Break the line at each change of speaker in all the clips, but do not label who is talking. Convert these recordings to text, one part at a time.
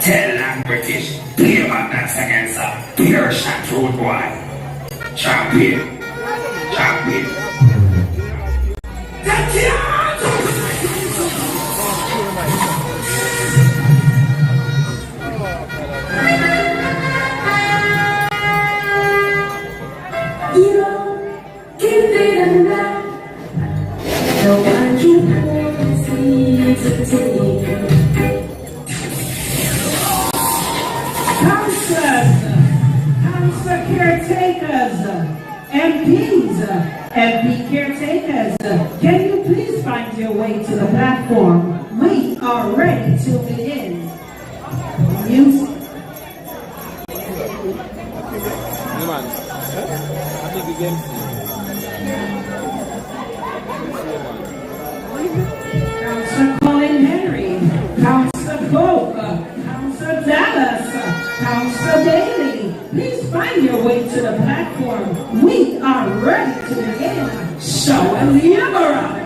Tell them British, play back that against a pure shot road boy. Champion.
Council caretakers, MPs, MP caretakers, can you please find your way to the platform? We are ready to begin. Music. Councillor Colin Henry, Councillor Pope, Councillor Dallas, Councillor Daly, please find your way to the platform. We are ready to begin. Show and the Emerald.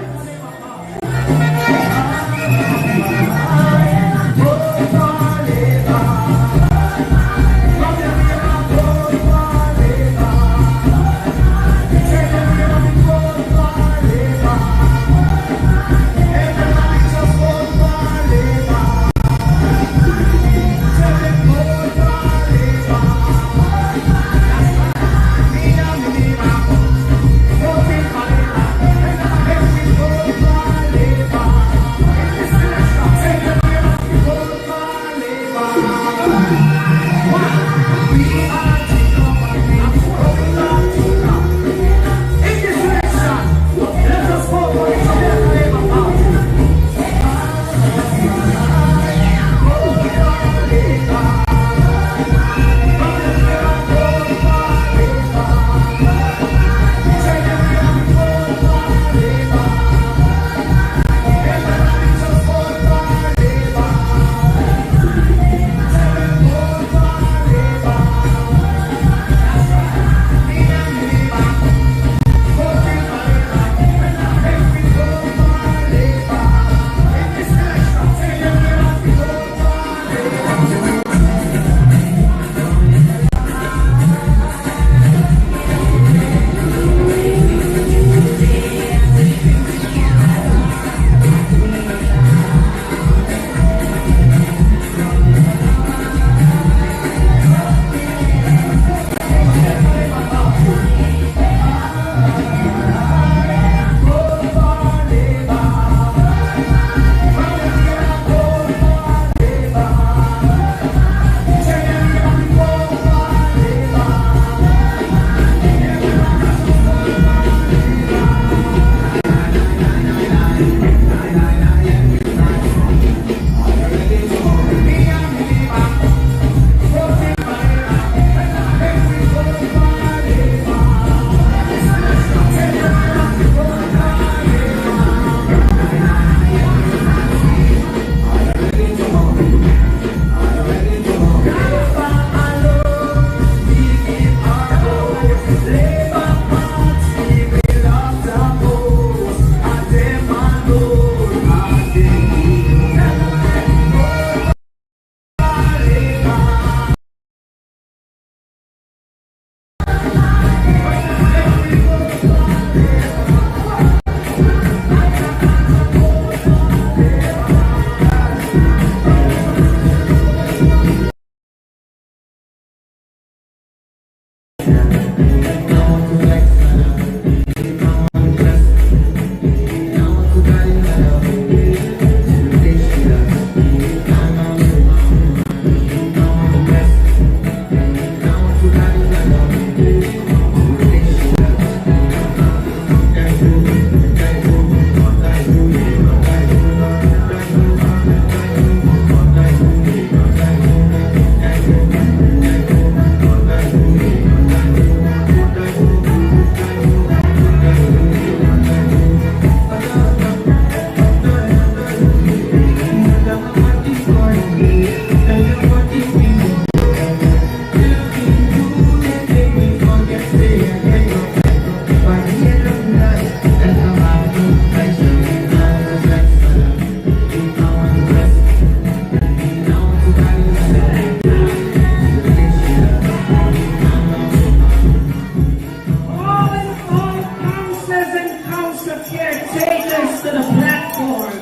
council caretakers to the platform.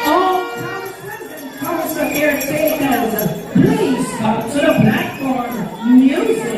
All councilors and council caretakers, please come to the platform. Music.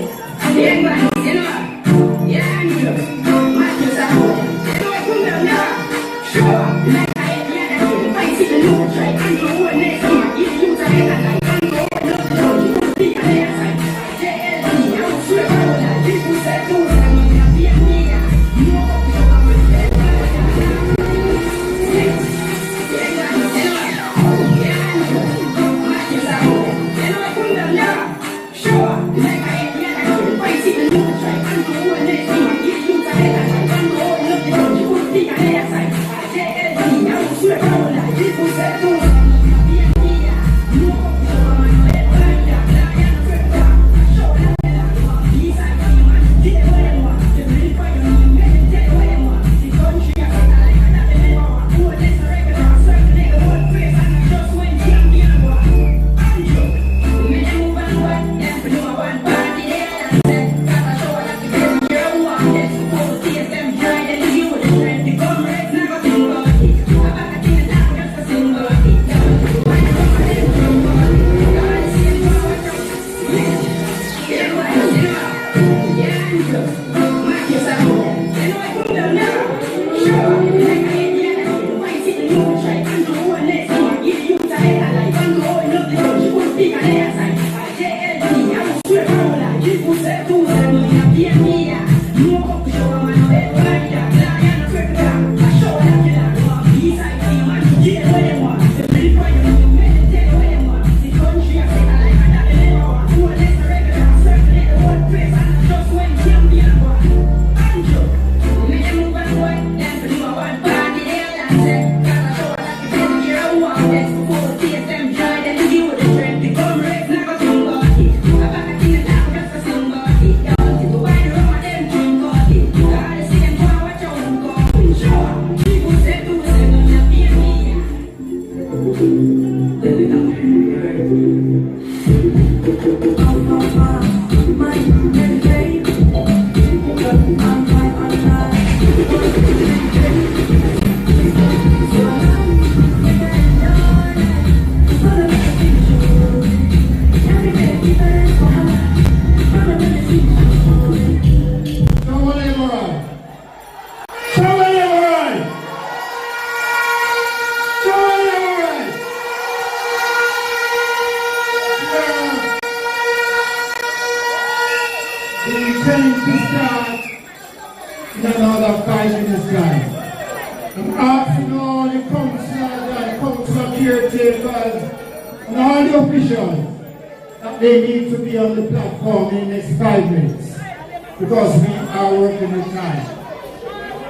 Because we are working with time.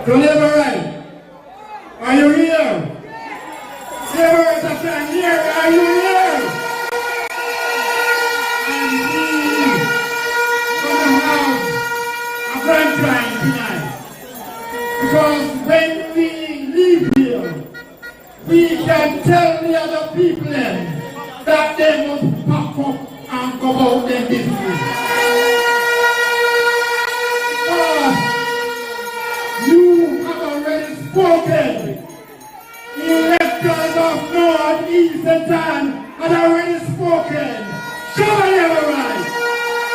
So Liberate, are you here? Liberate, I said here, are you here? And we gonna have a grand time tonight. Because when we leave here, we can tell the other people that they must pack up and go about their business. You have already spoken. The electors of North, East, and Town had already spoken. Show me your right.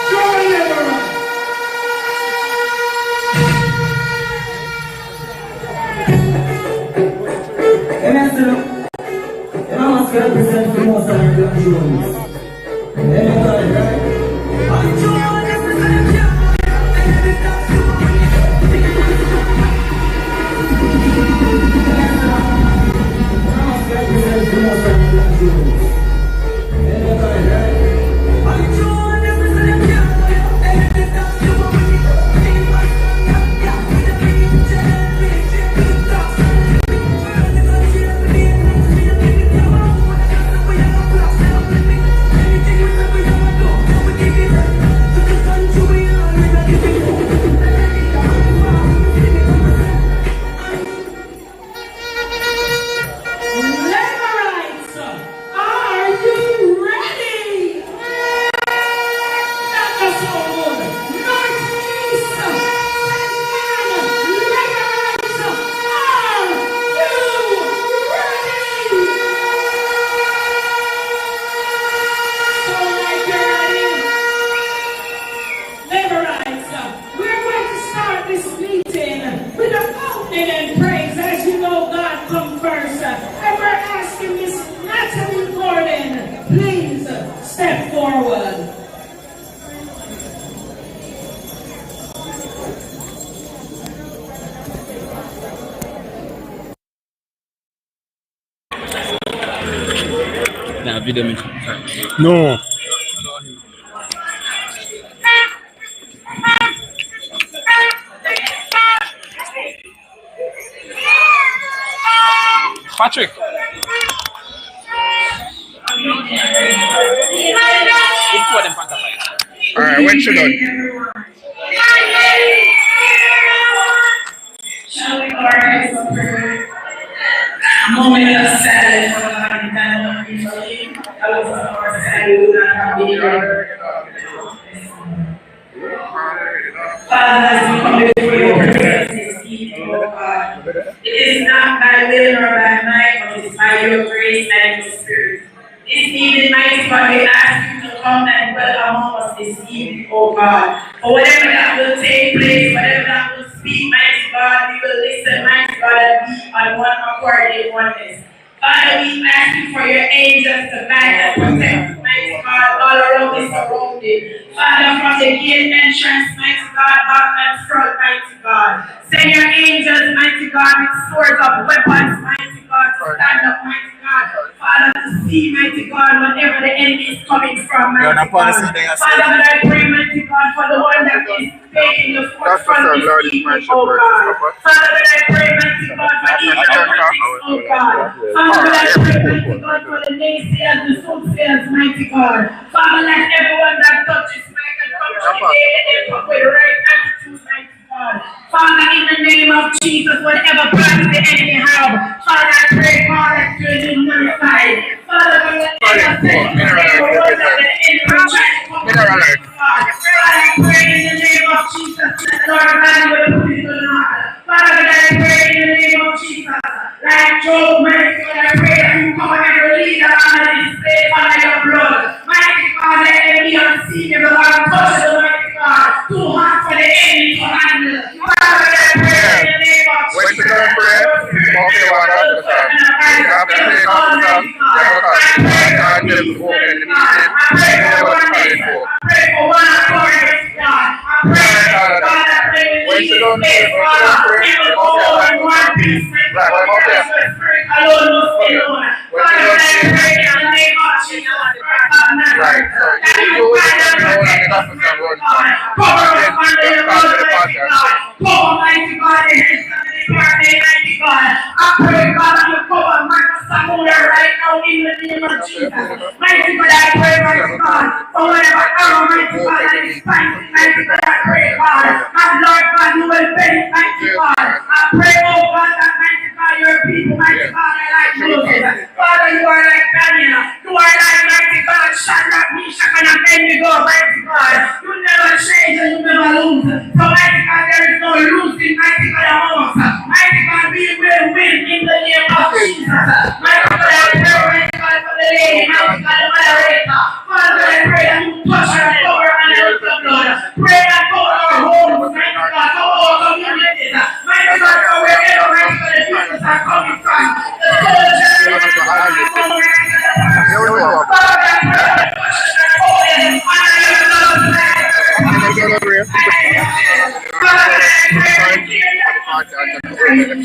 Show me your right.
And I said, and I must represent the most of the Jews. And I thought, right? I'm John, represent you.
come first. And we're asking Miss Natalie Gordon, please step forward.
No.
Patrick. Alright, when she done?
Shall we organize a prayer? A moment of silence for God in time of usually. I was on our side, we will not have been here. Father, as we come before your presence this evening, oh God, it is not by will nor by might, but it is by your grace and your spirit. This evening, mighty God, we ask you to come and dwell among us this evening, oh God. For whatever that will take place, whatever that will speak, mighty God, we will listen, mighty God, and be on one accord in oneness. Father, we ask you for your angels to guide and protect, mighty God, all around this surrounding. Father, from the gate entrance, mighty God, back and front, mighty God. Send your angels, mighty God, with swords of weapons, mighty God, to stand up, mighty God. Father, to see, mighty God, whatever the enemy is coming from, mighty God. Father, but I pray, mighty God, for the one that is taking the forefront this evening, oh God. Father, but I pray, mighty God, for each of the critics, oh God. Father, but I pray, mighty God, for the naysayers, the soothsayers, mighty God. Father, let everyone that touches mic and come to the day and they come with right attitude, mighty God. Father, in the name of Jesus, whatever plans the enemy have, Father, I pray, God, that you will nullify. Father, whatever thing that the enemy tries to come with, God. Father, I pray in the name of Jesus that Lord God will put it to naught. Father, I pray in the name of Jesus, like Job, mighty God, I pray that you cover every leader under this place under your blood. Mighty God, let them be unseeable, untouchable, mighty God. Too hard for the enemy to handle. Father, I pray in the name of Jesus. I pray, God, that you cover Marcus Samuel right now in the name of Jesus. Mighty God, I pray, mighty God, for whatever arrow, mighty God, that is fighting, mighty God, I pray, God, and Lord God, you will bend, mighty God. I pray, oh God, that mighty God, your people, mighty God, are like Moses. Father, you are like Daniel. You are like mighty God, Shadrach, Meshach, and Abednego, mighty God. You never change and you never lose. So mighty God, there is no losing, mighty God, among us. Mighty God, we will win in the name of Jesus. Mighty God, I pray, mighty God, for the lady, mighty God, the moderator. Father, I pray that you touch her, cover her, and help the blood. Pray that cover our homes, mighty God, cover our communities. Mighty God, for wherever, mighty God, the people are coming from. The soldiers, mighty God, are coming, mighty God. Father, I pray that you touch her, cover them, and help the blood, mighty God. Father, I pray that you hear that.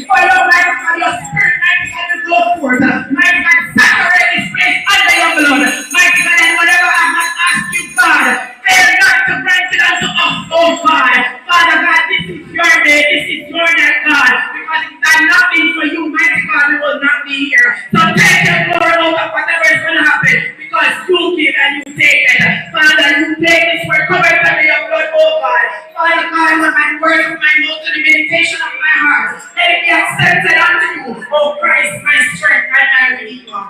Follow, mighty God, your spirit, mighty God, to go forth. Mighty God, saturate this place under your blood. Mighty God, and whatever I have asked you, God, fail not to grant it unto us, oh God. Father God, this is your day, this is your night, God. Because if it had not been for you, mighty God, we will not be here. So take your glory over whatever is going to happen. Because you give and you take it. Father, you take this word, cover it under your blood, oh God. Father God, when my words of my mouth and the meditation of my heart, let it be accepted unto you, oh Christ, my strength and my redeemer.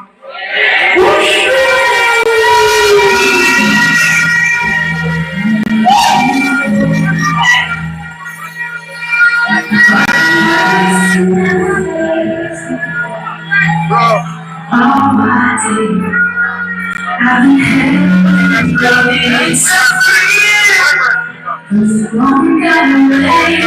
Almighty, I've been held in suffering. Long and late,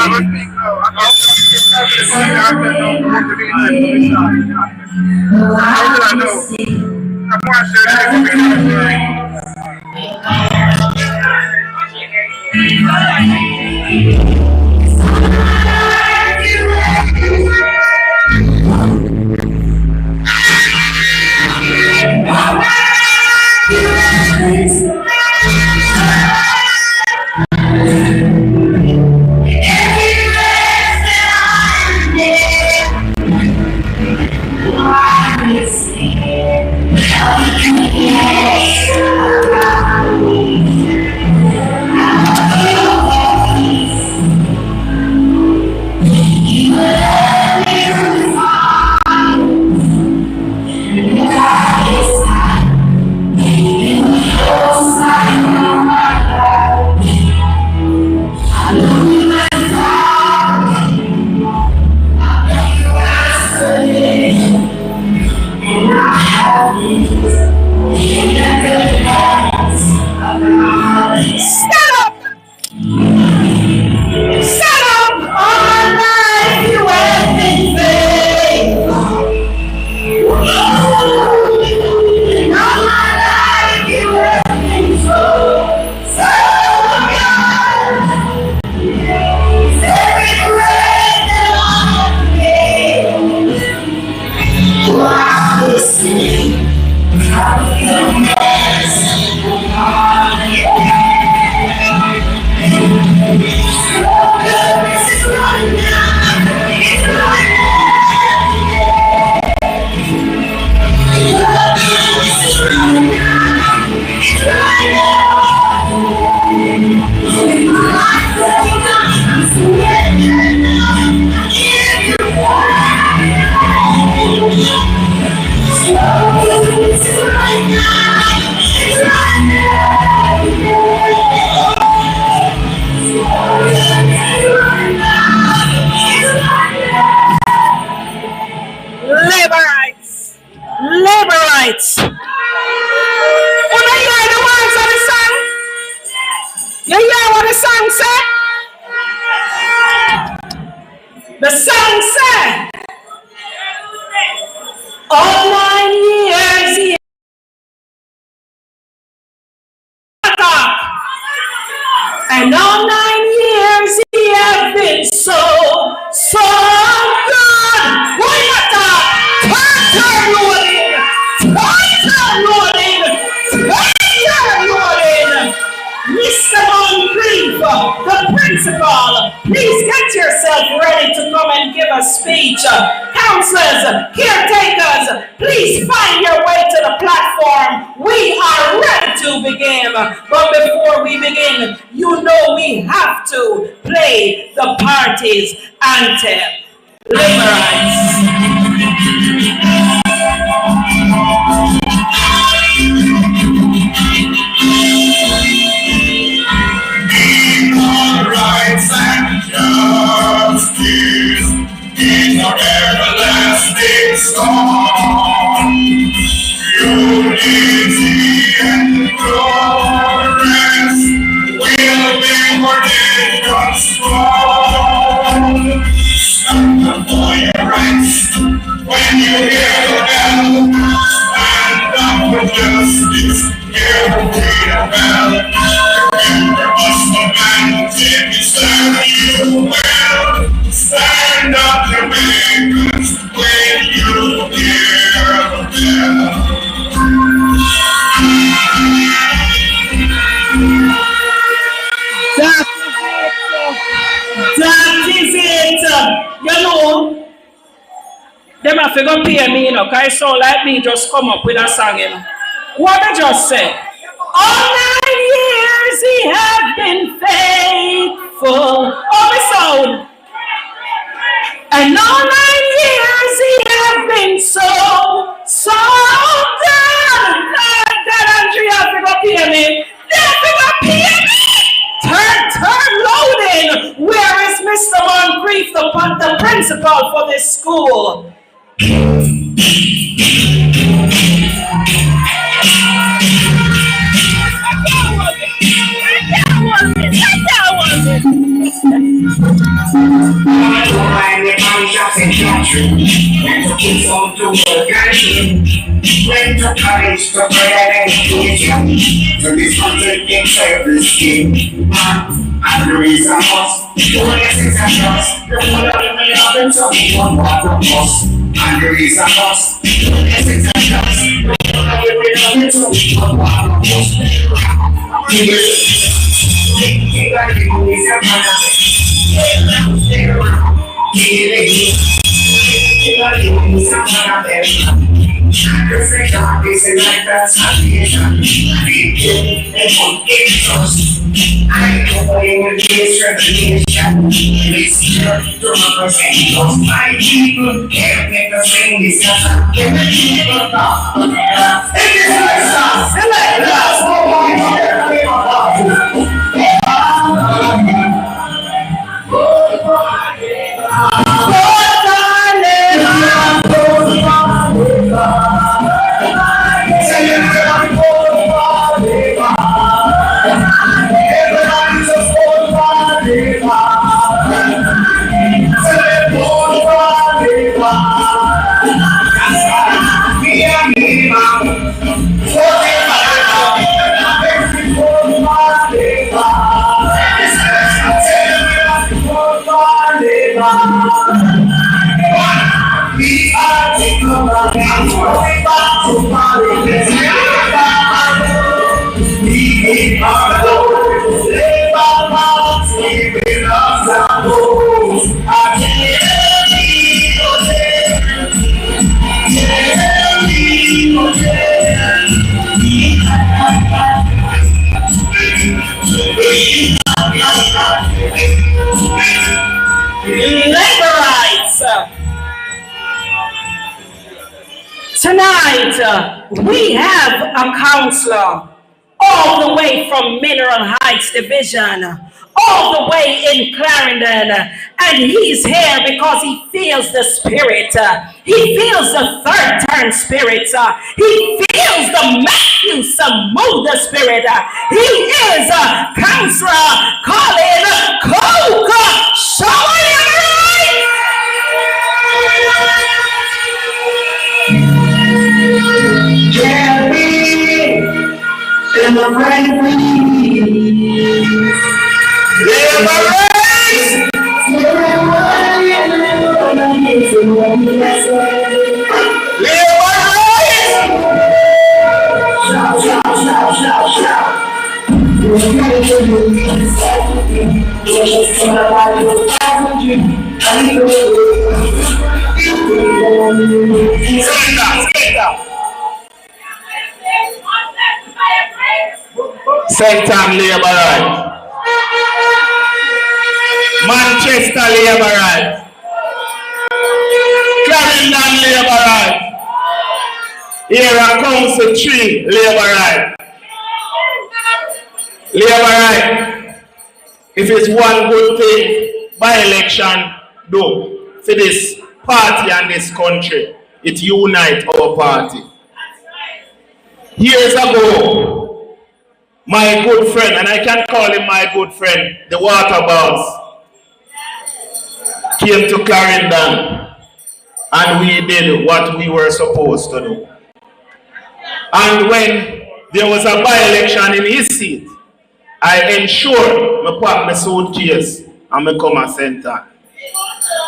The song said, all 9 years he had up, and all 9 years he has been so good. Why not up? Turn loading, Mr. Moncrief, the principal, please get yourself ready to come and give a speech. Counselors, caretakers, please find your way to the platform. We are ready to begin. But before we begin, you know we have to play the party's anthem. Labor rights.
Rights and justice in our everlasting song. Unity and progress will be more than strong. Stand up for your rights when you hear the bell. Stand up for justice, hear the freedom bell. Remember us the man till we serve you well. Stand up, Jamaicans, when you hear the bell.
That is it. You know, them have to go pay me, you know, because it sound like me just come up with a song, you know. What I just said. All 9 years he has been faithful. Oh, my soul. And all 9 years he has been so good. That Andrea have to go pay me. They have to go pay me. Turn loading. Where is Mr. Moncrief, the principal for this school?
My true. When the kids on the work and true. When the college to pray and education. To this hundred in service scheme. And the reason was, the way it's a trust. The whole of the way up and so we want what from us. And the reason was, the way it's a trust. The whole of the way up and so we want what from us. I know in this revelation, it's here to represent us. My people can't make the same discussion. Can the people talk? It is like us. Select us.
Tonight, we have a counselor all the way from Mineral Heights Division, all the way in Clarendon, and he's here because he feels the spirit. He feels the third turn spirit. He feels the Matthew Samuda spirit. He is a counselor Colin Coke. Show him
in the right
St. Ann Labour Right, Manchester Labour Right, Clarendon Labour Right, Era Council 3 Labour Right. Labour Right, if it's one good thing by-election do for this party and this country, it unite our party. Years ago, my good friend, and I can call him my good friend, the water boss, came to Clarendon and we did what we were supposed to do. And when there was a by-election in his seat, I ensured I pack my suitcase and I come and center.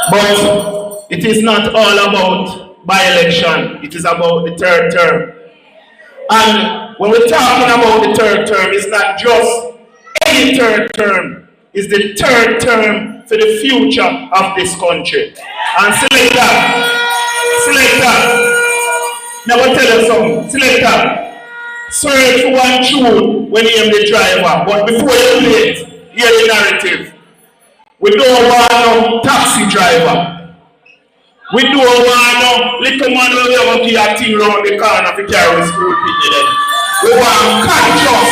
But it is not all about by-election, it is about the third term. And when we're talking about the third term, it's not just any third term, it's the third term for the future of this country. And selector, now I tell you something, selector, search for one tune when you am the driver, but before you play it, hear the narrative. We don't want no taxi driver. We don't want no little man who ever keep a thing around the corner to carry school people. We want conscious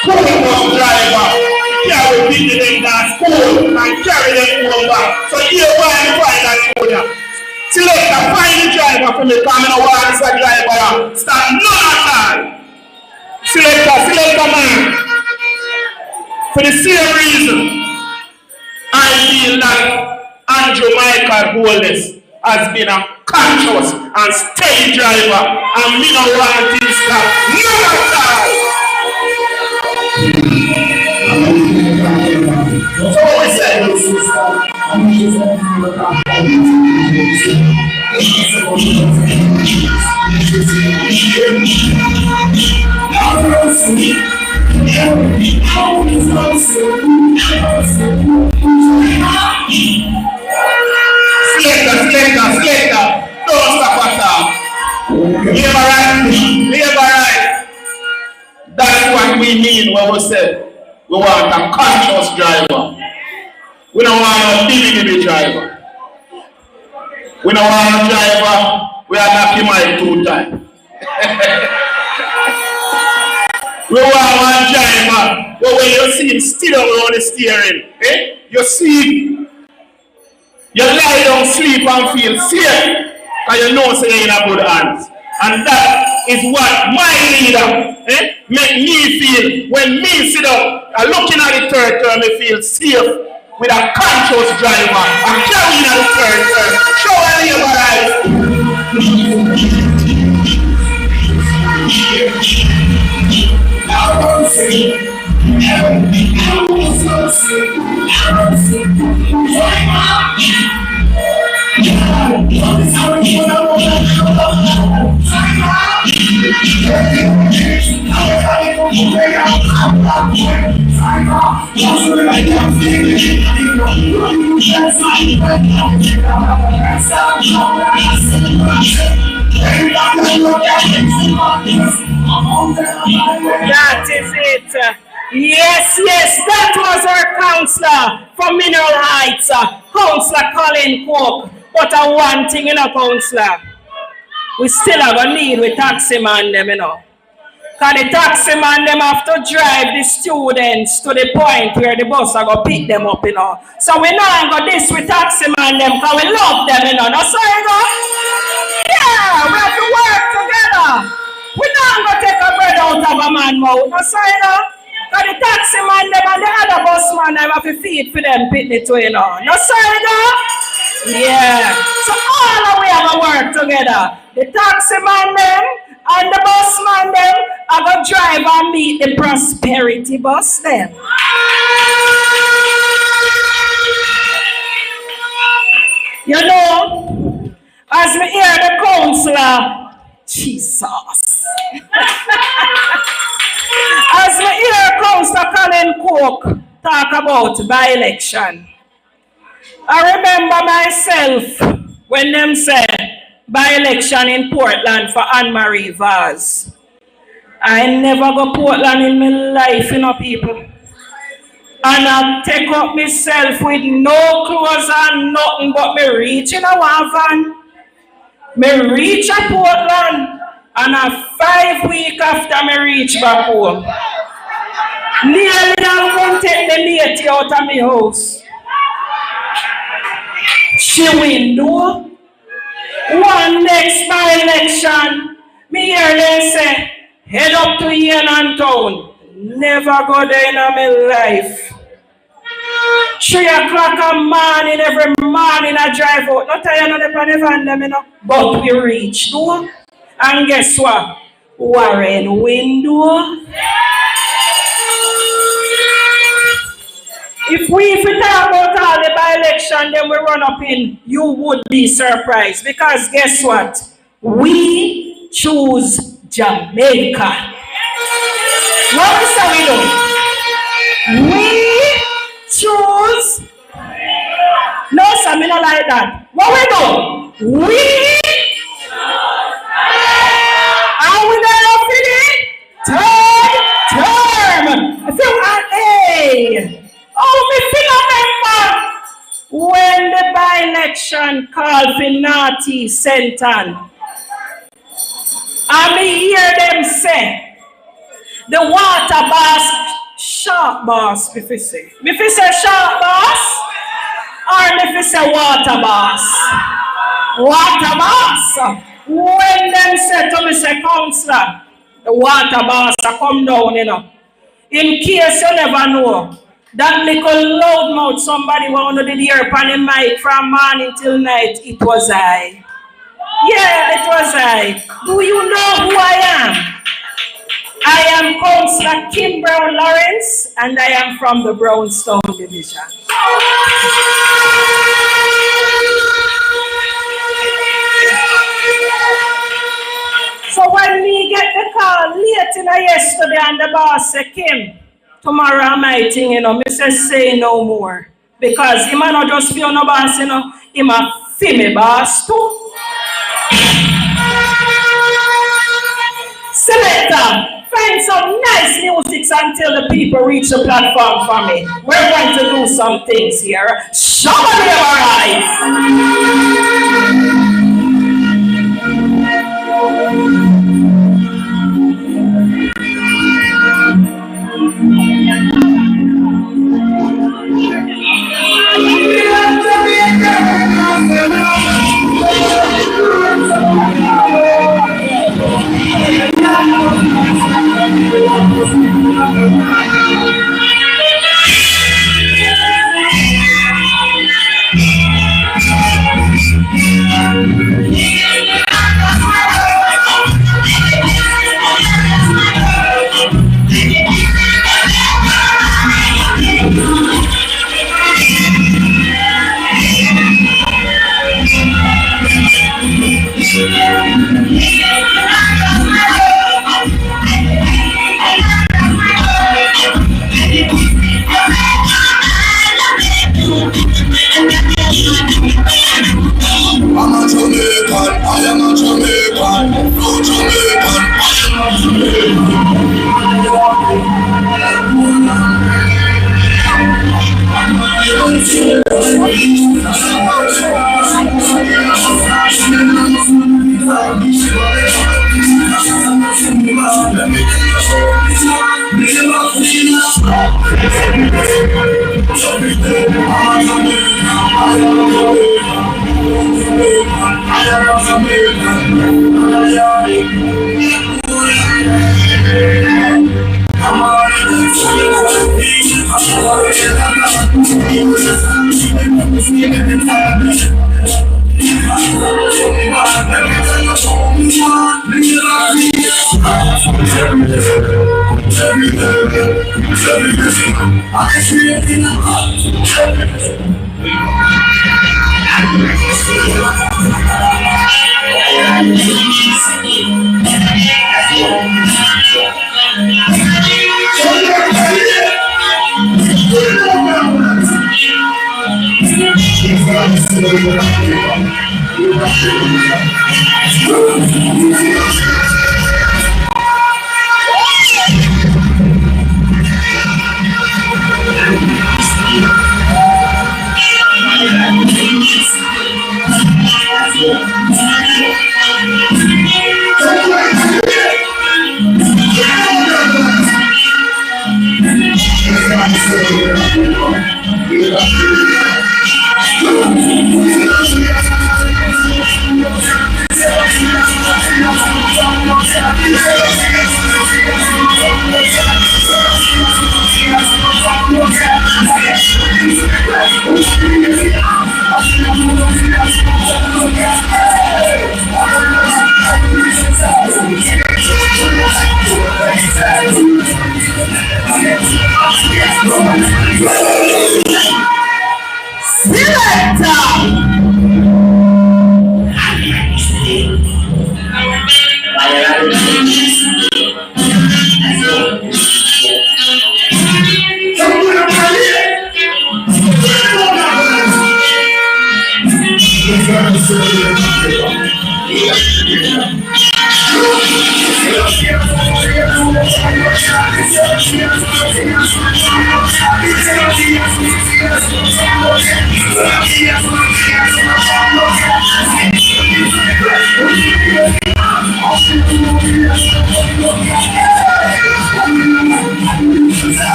school bus driver to carry people in that school and carry them over. So here why you find that owner. Selector, find the driver for me, because I don't want this driver. Stop none at all. Selector man. For the same reason, I feel that Andrew Michael Holness has been a conscious and steady driver, and me no want him stop. Never stop. So what we say? Selector. Don't stop at all. Labor right. That's what we mean when we say we want a conscious driver. We don't want a BBB driver. We don't want a driver we are knocking my 2 times. We want one driver but when you see him still on the steering, you see him. You lie down, sleep and feel safe because you know say you're in a good hands. And that is what my leader make me feel when me sit down and looking at the third term, I feel safe with a conscious driver and carrying at the third term. Show a neighbor right.
That is it. Yes, that was our counselor from Mineral Heights, Counselor Colin Cook. But one thing, counselor, we still have a need with taxi man them, Because the taxi man them have to drive the students to the point where the bus are going to pick them up, So we now go this with taxi man them because we love them, That's how you go. Yeah, we have to work together. We not going to take a bread out of a man's mouth. That's how you know. Because the taxi man them and the other bus man them have to feed for them pitney too, That's how you know. Yeah. So all of we have to work together. The taxi man them and the bus man them are going to drive and meet the prosperity bus them. As we hear the counselor, Jesus. As we hear Counselor Colin Cook talk about by-election, I remember myself when them said by-election in Portland for Anne-Marie Vaz. I never go Portland in my life, people. And I take up myself with no clothes and nothing but me reach in a van. Me reach a Portland and 5 weeks after me reach back home. Nearly I'm going to take the lady out of my house. She window. One next by-election, me hear them say, head up to Yenan Town. Never go there in my life. 3 o'clock a morning, every morning I drive out. Not tired of the van them, But we reach door. And guess what? Warren window. If we talk about all the by-election, then we run up in, you would be surprised. Because guess what? We choose Jamaica. What we say we do? We choose. No, sir, me not like that. What we do? We and we never finish third term. I feel hey. Oh, me feel remember when the by-election called for naughty sentence. And me hear them say the water boss, shark boss, if you say. If you say shark boss, or if you say water boss. Water boss. When them say to me, say, counselor, the water boss come down, In case you never know, That little loudmouth somebody wanted to hear upon the mic from morning till night, it was I. Yeah, it was I. Do you know who I am? I am Councillor Kim Brown Lawrence, and I am from the Brownstone Division. So when we get the call late yesterday and the boss said, Kim, tomorrow I'm meeting, me say no more. Because he might not just feel no boss, he might feel me boss too. Selector, find some nice music until the people reach the platform for me. We're going to do some things here. Show me your eyes.
I'm a Jamaican, I am a Jamaican, no Jamaican, I am a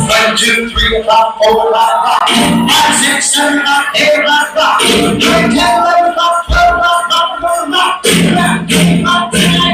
One, two, 3 o'clock, 4 o'clock, 5, 6, 7 o'clock, 8 o'clock, 9, 10, 11 o'clock, 12 o'clock, 1 o'clock, 2 o'clock, 3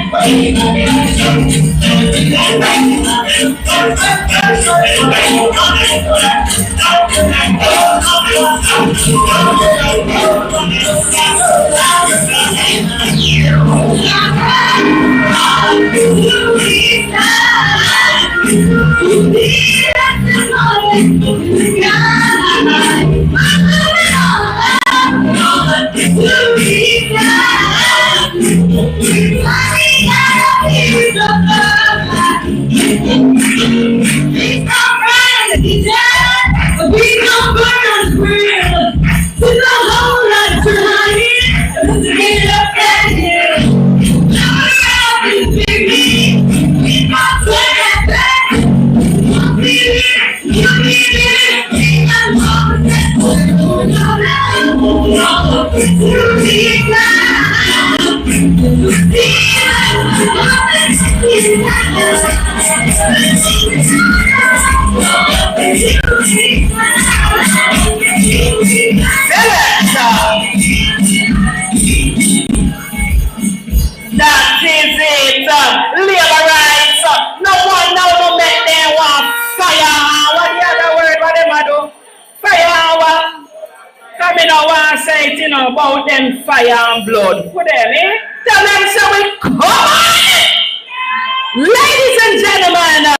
That is it. Labor rights. No one now no make them want fire. What the other word? What them a do? Fire. Come in now and say it, about them fire and blood. Put them, eh? Tell them so we come on. Ladies and gentlemen,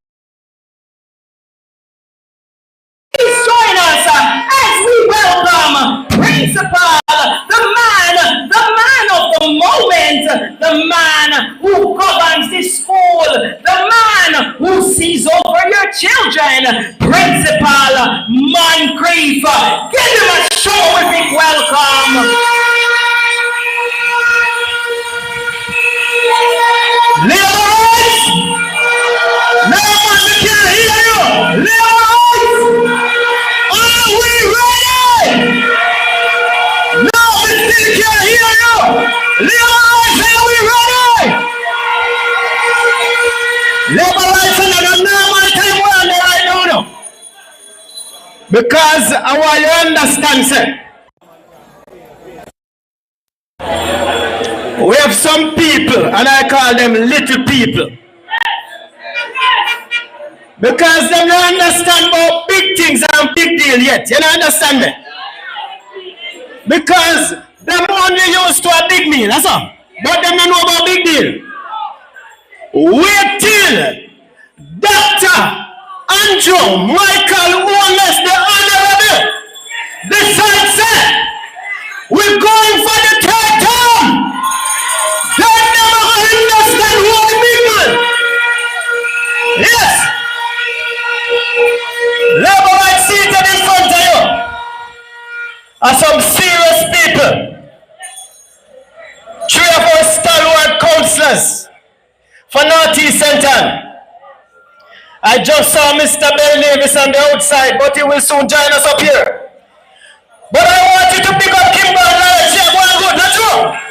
please join us as we welcome Principal, the man of the moment, the man who governs the school, the man who sees over your children, Principal Moncrief. Give him a terrific welcome. Leroy! No one can hear you! Leroy! Are we ready? No, we still can't hear you! Leroy, are we ready? Labor rights are not a normal time we're on right now. Because I want you to understand, sir. We have some people, and I call them little people. Because they don't understand about big things and big deal yet. You don't understand me? Because them only used to a big meal, that's all. But they don't know about big deal. Wait till Dr. Andrew Michael Wallace, the Honorable, decides that we're going for the third term. They never understand what the people. Yes. Labor rights seated in front of you are some serious people. 3 of our stalwart councillors for Northeast Centre. I just saw Mr. Bell Davis on the outside, but he will soon join us up here. But I want you to pick up Kimber and Lawrence. Yeah, go on, good, not true.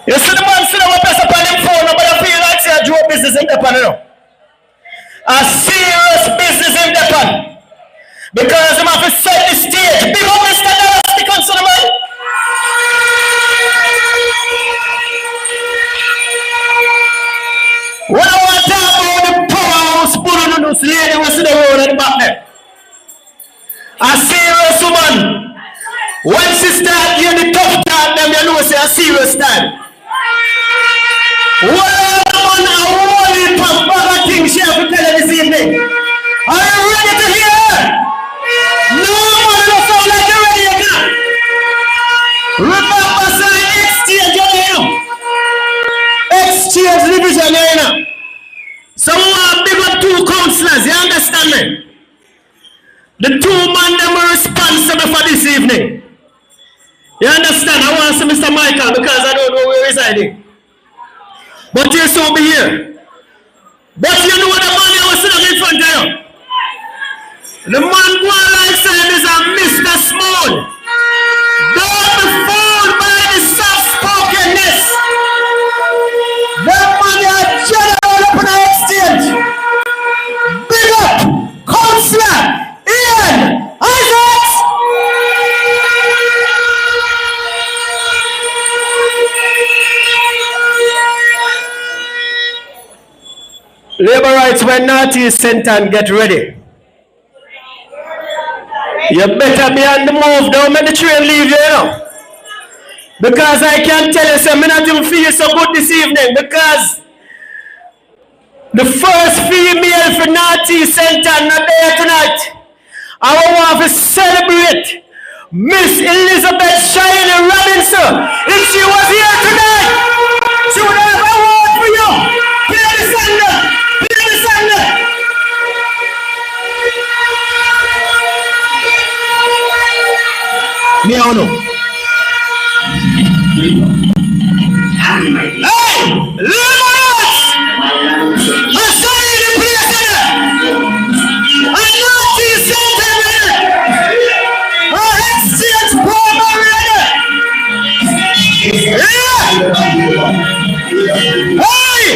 You see the man sitting up on him phone, but I feel like say business in Japan, you know. A serious business in Japan. Because I'm have to set the stage. Big up Mr. Dallas, the consumer man. When I want to talk about the powerhouse spoon on those lady was in the road at the back there. A serious woman. When she start getting the tough time, them you know say a serious time. What woman a whole heap of bag of things she have to tell you this evening. Are you ready to hear her? No man don't sound like you're ready again. Remember say exchange you know. Exchange division you know. Someone big up two councillors, you understand me? The two men them are responsible for this evening. You understand? I want to see Mr. Michael because I don't know where he's hiding. But he'll soon be here. But you know what the man you was sitting in front of you? The man going like saying is a Mr. Small. Don't be fooled by the soft-spokenness. That man is a general up in the exchange. Big up, Councillor Ian Isaacs. Labor rights when naughty is sent and get ready. You better be on the move, don't make the train leave you, you know. Because I can tell you, so I'm not even feel so good this evening because the first female for naughty center not there tonight. I want to celebrate Miss Elizabeth Shiny Robinson. If she was here tonight, she would have a word for you. Play the song there. Play the song there. Me, I don't know. Hey! Liberals! I saw you in the place there! I know this center there! Our exchange program ready! Yeah! Hey!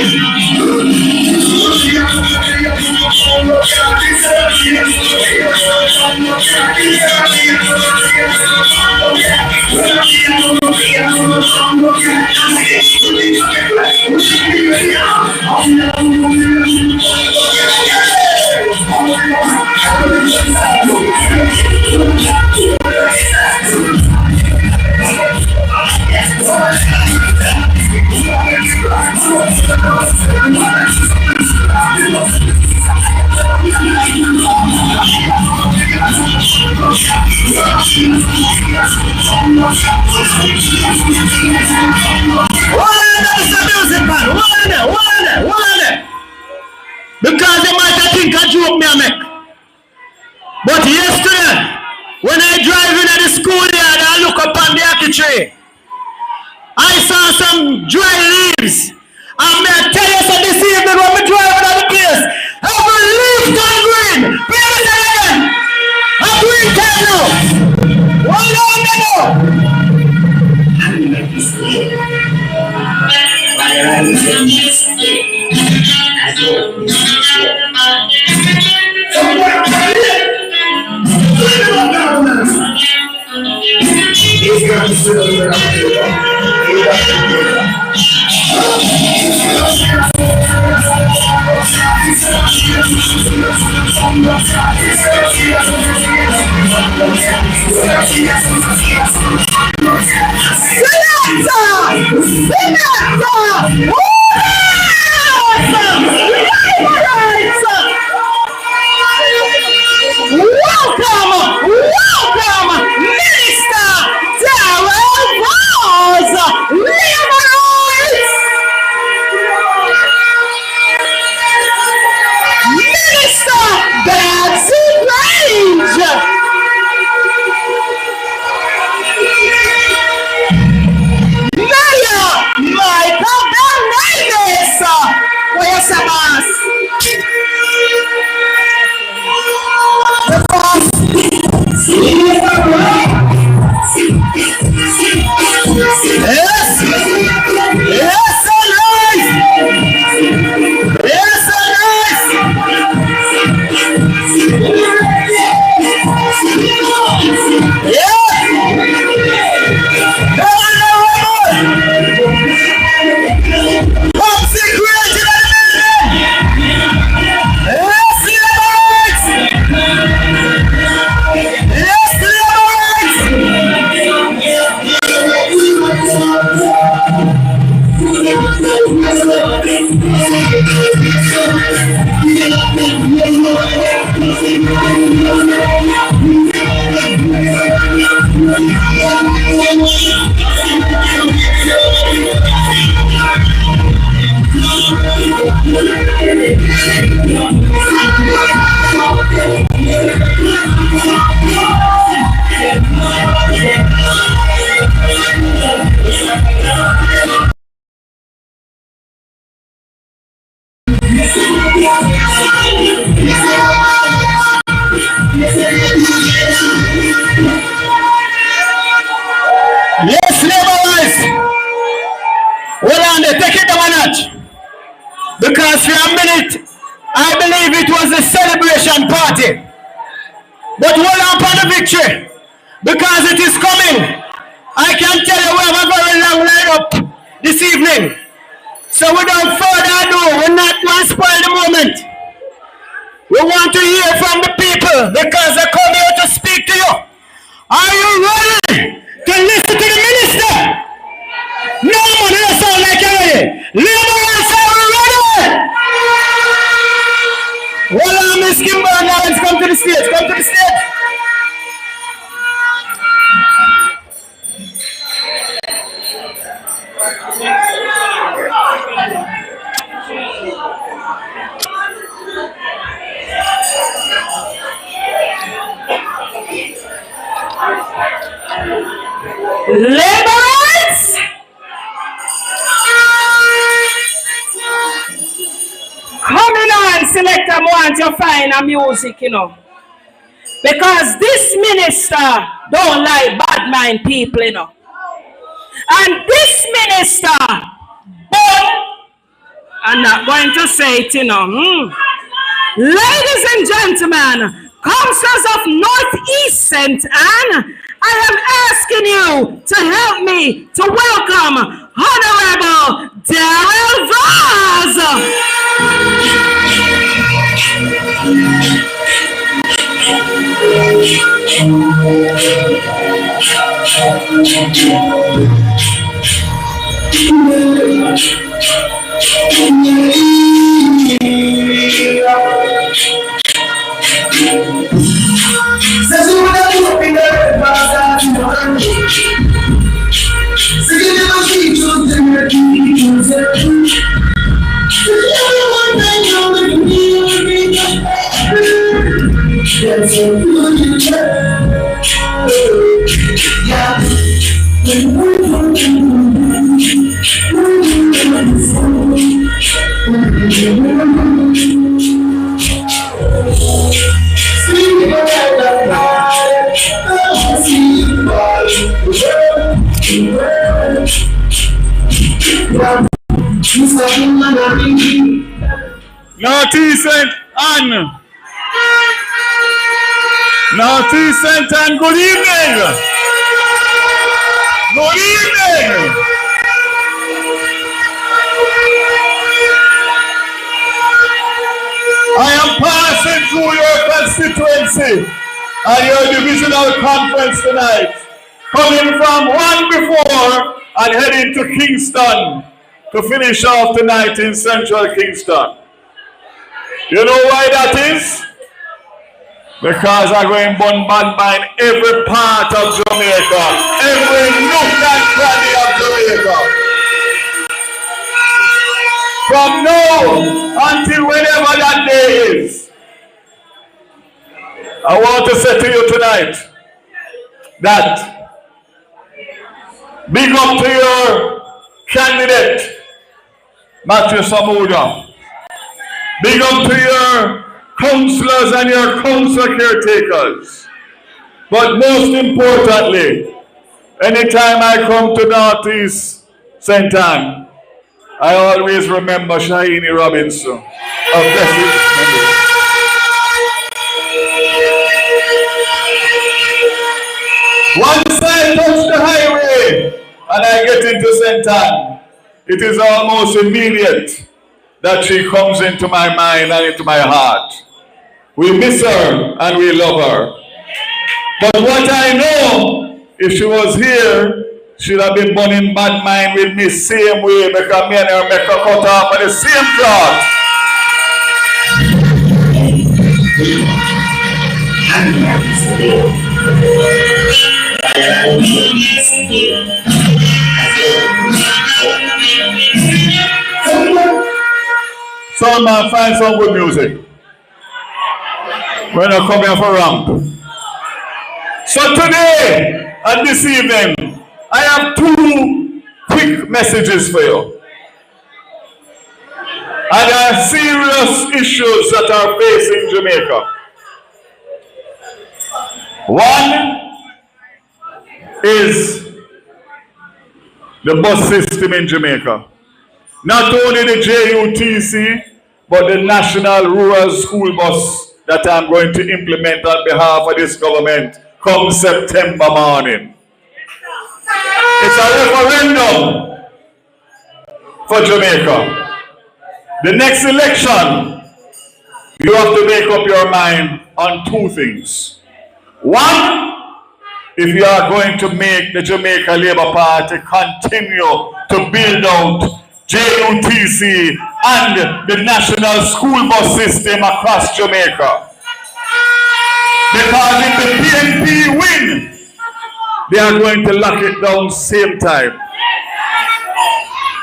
Because they might think I joke me a make. But yesterday, when I drive in at the schoolyard, I look up on the apple tree. I saw some dry leaves. And may I tell you so this evening when we drive out of the place, every leaf turn green. Play it again. A green can now. Hold on now. Michael Yes, laborers. Hold on there, take it down a notch. Because for a minute, I believe it was a celebration party. But hold on for the victory. Because it is coming. I can tell you we have a very long lineup this evening. So without further ado, we're not going to spoil the moment. We want to hear from the people because they come here to speak to you. Are you ready to listen to the minister? No, man, it don't sound like you're ready. Laborers, are you ready? Hold on, Miss Kimber, now let's come to the stage. Come to the stage. Laborers, coming on, select a want to find a music, you know. Because this minister don't like bad mind people, you know. And this minister, but I'm not going to say it, you know. Ladies and gentlemen, councillors of Northeast St. Anne, I am asking you to help me to welcome Honorable Darrell Vaz.
Northeast St. Anne. Northeast St. Anne, good evening. Good evening. I am passing through your constituency and your divisional conference tonight, coming from one before and heading to Kingston to finish off tonight in central Kingston. You know why that is? Because I'm going to bombard every part of Jamaica, every nook and cranny of Jamaica. From now until whenever that day is, I want to say to you tonight that big up to your candidate, Matthew Samuda. Big up to your councillors and your council caretakers. But most importantly, anytime I come to Northeast St. Anne, I always remember Shahini Robinson. Once I touch the highway and I get into St. Anne, it is almost immediate that she comes into my mind and into my heart. We miss her and we love her. But what I know, if she was here, should have been born in bad mind with me same way because me and her make a cut off of the same cloth. So man, find some good music. We're not coming for ramp. So today and this evening, I have two quick messages for you. And there are serious issues that are facing Jamaica. One is the bus system in Jamaica. Not only the JUTC, but the National Rural School Bus that I'm going to implement on behalf of this government come September morning. It's a referendum for Jamaica. The next election, you have to make up your mind on two things. One, if you are going to make the Jamaica Labour Party continue to build out JUTC and the national school bus system across Jamaica. Because if the PNP win, they are going to lock it down same time.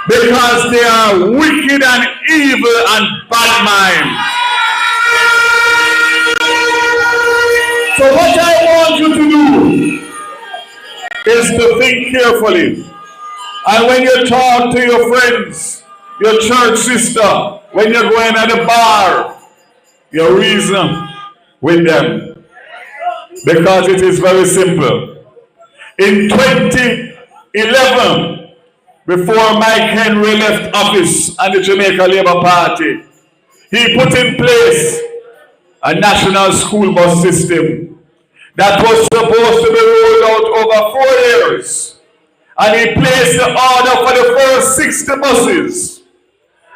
Because they are wicked and evil and bad mind. So what I want you to do is to think carefully. And when you talk to your friends, your church sister, when you're going at the bar, you reason with them. Because it is very simple. In 2011, before Mike Henry left office and the Jamaica Labour Party, he put in place a national school bus system that was supposed to be rolled out over 4 years. And he placed the order for the first 60 buses.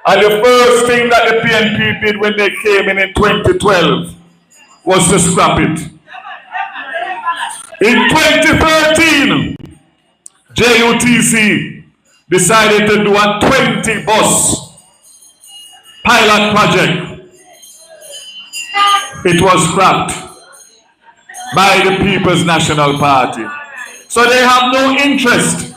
And the first thing that the PNP did when they came in 2012 was to scrap it. In 2013, JUTC decided to do a 20 bus pilot project. It was scrapped by the People's National Party. So they have no interest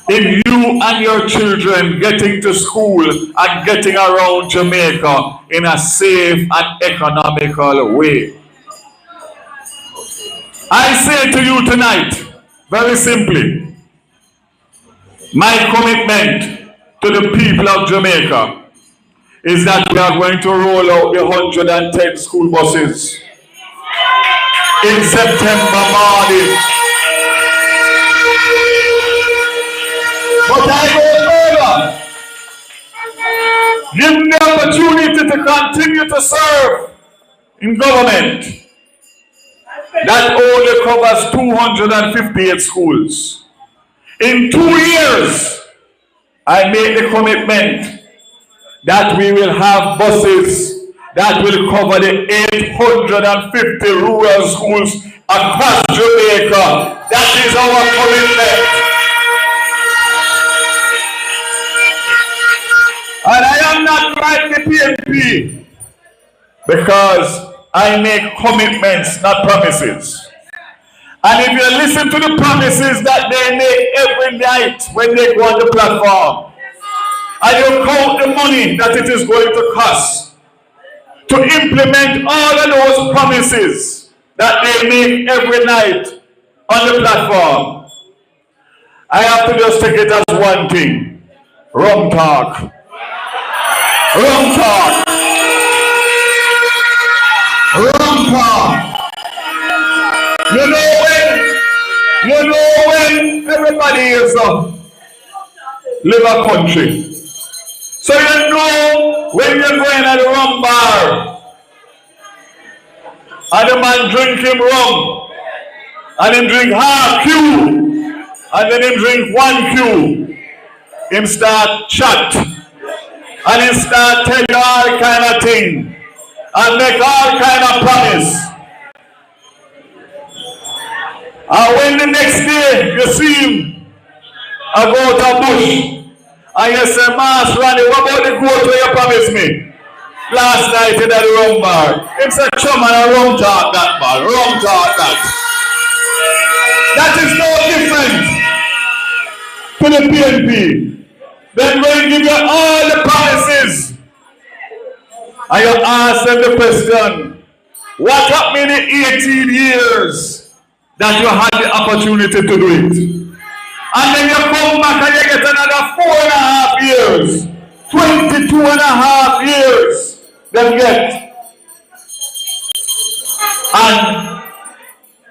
in you and your children getting to school and getting around Jamaica in a safe and economical way. I say to you tonight, very simply, my commitment to the people of Jamaica is that we are going to roll out the 110 school buses in September morning. But I go further. Give them the opportunity to continue to serve in government. That only covers 258 schools. In 2 years, I made the commitment that we will have buses that will cover the 850 rural schools across Jamaica. That is our commitment. And I am not like the PNP because I make commitments, not promises. And if you listen to the promises that they make every night when they go on the platform, and you count the money that it is going to cost to implement all of those promises that they make every night on the platform, I have to just take it as one thing: rum talk. Rum talk. Rum talk. You know when everybody is live a country. So you know when you're going at a rum bar and the man drink him rum and him drink half Q and then him drink 1 Q, him start chat and him start tell you all kind of thing and make all kind of promise. And when the next day you see him, I go out a bush, and you say, Master Randy, what about the goat where you promised me? Last night in the rum bar. It's a chum and a rum talk that bar. Rum talk that. That is no different to the PNP. Then when you give you all the promises, and you ask them the question, what happened in the 18 years that you had the opportunity to do it? And then you come back and you get another 4.5 years. 22.5 years them get. And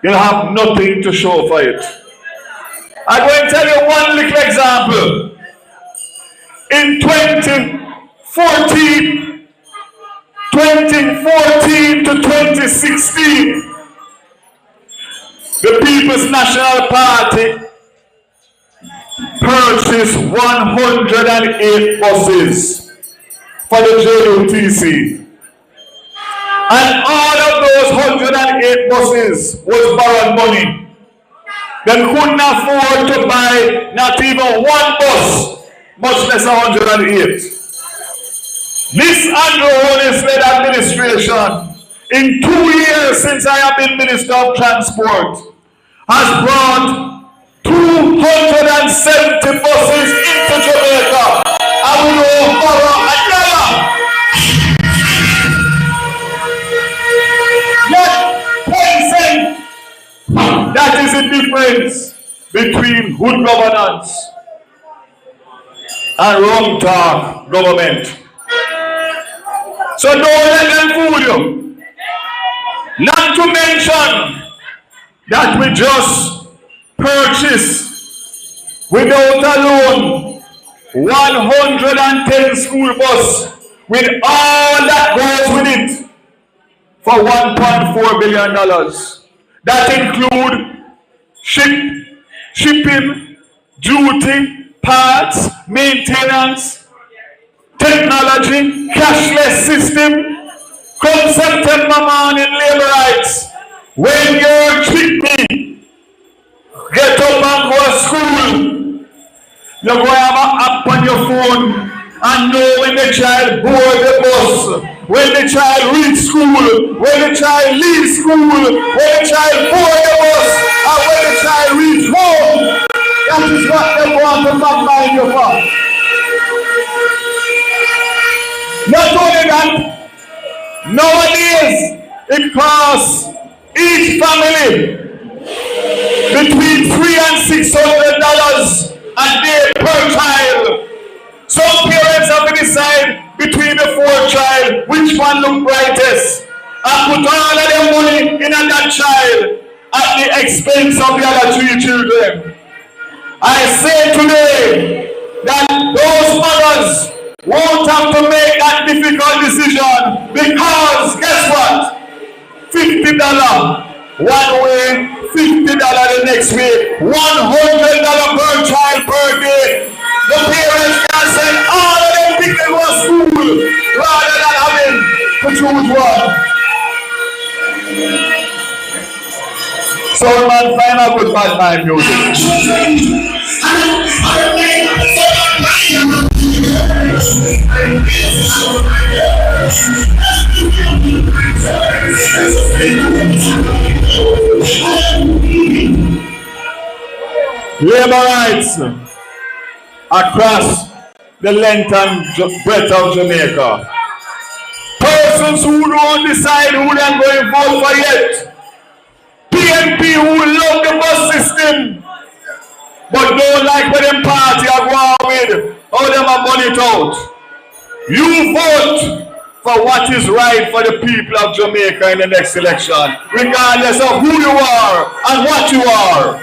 you'll have nothing to show for it. I'm going to tell you one little example. In 2014 to 2016, the People's National Party purchased 108 buses for the JUTC. And all of those 108 buses was borrowed money. They couldn't afford to buy not even one bus, much less 108. This Andrew Hollis-led administration, in 2 years since I have been Minister of Transport, has brought 270 buses into Jamaica. I will not borrow another. Yet, 10 cents. That is the difference between good governance and wrong talk government. So don't let them fool you. Not to mention that we just purchased without a loan 110 school bus with all that goes with it for $1.4 billion. That include shipping, duty, parts, maintenance, technology, cashless system. Come September morning, labor rights. When you're treating, get up and go to school. You're going to have an app on your phone and know when the child board the bus, when the child reads school, when the child leaves school, when the child board the bus, and when the child reads home. That is what they want to combine you for. Not only that, nowadays it costs each family between $300 and $600 a day per child. Some parents have to decide between the 4th child which one look brightest and put all of their money in on that child at the expense of the other 3 children. I say today that those mothers won't have to make that difficult decision because guess what? $50 one way, $50 the next way, $100 per child per day. The parents can send all of them people to school rather than having to choose one. So man, find out good bad mind music. Labor rights across the length and breadth of Jamaica. Persons who don't decide who they're going to vote for yet. PNP who love the bus system but don't like what them party are going with, how them are money it out. You vote for what is right for the people of Jamaica in the next election, regardless of who you are and what you are.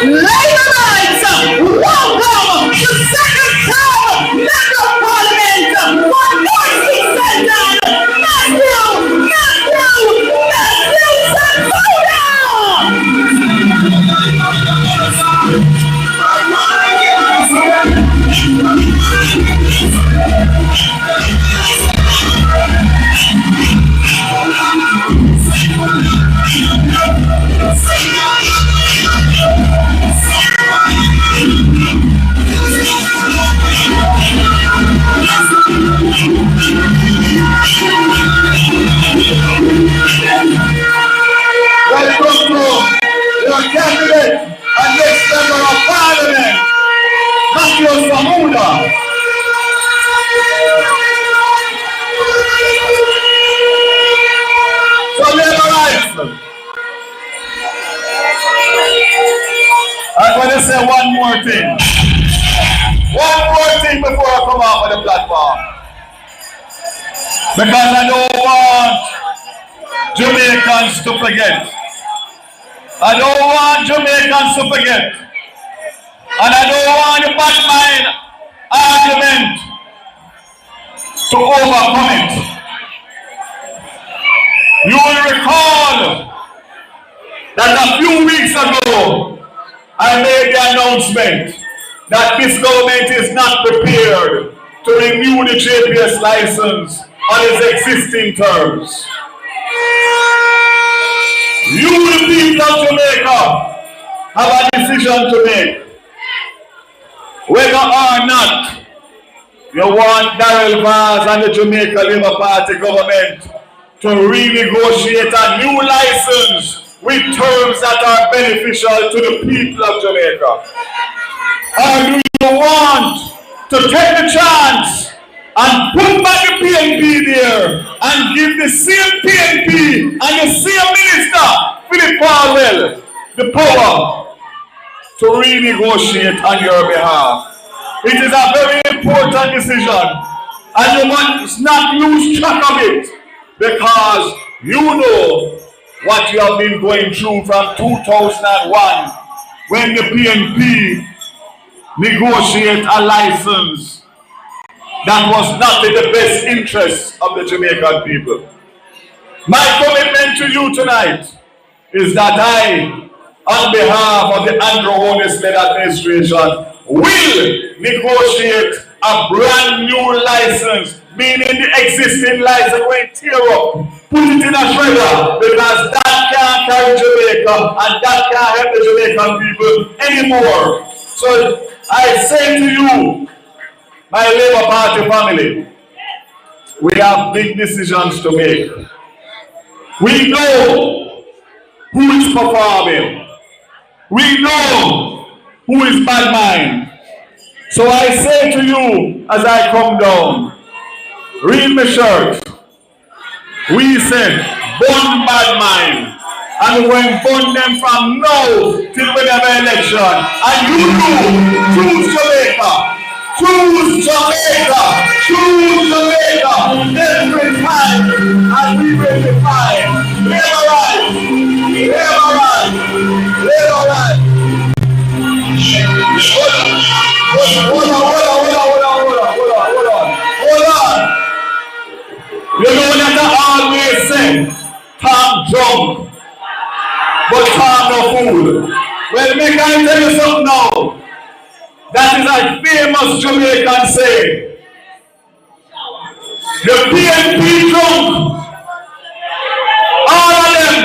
Labor rights, welcome to second term member of parliament for North East London, Matthew Sepulveda.
to say one more thing. One more thing before I come off of the platform. Because I don't want Jamaicans to forget. I don't want Jamaicans to forget. And I don't want the bad mind argument to overcome it. You will recall that a few weeks ago I made the announcement that this government is not prepared to renew the JPS license on its existing terms. You, the people of Jamaica, have a decision to make. Whether or not you want Darrell Vaz and the Jamaica Labour Party government to renegotiate a new license with terms that are beneficial to the people of Jamaica. Or do you want to take the chance and put back the PNP there and give the same PNP and the same minister, Philip Powell, the power to renegotiate on your behalf? It is a very important decision and you must not lose track of it, because you know what you have been going through from 2001 when the PNP negotiate a license that was not in the best interest of the Jamaican people. My commitment to you tonight is that I, on behalf of the Andrew Honest-led administration, will negotiate a brand new license, meaning the existing license will tear up, put it in a shredder, because that can't carry Jamaica and that can't help the Jamaican people anymore. So I say to you, my Labour Party family, we have big decisions to make. We know who is performing. We know who is bad mind. So I say to you as I come down, read my shirt. We said, burn bad mind. And when burn them from now till we have an election. And you choose Jamaica. Choose Jamaica. Choose Jamaica. Every time. And we will be fine. Labour right. Labour right. Labour right. Hold on. You know that I always say, Tom drunk, but Tom no fool. Well, make I tell you something now. That is a famous Jamaican saying. The PNP drunk, all of them,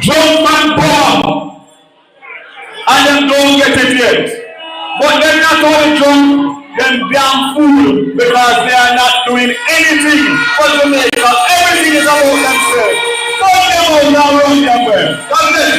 drunk and poor, and them don't get it yet. But they're not only drunk, them damn fool, because they are not doing anything for Jamaica. Everything is about themselves. Don't them out now run their way. God bless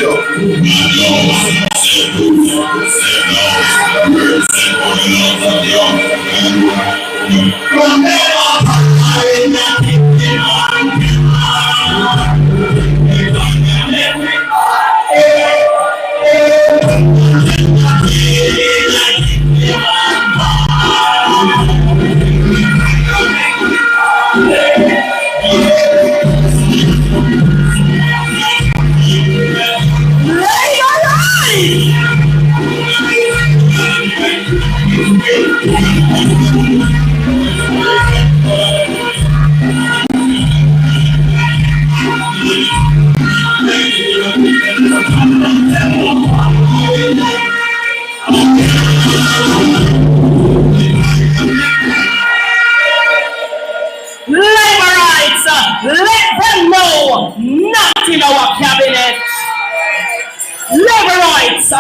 let them know, not in our cabinet. Liberites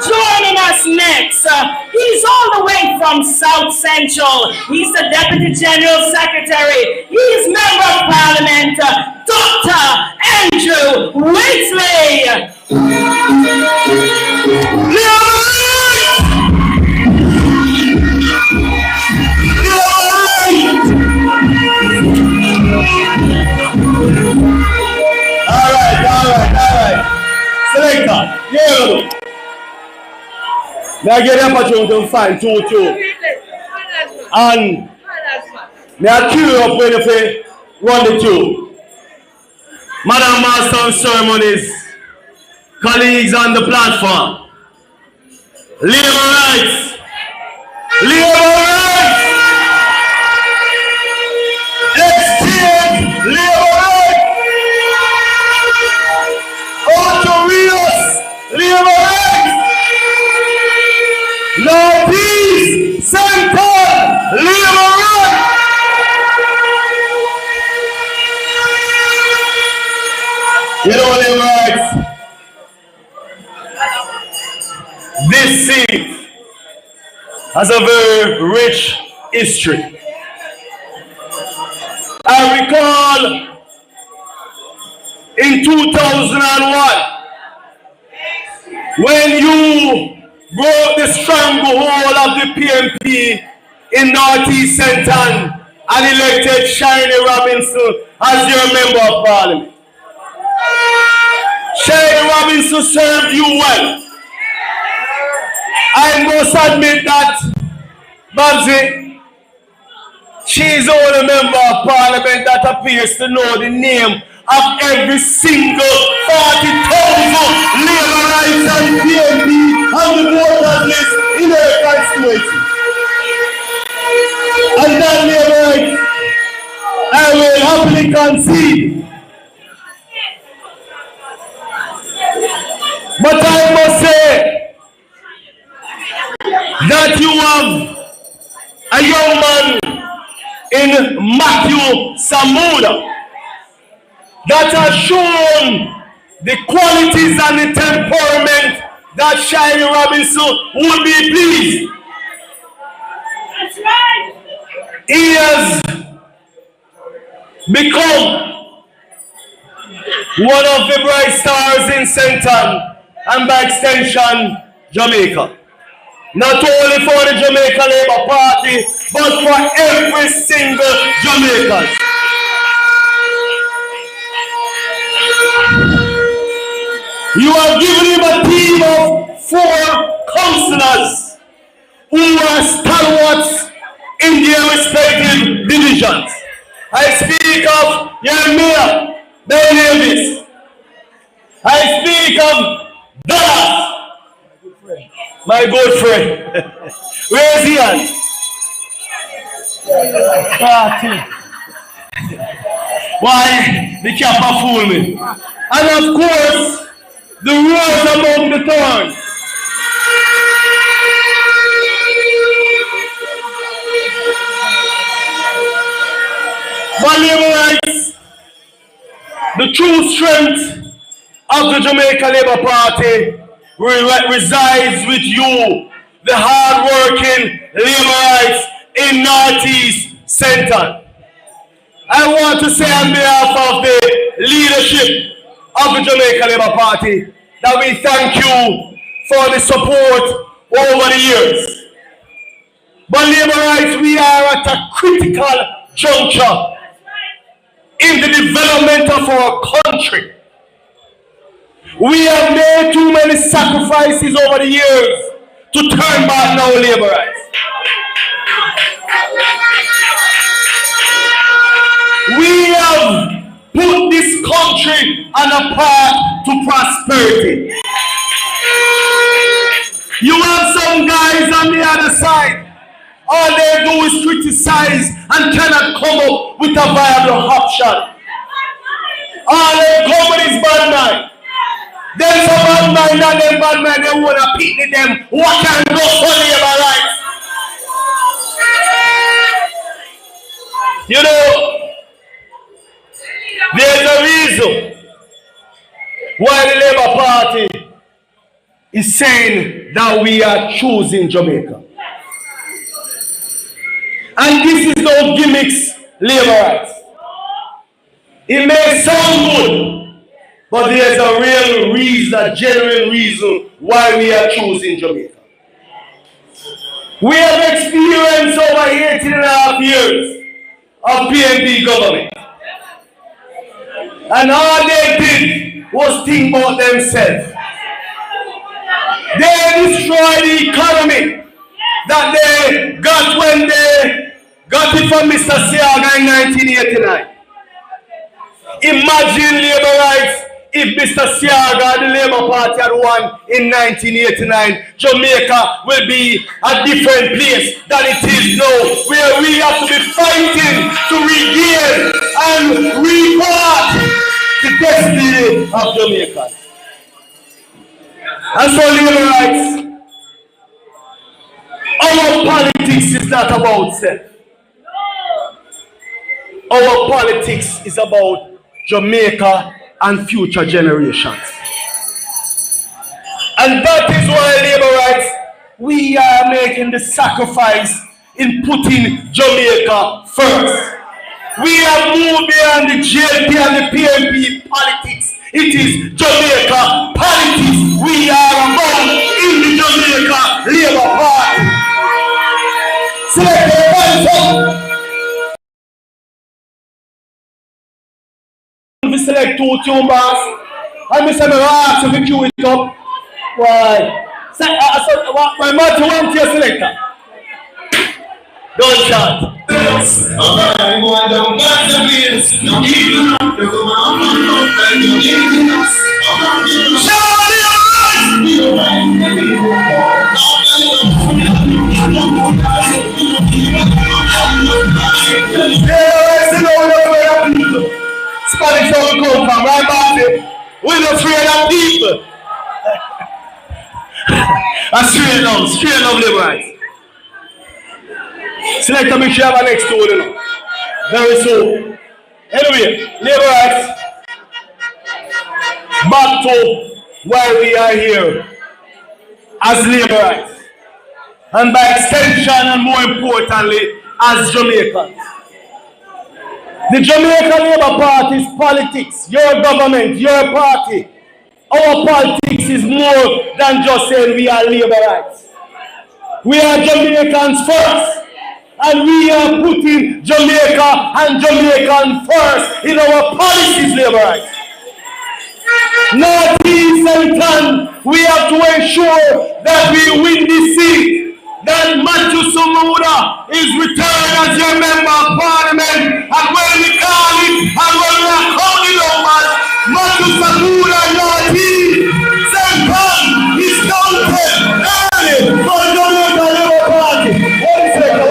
joining us next. He's all the way from South Central. He's the Deputy General Secretary. He's Member of Parliament, Dr. Andrew Whitley. All right. Selector, yeah.
May I get the opportunity to find two. And may I queue up when you run the two. Madam Master of Ceremonies, colleagues on the platform, labor rights, labor rights, exchange, labor rights, auto labor rights, Northeast, Central, labor rights. You know labor rights. This seat has a very rich history. I recall in 2001 when you broke the stranglehold of the PMP in Northeast Centre and elected Shiny Robinson as your member of parliament. Shiny Robinson served you well. I must admit that Babsy, she is the only member of parliament that appears to know the name of every single 40,000 labor rights and PMP on the voters list in her constituency. And that labor rights, I will happily concede. But I must say that you have a young man in Matthew Samuda that has shown the qualities and the temperament that Shiny Robinson would be pleased. That's right. He has become one of the bright stars in Central and by extension Jamaica. Not only for the Jamaica Labour Party, but for every single Jamaican. You have given him a team of 4 councillors who are stalwarts in their respective divisions. I speak of your mayor, Ben Davis. I speak of Dallas, my good friend. Where's he at? Why? The cap fool me. And of course, the rose among the thorns. My rights, the true strength of the Jamaica Labour Party resides with you, the hard-working Laborites in Northeast Centre. I want to say on behalf of the leadership of the Jamaica Labour Party that we thank you for the support over the years. But Laborites, we are at a critical juncture in the development of our country. We have made too many sacrifices over the years to turn back now, Laborites. We have put this country on a path to prosperity. You have some guys on the other side. All they do is criticize and cannot come up with a viable option. All they come with is bad mind. Then some bad mind and them bad mind, they want to pity them. What can go for labor rights? You know, there's a reason why the Labour Party is saying that we are choosing Jamaica. And this is no gimmicks, Laborites. It may sound good, but there's a real reason, a genuine reason why we are choosing Jamaica. We have experienced over 18.5 years of PNP government. And all they did was think about themselves. They destroy the economy that they got when they got it from Mr. Siaga in 1989. Imagine labor rights if Mr. Siaga and the Labour Party had won in 1989. Jamaica will be a different place than it is now, where we have to be fighting to regain and repart the destiny of Jamaica. And so labor rights, our politics is not about self. Our politics is about Jamaica and future generations. And that is why labor rights, we are making the sacrifice in putting Jamaica first. We have moved beyond the JLP and the PMP politics. It is Jamaica politics we are about in the Jamaica Labour Party. Select the hands we select two tumbers, and we say, ask if you queue it up. Why? My matter one tier selector. Don't shout. Spanish don't come from right back there. We're not afraid of people. And straight love labor rights. Select a make sure have a next to you. Very soon. Anyway, labor rights. Back to why we are here as labor rights. And by extension and more importantly, as Jamaicans. The Jamaica Labour Party's politics, your government, your party, our politics is more than just saying we are labor rights. We are Jamaicans first, and we are putting Jamaica and Jamaican first in our policies, labor rights. North, east, and ten, we have to ensure that we win this seat. That Matthew Sumuda is returned as your member of parliament, and when we call it, and when we are calling over Matthew Sumuda, North East, St. Paul is counted early for the Jamaica Labour Party. One second.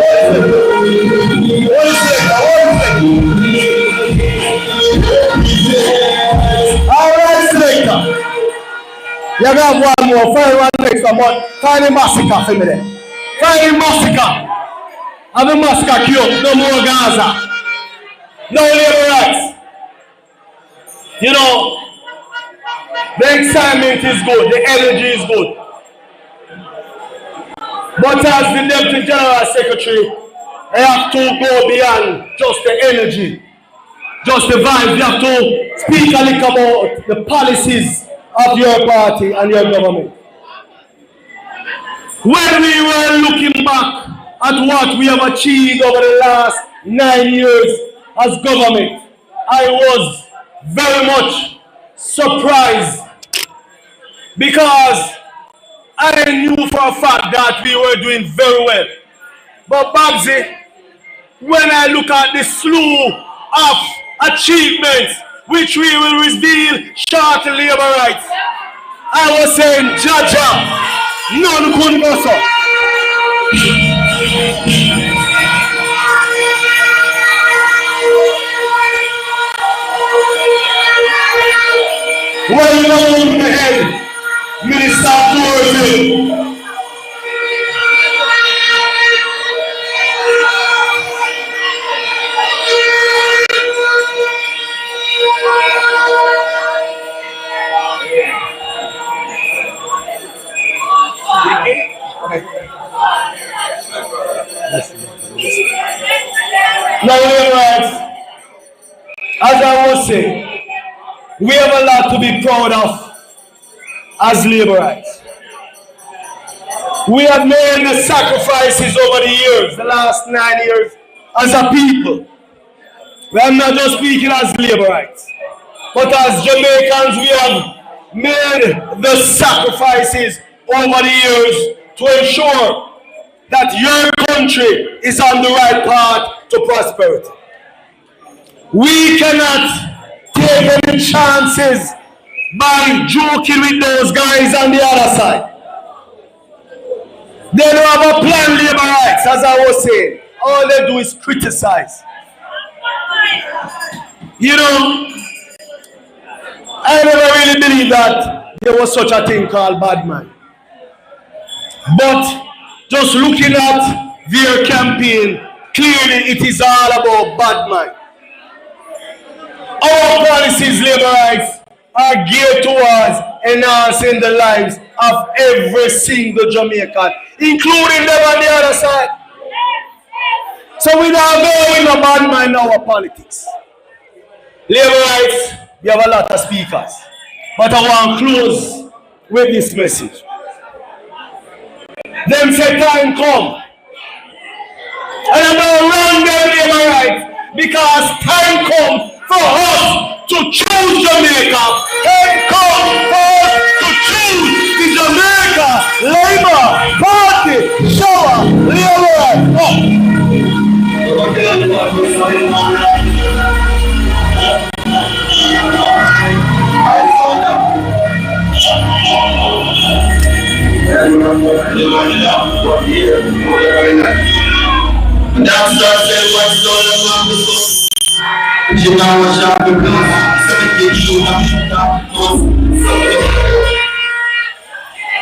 All right, selector. You got one more, find one next one, but find a massacre for me there. Find massacre. Have a massacre killed. No more Gaza. No labor rights. You know, the excitement is good. The energy is good. But as the Deputy General Secretary, I have to go beyond just the energy, just the vibes. You have to speak a little about the policies of your party and your government. When we were looking back at what we have achieved over the last 9 years as government, I was very much surprised because I knew for a fact that we were doing very well. But Babsy, when I look at the slew of achievements which we will reveal shortly, labor rights, I was saying, Jaja, none could go so. Well known ahead, Minister of Tourism. Now, as I was saying, we have a lot to be proud of as labor rights. We have made the sacrifices over the years, the last 9 years, as a people. We are not just speaking as labor rights, but as Jamaicans, we have made the sacrifices over the years to ensure that your country is on the right path to prosperity. We cannot take any chances by joking with those guys on the other side. They don't have a plan, labor rights, as I was saying. All they do is criticize. You know, I never really believed that there was such a thing called bad man. But just looking at their campaign, clearly it is all about bad man. Our policies, labor rights, are geared towards enhancing the lives of every single Jamaican, including them on the other side. So we don't go with a bad man in our politics. Labor rights, we have a lot of speakers. But I want to close with this message. Them say time come. And I'm going to run them labor rights because time comes for us to choose Jamaica. Time comes for us to choose the Jamaica Labour Party. Shower labor rights.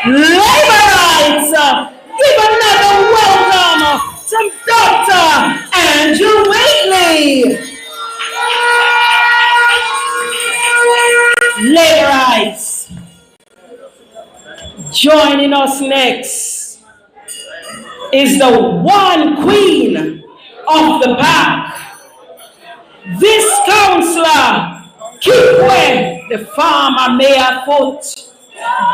Labor rights! Give another welcome to Dr. Andrew Waitley. Labor rights. Joining us next is the one queen of the back. This councillor, Kipwe, the farmer mayor foot.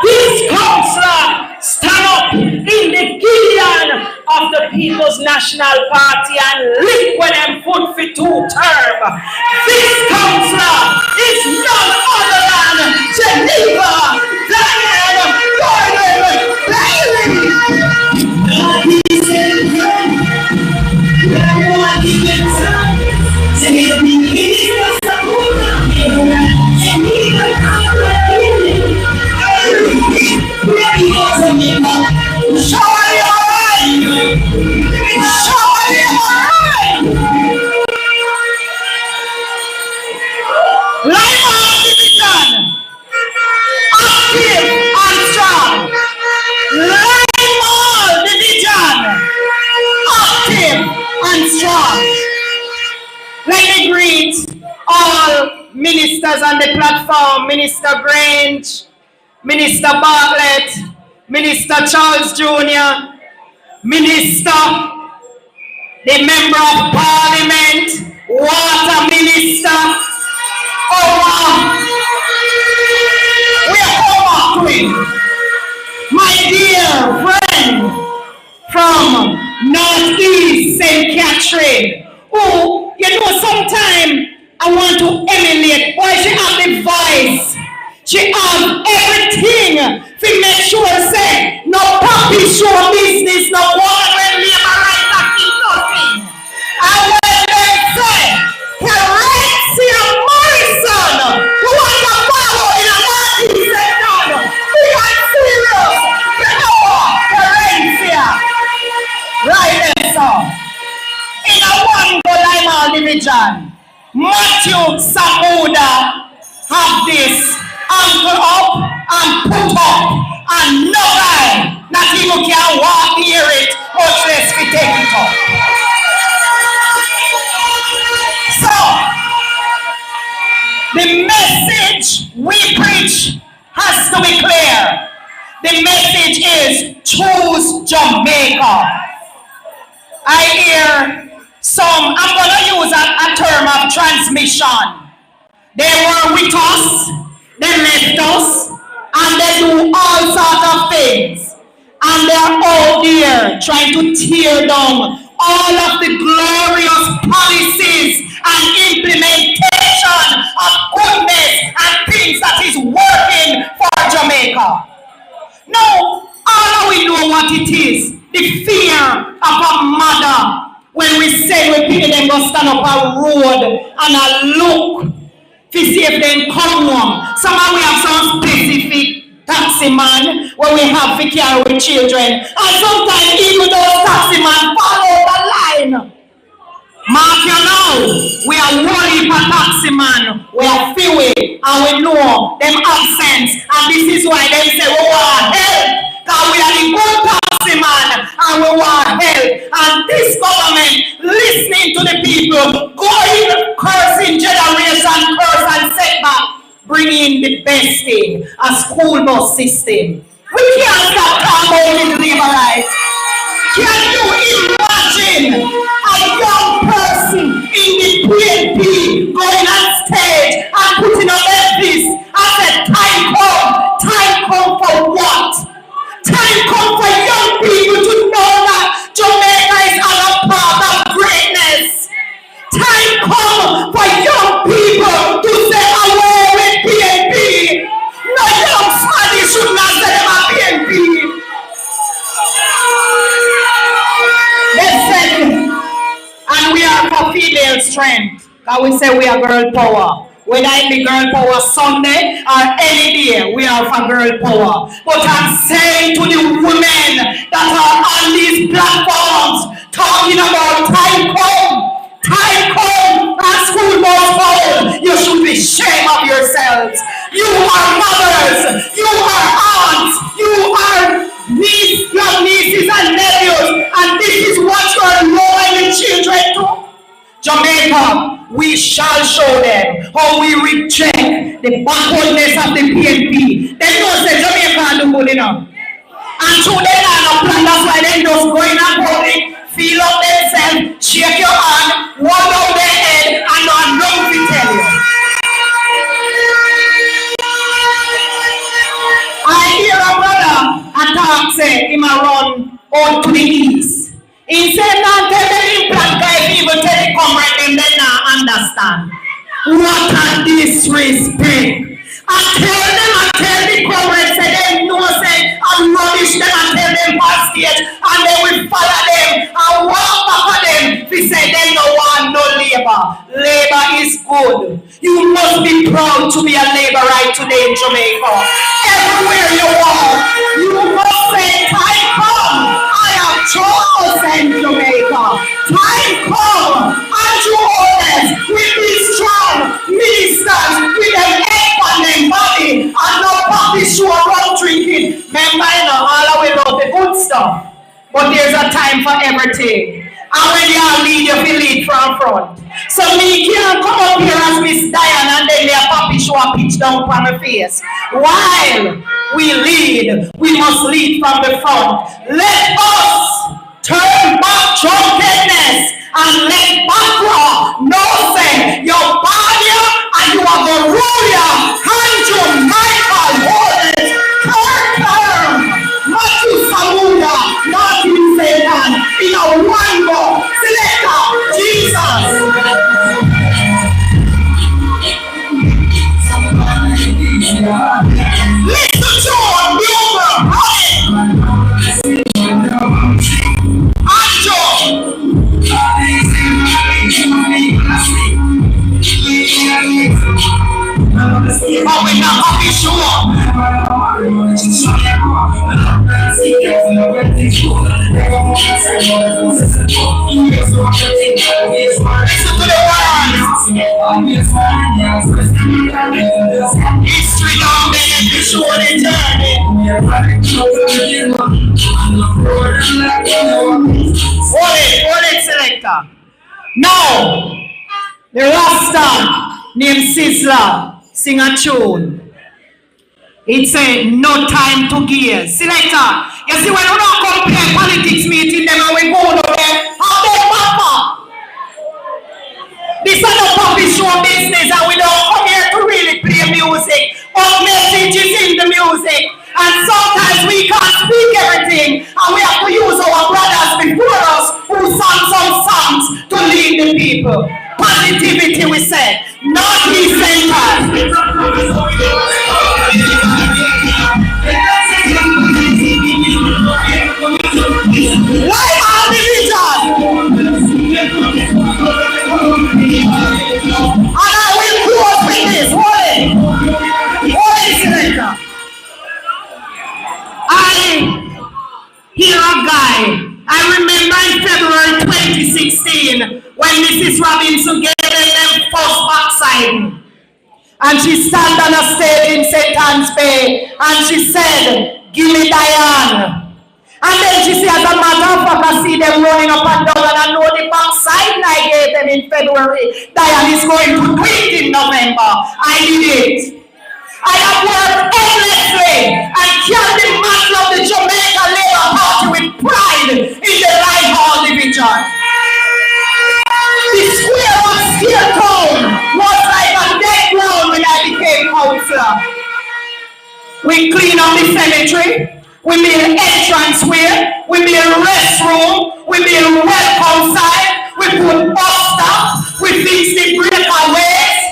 This councillor stand up in the Gideon of the People's National Party and lick when them foot for 2 term. This councillor is none other than Geneva Diane Gordon Bailey. Ministers on the platform, Minister Grange, Minister Bartlett, Minister Charles Jr., Minister, the Member of Parliament, Water Minister, my dear friend from Northeast St. Catherine, who, you know, sometimes I want to emulate. Why she have the voice? She have everything to make sure say no puppy show business, no water and labor rights, nothing. And when they say Terencia Morrison, who was a follow in a Northeast sector, we got serious. You know what? Terencia. Right there, sir. In a one go Lima division. Matthew Samuda have this anchor up and put up, and nobody, not even can walk near it, much less we take it up. So, the message we preach has to be clear. The message is choose Jamaica. I hear some, I'm going to use a term of transmission. They were with us, they left us, and they do all sorts of things. And they're out there trying to tear down all of the glorious policies and implementation of goodness and things that is working for Jamaica. No, to see if they come home. Somehow we have some specific taxi man where we have to carry with children. And sometimes even those taxi man follow the line. Mark you now, we are one heap of taxi man, we are few and we know them absence. And this is why they say we want help. Because we are the good taxi man and we want help. And this government listening to the people, going cursing generation, curse and setback, bringing the best thing, a school bus system. We can't stop talking about it, labor rights. Can you imagine a young person in the PNP going on stage and putting up this? I said, time come for what? Time come for young people to know that Jamaica is on a path of greatness. Time come for young people to say away with PNP. No young Spanish should not say them a PNP. Listen, and we are for female strength. That we say we are girl power. Whether it be girl power Sunday or any day, we are for girl power. But I'm saying to the women that are on these platforms talking about time come, and school bus full, you should be ashamed of yourselves. You are mothers, you are aunts, you are young nieces and nephews, and this is what you are lowering the children to. Jamaica, we shall show them how we reject the backwardness of the PNP. They don't say Jamaica do good enough. And today they are not plan, that's why they just going and voting, feel up themselves, shake your hand, walk out their head, and not know to tell you. I hear a brother talk say him a run out to the east. He said not tell the implant guy people tell the comrade them they not understand. What a disrespect. I tell the comrade say they know say I'm rubbish them and tell them past stage and they will follow them and walk back at them. They say they no want no labor. Labor is good. You must be proud to be a laborite today in Jamaica. Everywhere you walk, you must say time come. I have chosen Jamaica. Time come. Andrew Owens will be strong ministers with them head on them body and no coffee show around drinking. Remember, you know, all the way about the good stuff. But there's a time for everything. And when you all lead, you feel lead from front. So me can't come up here as Miss Diane and then their puppy show a pitch down on my face. While we lead, we must lead from the front. Let us turn back drunkenness and let back no say your body and you are the ruler. Andrew Michael Holden, Kirk Matthew Samuda, Martin Satan, in a one go, Selector, Jesus. Listen to our but we're not happy sure. Listen to the words. History don't make it show the journey. Hold it, Selector. Now, the Rasta named Sizzler sing a tune. It say no time to gear. Selector, you see when we don't compare politics meeting them and we go over there, how they papa? This is a puppy show business and we don't come here to really play music, but messages in the music. And sometimes we can't speak everything and we have to use our brothers before us who sang some songs to lead the people. Positivity we say, not be centered. Why are division? And I will close with this. And she stand on a stage in St. Anne's Bay and she said, give me Diane. And then she said, as a matter of fact, I see them running up and down and I know the backside I gave them in February. Diane is going to do it in November. I did it. I have worked endlessly and carried the mantle of the Jamaica Labour Party with pride in the Light Hall Division. The square of Steel Town was like a dead ground when I became councillor. We clean up the cemetery. We made entrance way. We made restroom. We made welcome side. We put bus stop. We fixed the breakaways.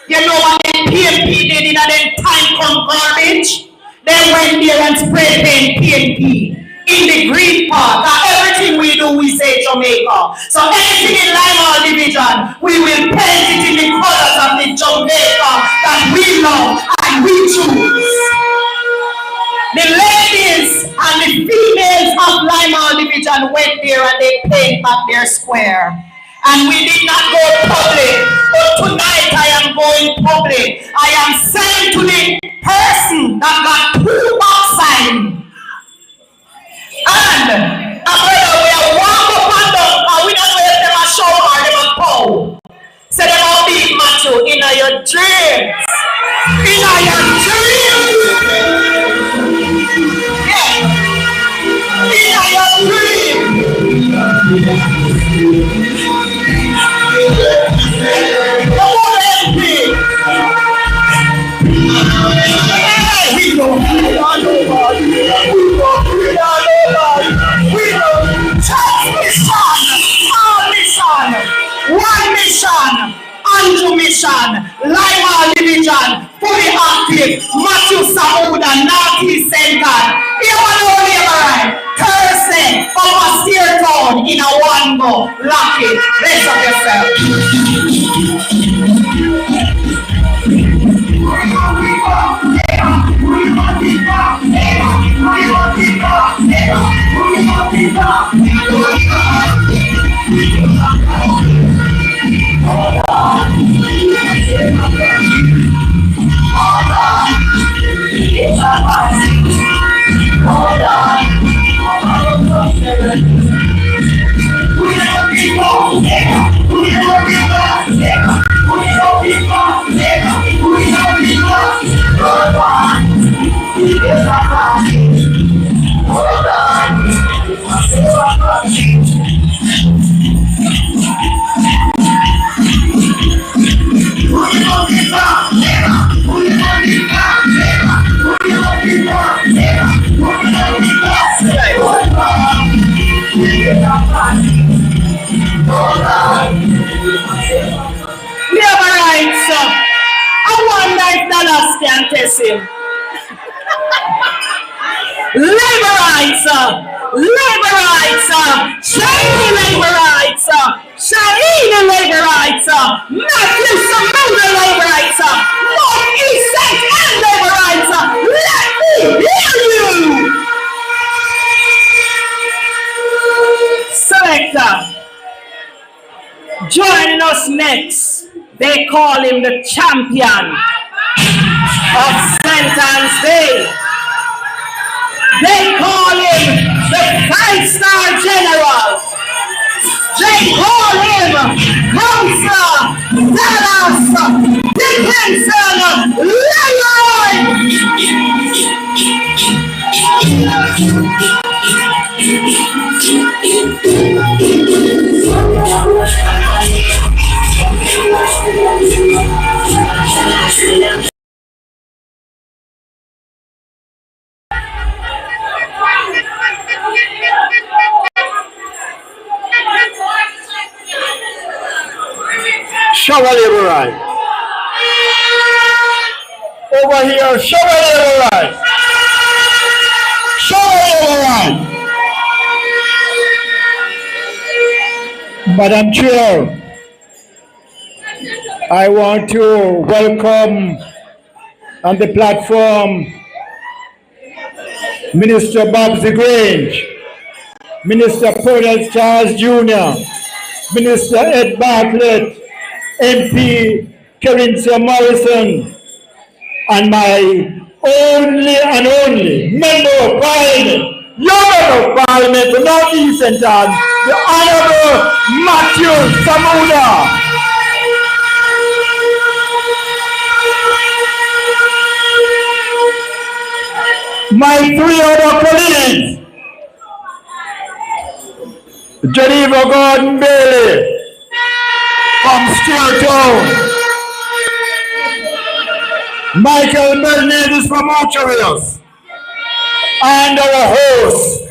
You know what the PNP did in that time come garbage? They went there and spray paint PNP in the green part. Now everything we do, we say Jamaica. So anything in Lima Division, we will paint it in the colors of the Jamaica that we love and we choose. The ladies and the females of Lima Division went there and they paint back their square. And we did not go public, but tonight I am going public. I am saying to the person that got 2 outside. And whether we are walk up and down, and we don't know if them a show or them a pow. Say them all big macho in your dreams. In your dreams. Yeah. In your dreams. Come on, MP. We don't feed on nobody. We don't feed on nobody. We don't transmission. All mission. One mission. Andrew mission. Lima Division. Fully active. Matthew Samuda. Northeast Center. You want to know right? Thursday. Over Steer Town. In a one go. Lock it. Rest of yourself. Labor rights, shiny labor rights, shiny labor rights, Matthew Samuda labor rights, Northeast St. Anne labor rights. Let me hear you. Selector, joining us next, they call him the champion of St. Anne's Day. They call him the 5-star general. They call him Councillor Dallas Dickinson Leroy.
Shower labor right. Over here, shower labor right. Shower labor right. Madam Chair, I want to welcome on the platform Minister Bob Grange, Minister Pernell Charles Jr., Minister Ed Bartlett, MP Carinthia Morrison, and my only and only member of parliament, your member of parliament for North East and the Honorable Matthew Samuda. My three other colleagues, Geneva Gordon Bailey from Steeltown, Michael Melnades from Archerios, and our host,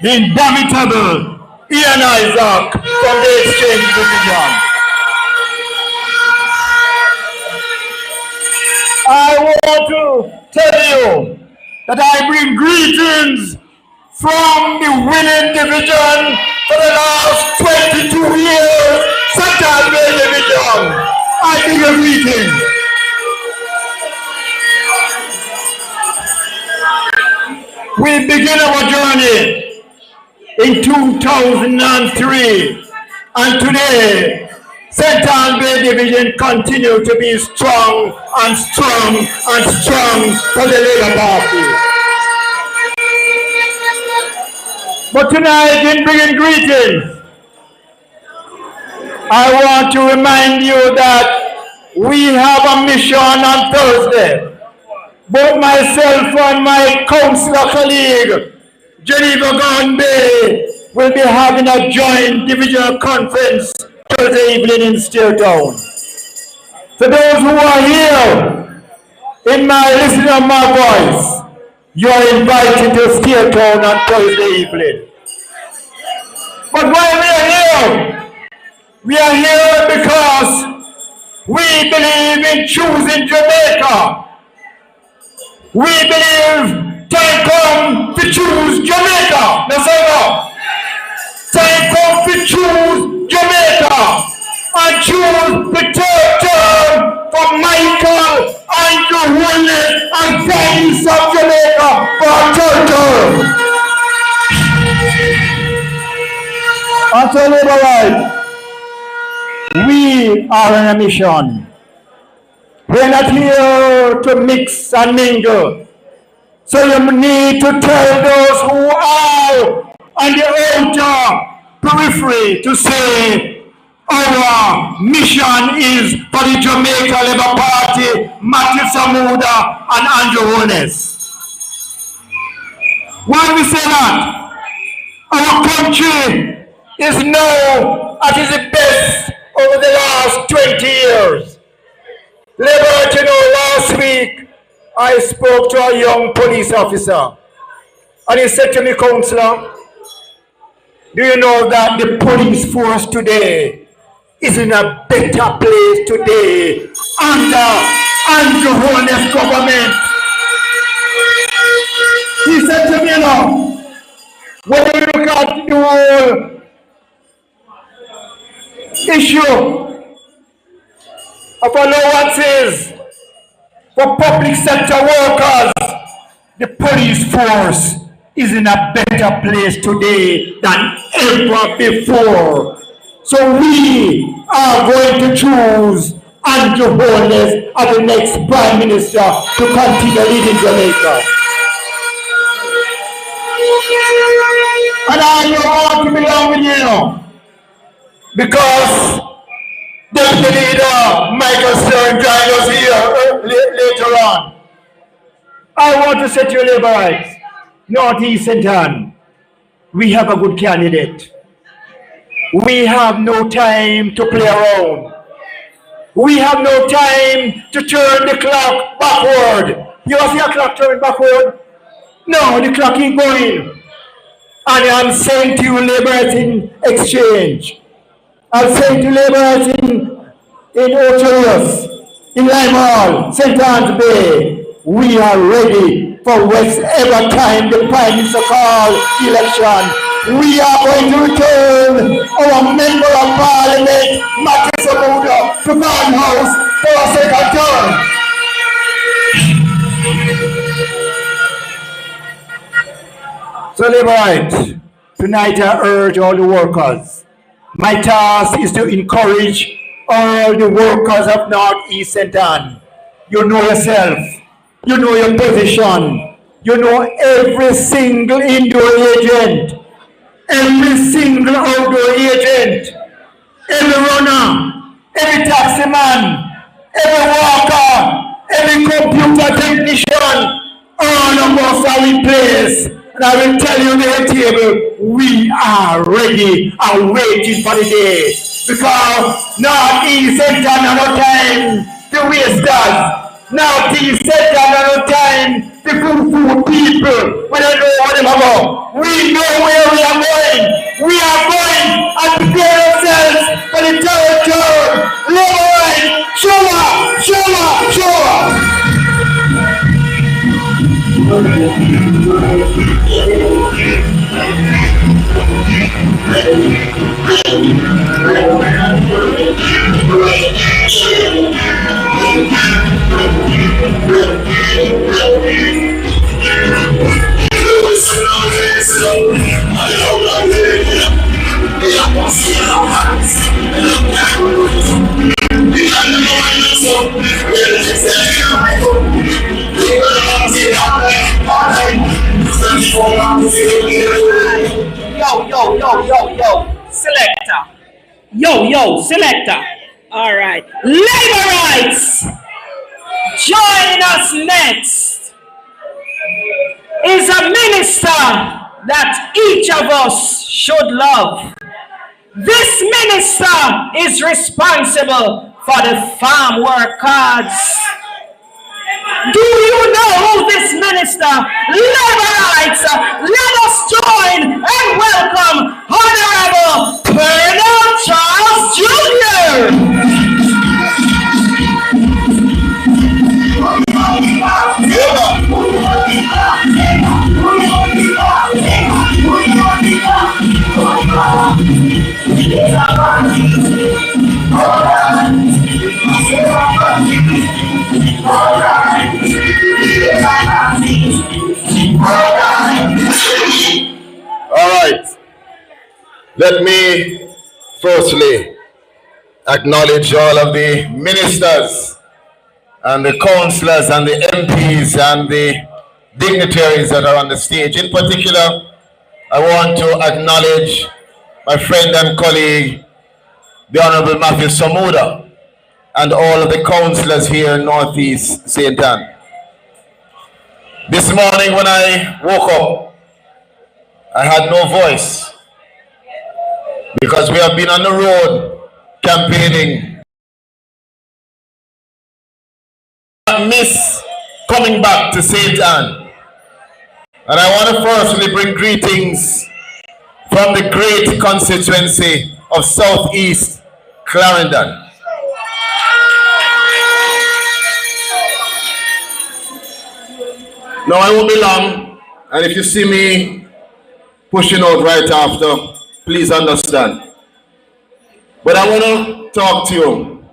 the indomitable Ian Isaac from the Exchange Division. I want to tell you that I bring greetings from the winning division for the last 22 years, Central Bay Division. I bring a greeting. We begin our journey in 2003, and today, Central Bay Division continue to be strong and strong and strong for the Labour Party. But tonight, in bringing greetings, I want to remind you that we have a mission on Thursday. Both myself and my councillor colleague, Geneva Gordon Bay, will be having a joint divisional conference Thursday evening in Steeltown. For those who are here, in my listening of my voice, you are invited to Steeltown on Thursday evening. But why we are here because we believe in choosing Jamaica. We believe time come to choose Jamaica. That's all. Time come to choose Jamaica and choose the third term for Michael Andrew Willis and Prime Minister of Jamaica for a third term. And so, Labour right, we are on a mission. We're not here to mix and mingle. So you need to tell those who are on the outer periphery to say, our mission is for the Jamaica Labour Party, Matthew Samuda and Andrew Holness. Why we say that? Our country is now at its best over the last 20 years. Labour, you know, last week I spoke to a young police officer and he said to me, Councillor, do you know that the police force today is in a better place today under Andrew Holness government? He said to me, you know, when you look at the whole issue of allowances for public sector workers, the police force is in a better place today than ever before. So we are going to choose Andrew Holness as the next Prime Minister to continue leading Jamaica. And I want to belong with you because Deputy Leader Michael Stern joined us here later on. I want to say to you, Labourites, North East and we have a good candidate. We have no time to play around. We have no time to turn the clock backward. You see a clock turning backward? No, the clock is going. And I'm saying to you, Labourites in Exchange, I'm saying to Labourites in Archerios, in Lime Hall, St. Anne's Bay, we are ready for whatever time the Prime Minister calls election. We are going to return our Member of Parliament, Matthew Samuda, to Garden House for a second term. So, Labourite, tonight I urge all the workers. My task is to encourage
all the workers of North East St. Ann. You know yourself. You know your position. You know every single indoor agent, every single outdoor agent, every runner, every taxi man, every walker, every computer technician, all of us are in place. And I will tell you the table, we are ready and waiting for the day. Because North East St. Ann no time to waste us. North East St. Ann no time to fool people when I know what they're about. We know where we are going. We are going and prepare ourselves for the third turn. Left right, show up, show up, show up.
Selector. Selector. All right. Labor rights. Joining us next is a minister that each of us should love. This minister is responsible for the farm workers. Do you know who this minister? Labor rights. Let us join and welcome Honorable Colonel Charles Jr.
All right. Let me firstly acknowledge all of the ministers and the councillors and the MPs and the dignitaries that are on the stage. In particular, I want to acknowledge my friend and colleague, the Honorable Matthew Samuda, and all of the councillors here in Northeast St. Ann. This morning when I woke up, I had no voice because we have been on the road campaigning. I miss coming back to St. Ann. And I want to firstly bring greetings from the great constituency of Southeast Clarendon. Now I won't be long, and if you see me pushing out right after, please understand. But I want to talk to you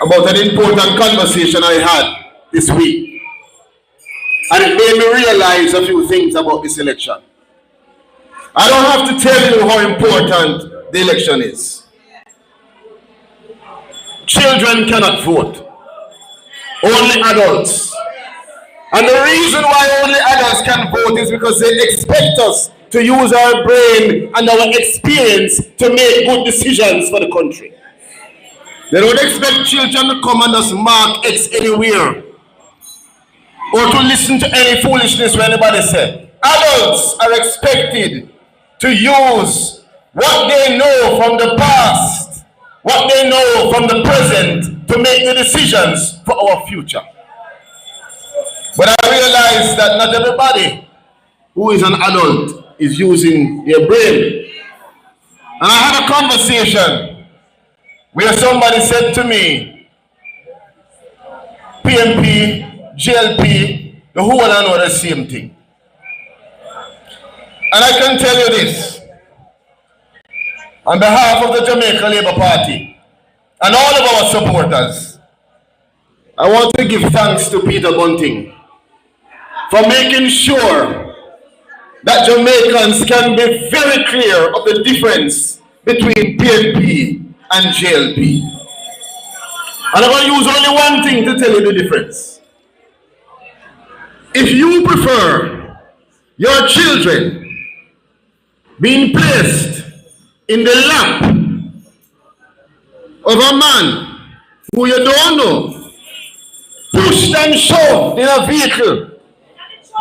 about an important conversation I had this week. And it made me realize a few things about this election. I don't have to tell you how important the election is. Children cannot vote. Only adults. And the reason why only adults can vote is because they expect us to use our brain and our experience to make good decisions for the country. They don't expect children to come and just mark X anywhere or to listen to any foolishness when anybody says. Adults are expected to use what they know from the past, what they know from the present to make the decisions for our future. But I realize that not everybody who is an adult is using their brain. And I had a conversation where somebody said to me, PMP, GLP, the whole and know the same thing. And I can tell you this, on behalf of the Jamaica Labour Party and all of our supporters, I want to give thanks to Peter Bunting for making sure that Jamaicans can be very clear of the difference between PNP and JLP. And I'm going to use only one thing to tell you the difference. If you prefer your children being placed in the lap of a man who you don't know, pushed and shoved in a vehicle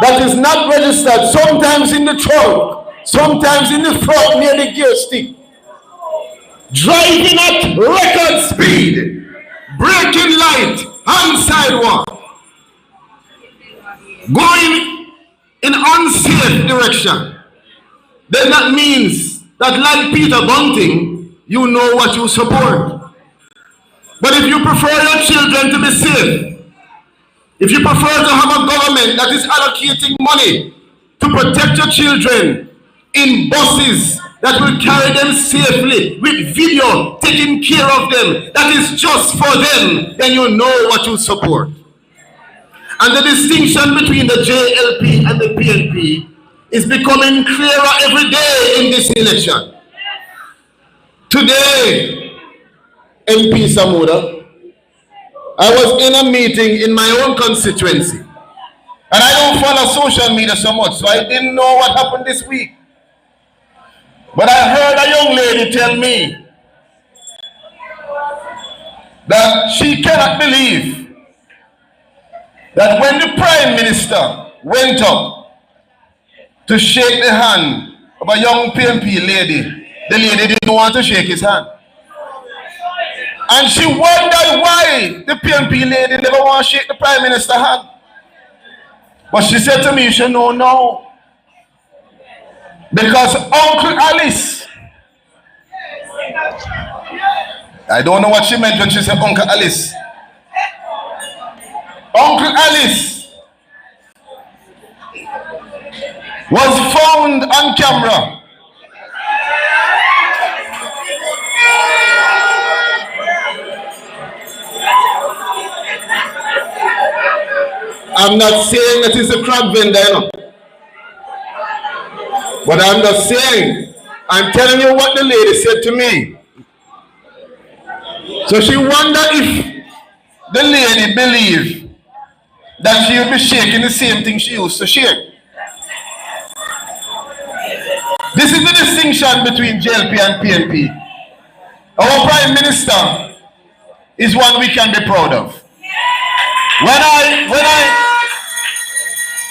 that is not registered, sometimes in the trunk, sometimes in the front near the gear stick, driving at record speed, braking light on sidewalk, going in unsafe direction, then that means that, like Peter Bunting, you know what you support. But if you prefer your children to be safe, if you prefer to have a government that is allocating money to protect your children in buses that will carry them safely with video taking care of them, that is just for them, then you know what you support. And the distinction between the JLP and the PNP is becoming clearer every day in this election. Today, MP Samuda, I was in a meeting in my own constituency. And I don't follow social media so much, so I didn't know what happened this week. But I heard a young lady tell me that she cannot believe that when the Prime Minister went up to shake the hand of a young PNP lady, the lady didn't want to shake his hand. And she wondered why the PNP lady never want to shake the Prime Minister's hand. But she said to me, she know no. Because Uncle Alice, I don't know what she meant when she said Uncle Alice. Uncle Alice was found on camera I'm not saying that he's a crab vendor, you know. But I'm just saying, I'm telling you what the lady said to me. So she wondered if the lady believed that she would be shaking the same thing she used to shake. This is the distinction between JLP and PNP. Our Prime Minister is one we can be proud of.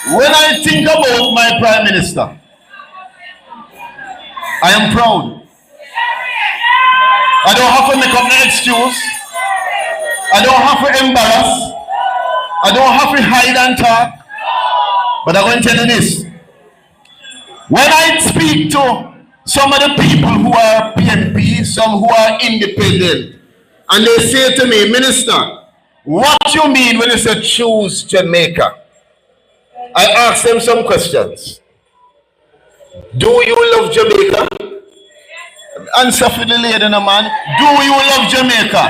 When I think about my Prime Minister, I am proud. I don't have to make up an excuse. I don't have to embarrass. I don't have to hide and talk. But I'm going to tell you this. When I speak to some of the people who are PNP, some who are independent, and they say to me, Minister, what do you mean when you say choose Jamaica? I ask them some questions. Do you love Jamaica? Answer for the lady, no man. Do you love Jamaica?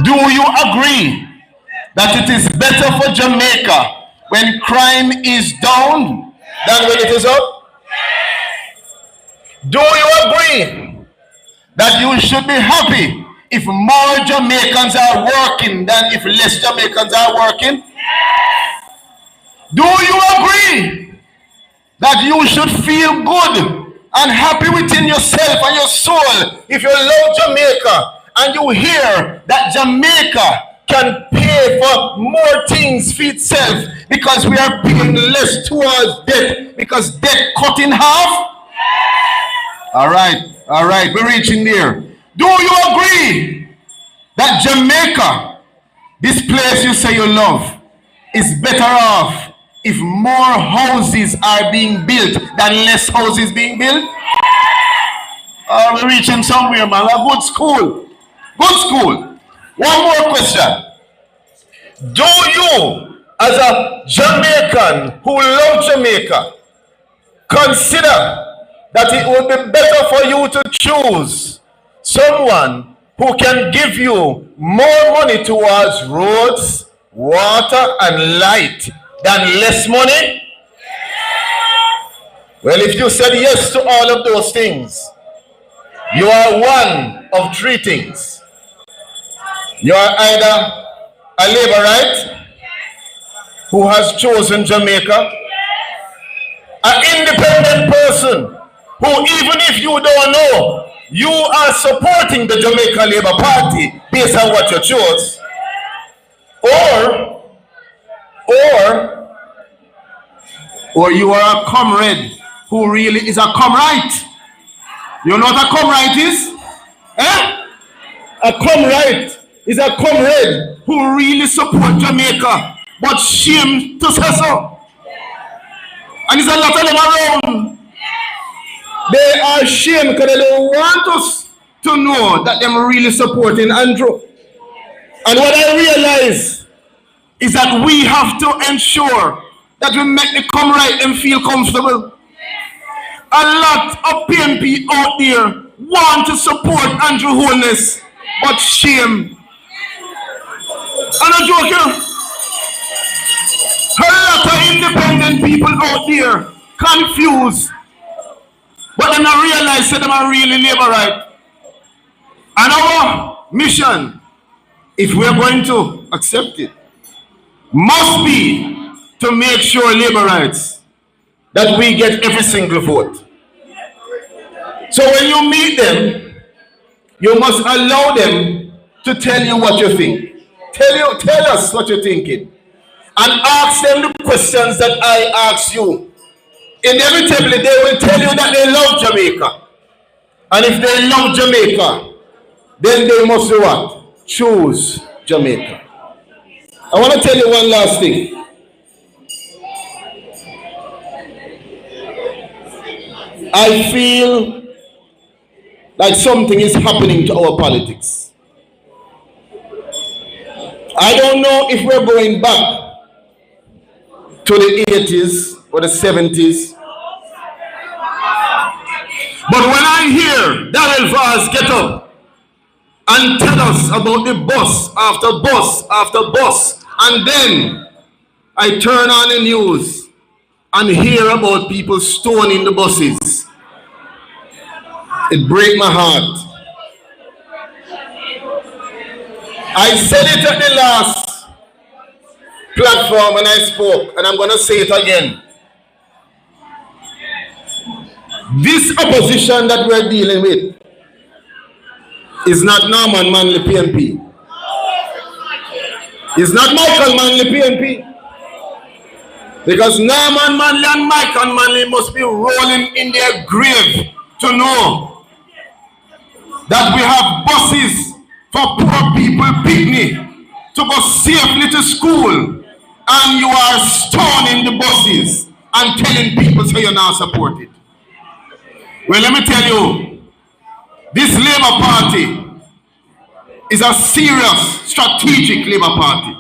Do you agree that it is better for Jamaica when crime is down than when it is up? Do you agree that you should be happy if more Jamaicans are working than if less Jamaicans are working? Do you agree that you should feel good and happy within yourself and your soul if you love Jamaica and you hear that Jamaica can pay for more things for itself because we are paying less towards debt because debt cut in half? All right, we're reaching there. Do you agree that Jamaica, this place you say you love, is better off if more houses are being built than less houses being built? We're reaching somewhere, man. A good school. Good school. One more question. Do you, as a Jamaican who loves Jamaica, consider that it would be better for you to choose someone who can give you more money towards roads, water, and light than less money? Well, if you said yes to all of those things, You are one of three things. You are either a Labourite who has chosen Jamaica, an independent person who, even if you don't know, you are supporting the Jamaica Labour Party based on what you chose, or you are a comrade who really is a comrade. You know what a comrade is? Eh? A comrade is a comrade who really supports Jamaica, but shame to say so. And there's a lot of them around. They are ashamed because they don't want us to know that they're really supporting Andrew. And what I realize is that we have to ensure that we make the comrade them feel comfortable. A lot of PMP out there want to support Andrew Holness, but shame. I'm not joking. A lot of independent people out there confused, but then I realize that they are really Labourite. And our mission, if we're going to accept it, must be to make sure Labourites that we get every single vote. So when you meet them, you must allow them to tell you what you think. Tell us what you're thinking. And ask them the questions that I ask you. Inevitably, they will tell you that they love Jamaica. And if they love Jamaica, then they must do what? Choose Jamaica. I want to tell you one last thing. I feel like something is happening to our politics. I don't know if we're going back to the 80s or the 70s. But when I hear Darrell Vaz get up and tell us about the bus after bus after bus, and then I turn on the news and hear about people stoning the buses, it breaks my heart. I said it at the last platform when I spoke, and I'm going to say it again. This opposition that we're dealing with is not Norman Manley PMP. It's not Michael Manley PMP. Because Norman Manley and Michael Manley must be rolling in their grave to know that we have buses for poor people picnic to go safely to school, and you are stoning the buses and telling people so you're not supported. Well, let me tell you, this Labour Party is a serious, strategic Labour Party.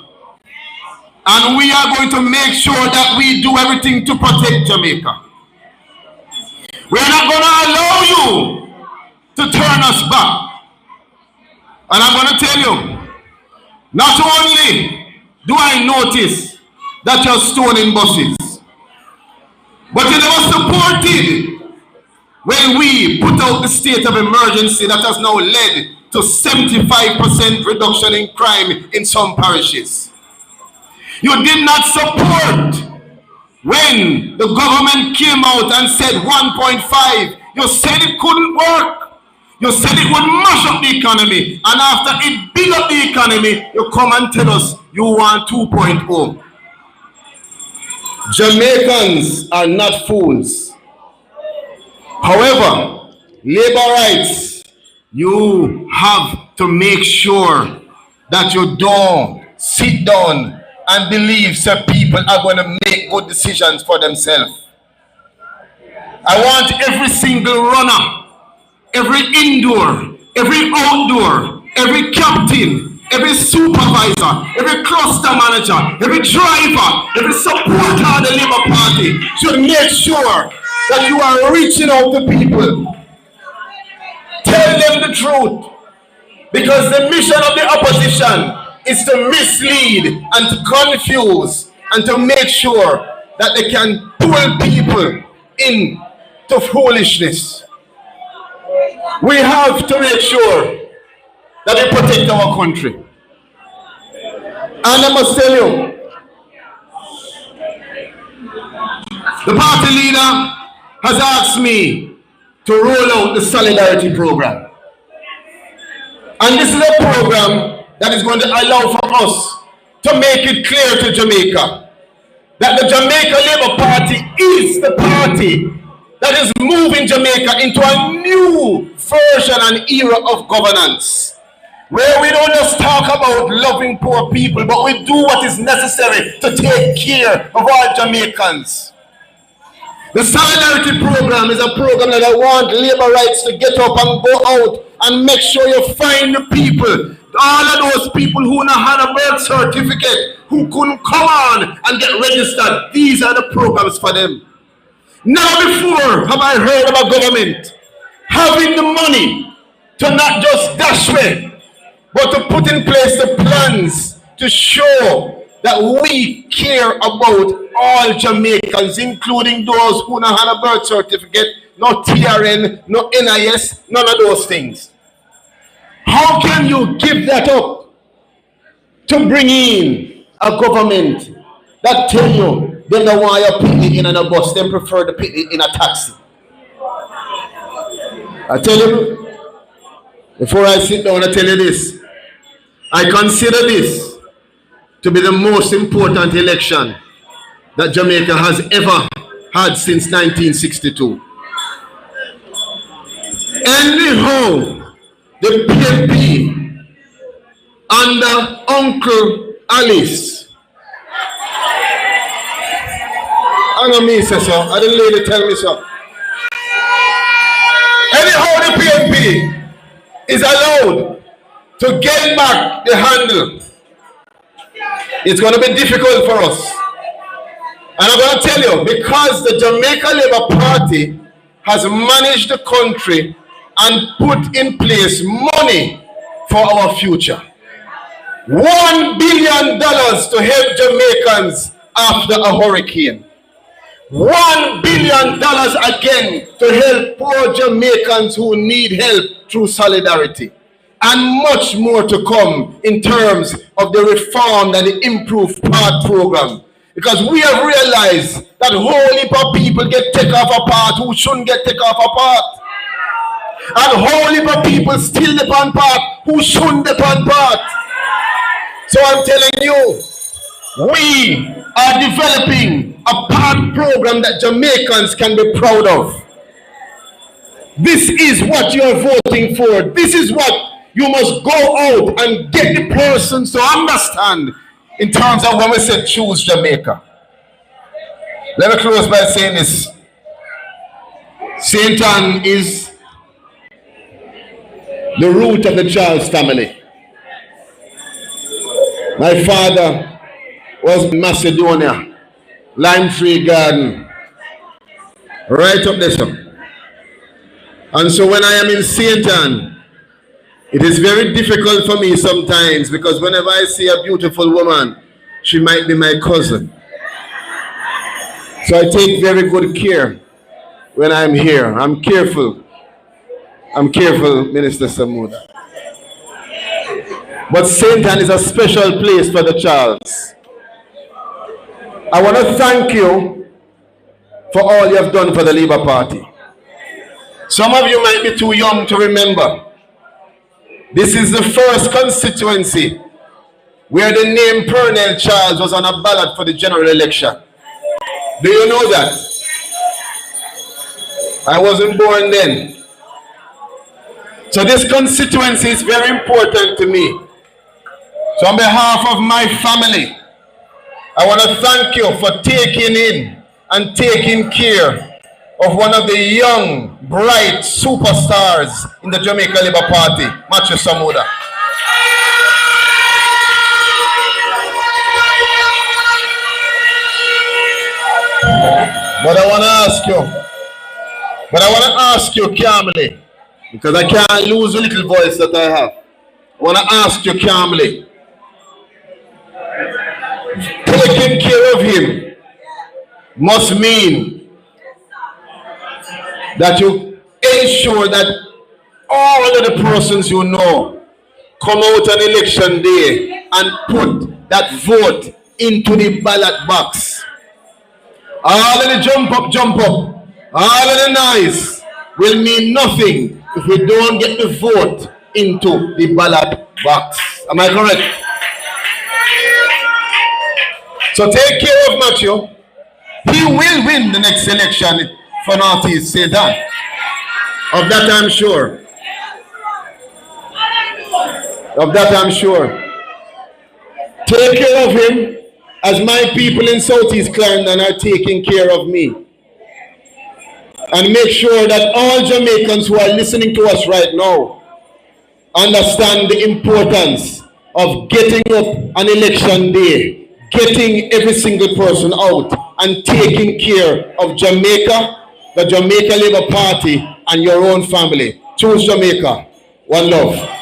And we are going to make sure that we do everything to protect Jamaica. We're not going to allow you to turn us back. And I'm going to tell you, not only do I notice that you're stoning buses, but you never supported when we put out the state of emergency that has now led to 75% reduction in crime in some parishes. You did not support when the government came out and said 1.5. You said it couldn't work. You said it would mash up the economy. And after it built up the economy, you come and tell us you want 2.0. Jamaicans are not fools. However, Labourites, you have to make sure that you don't sit down and believe that people are going to make good decisions for themselves. I want every single runner, every indoor, every outdoor, every captain, every supervisor, every cluster manager, every driver, every supporter of the Labour Party should make sure that you are reaching out to people. Tell them the truth. Because the mission of the opposition is to mislead and to confuse and to make sure that they can pull people into foolishness. We have to make sure that we protect our country. And I must tell you, the party leader has asked me to roll out the Solidarity Program. And this is a program that is going to allow for us to make it clear to Jamaica that the Jamaica Labour Party is the party that is moving Jamaica into a new version and era of governance, where we don't just talk about loving poor people, but we do what is necessary to take care of all Jamaicans. The Solidarity Program is a program that I want labor rights to get up and go out and make sure you find the people, all of those people who not had a birth certificate, who couldn't come on and get registered. These are the programs for them. Never before have I heard of a government having the money to not just dash away, but to put in place the plans to show that we care about all Jamaicans, including those who don't have a birth certificate, no TRN, no NIS, none of those things. How can you give that up to bring in a government that tell you they don't want you picnic in a bus, they prefer to picnic in a taxi? I tell you, before I sit down, I tell you this. I consider this to be the most important election that Jamaica has ever had since 1962. Anyhow, the PNP under Uncle Alice, I don't mean so, I didn't lady tell me so. Anyhow, the PNP is allowed to get back the handle. It's going to be difficult for us. And I'm going to tell you, because the Jamaica Labour Party has managed the country and put in place money for our future. $1 billion to help Jamaicans after a hurricane. $1 billion again to help poor Jamaicans who need help through solidarity. And much more to come in terms of the reformed and the improved part program. Because we have realized that whole heap of people get taken off a part who shouldn't get taken off a part. And whole heap of people still depend part who shouldn't depend part. So I'm telling you, we are developing a part program that Jamaicans can be proud of. This is what you are voting for. This is what you must go out and get the persons to understand in terms of when we say choose Jamaica. Let me close by saying this. St. Anne is the root of the Charles family. My father was in Macedonia, Lime Tree Garden, right up there. And so when I am in St. Anne, it is very difficult for me sometimes because whenever I see a beautiful woman, she might be my cousin. So I take very good care when I'm here. I'm careful, Minister Samuda. But St. Anne is a special place for the Charles. I want to thank you for all you have done for the Labour Party. Some of you might be too young to remember. This is the first constituency where the name Pernell Charles was on a ballot for the general election. Do you know that? I wasn't born then. So this constituency is very important to me. So on behalf of my family, I want to thank you for taking in and taking care of one of the young, bright superstars in the Jamaica Labour Party, Matthew Samuda. But I want to ask you calmly, because I can't lose the little voice that I have. I want to ask you calmly. Taking care of him must mean that you ensure that all of the persons you know come out on election day and put that vote into the ballot box. All of the jump up, all of the noise will mean nothing if we don't get the vote into the ballot box. Am I correct? So take care of Matthew. He will win the next election for Northeast St. Ann. Of that I'm sure. Of that I'm sure. Take care of him as my people in Southeast Clarendon are taking care of me. And make sure that all Jamaicans who are listening to us right now understand the importance of getting up on election day, getting every single person out and taking care of Jamaica, the Jamaica Labour Party, and your own family. Choose Jamaica. One love.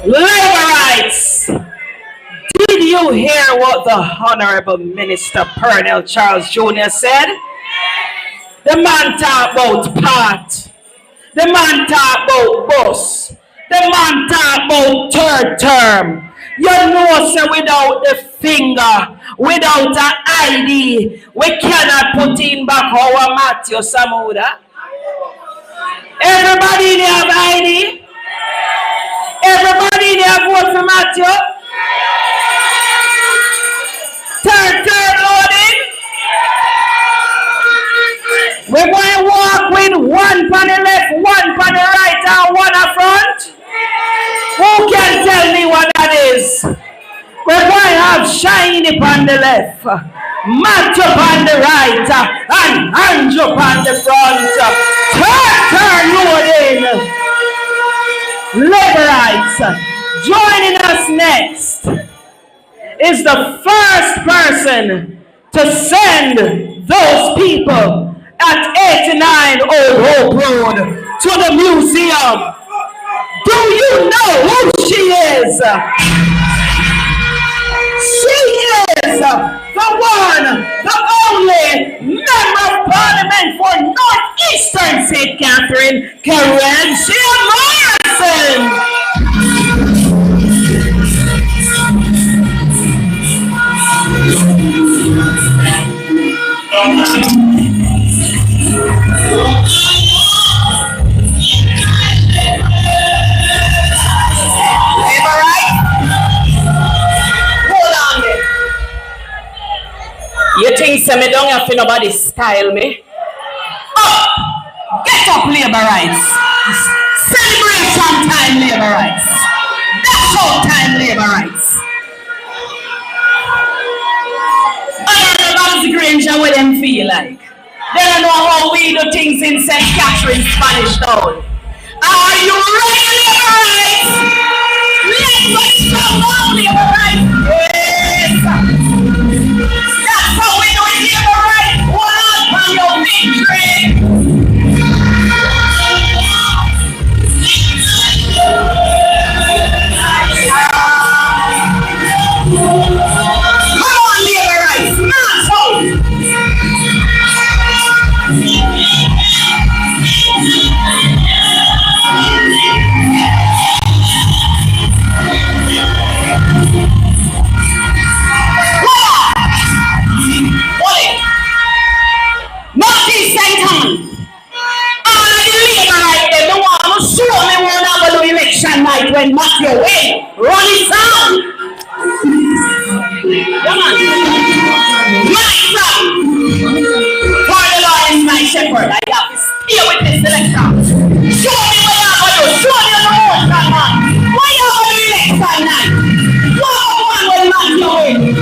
Laborites, did you hear what the Honorable Minister Purnell Charles Jr. said? The man talk about part. The man talk about bus. The man talk about third term. You know, sir, without the finger, without an ID, we cannot put in back our Matthew Samuda. Everybody they have ID? Everybody they have vote for Matthew? Third term loading? We're going to walk with one on the left, one on the right, and one up front. Who can tell me what that is? We're going to have Shiny on the left, Matthew on the right, and Andrew on the front. Third turn loading. Laborites, joining us next is the first person to send those people at 89 Old Hope Road to the museum. Do you know who she is? She is the one, the only member of Parliament for Northeastern St. Catherine, Karencia Morrison. You think so me don't have to nobody style me? Up! Get up, Laborites! Celebration time, Laborites! That's all time, Laborites! Honorable Granger, what them feel like? They don't know how we do things in St. Catherine, Spanish Town. Are you ready, Laborites? Let's go strong now, Laborites! Yes! That's how we do it, Laborites! Hold on for your victory! Come on, Laborites! March out! Northeast St. Ann. All of the Laborites, they don't want to show me one of the election night when Matthew win. Run it down. Come on. Lights up. For the Lord is my shepherd. I have to stay with this selector. Show me what you're going to do. Show me the most, man. What you're going to do election night? What one will Matthew win?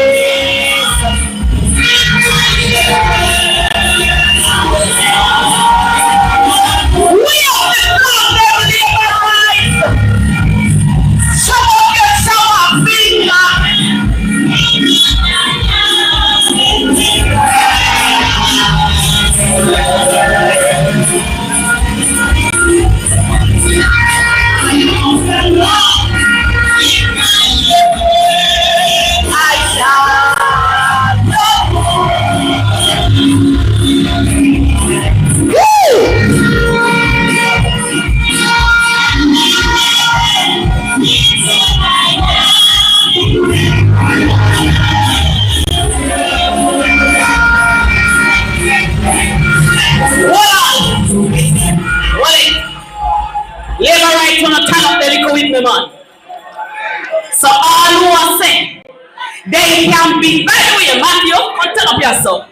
Yes.
must say, they can be. By the way, Matthew, come turn up yourself.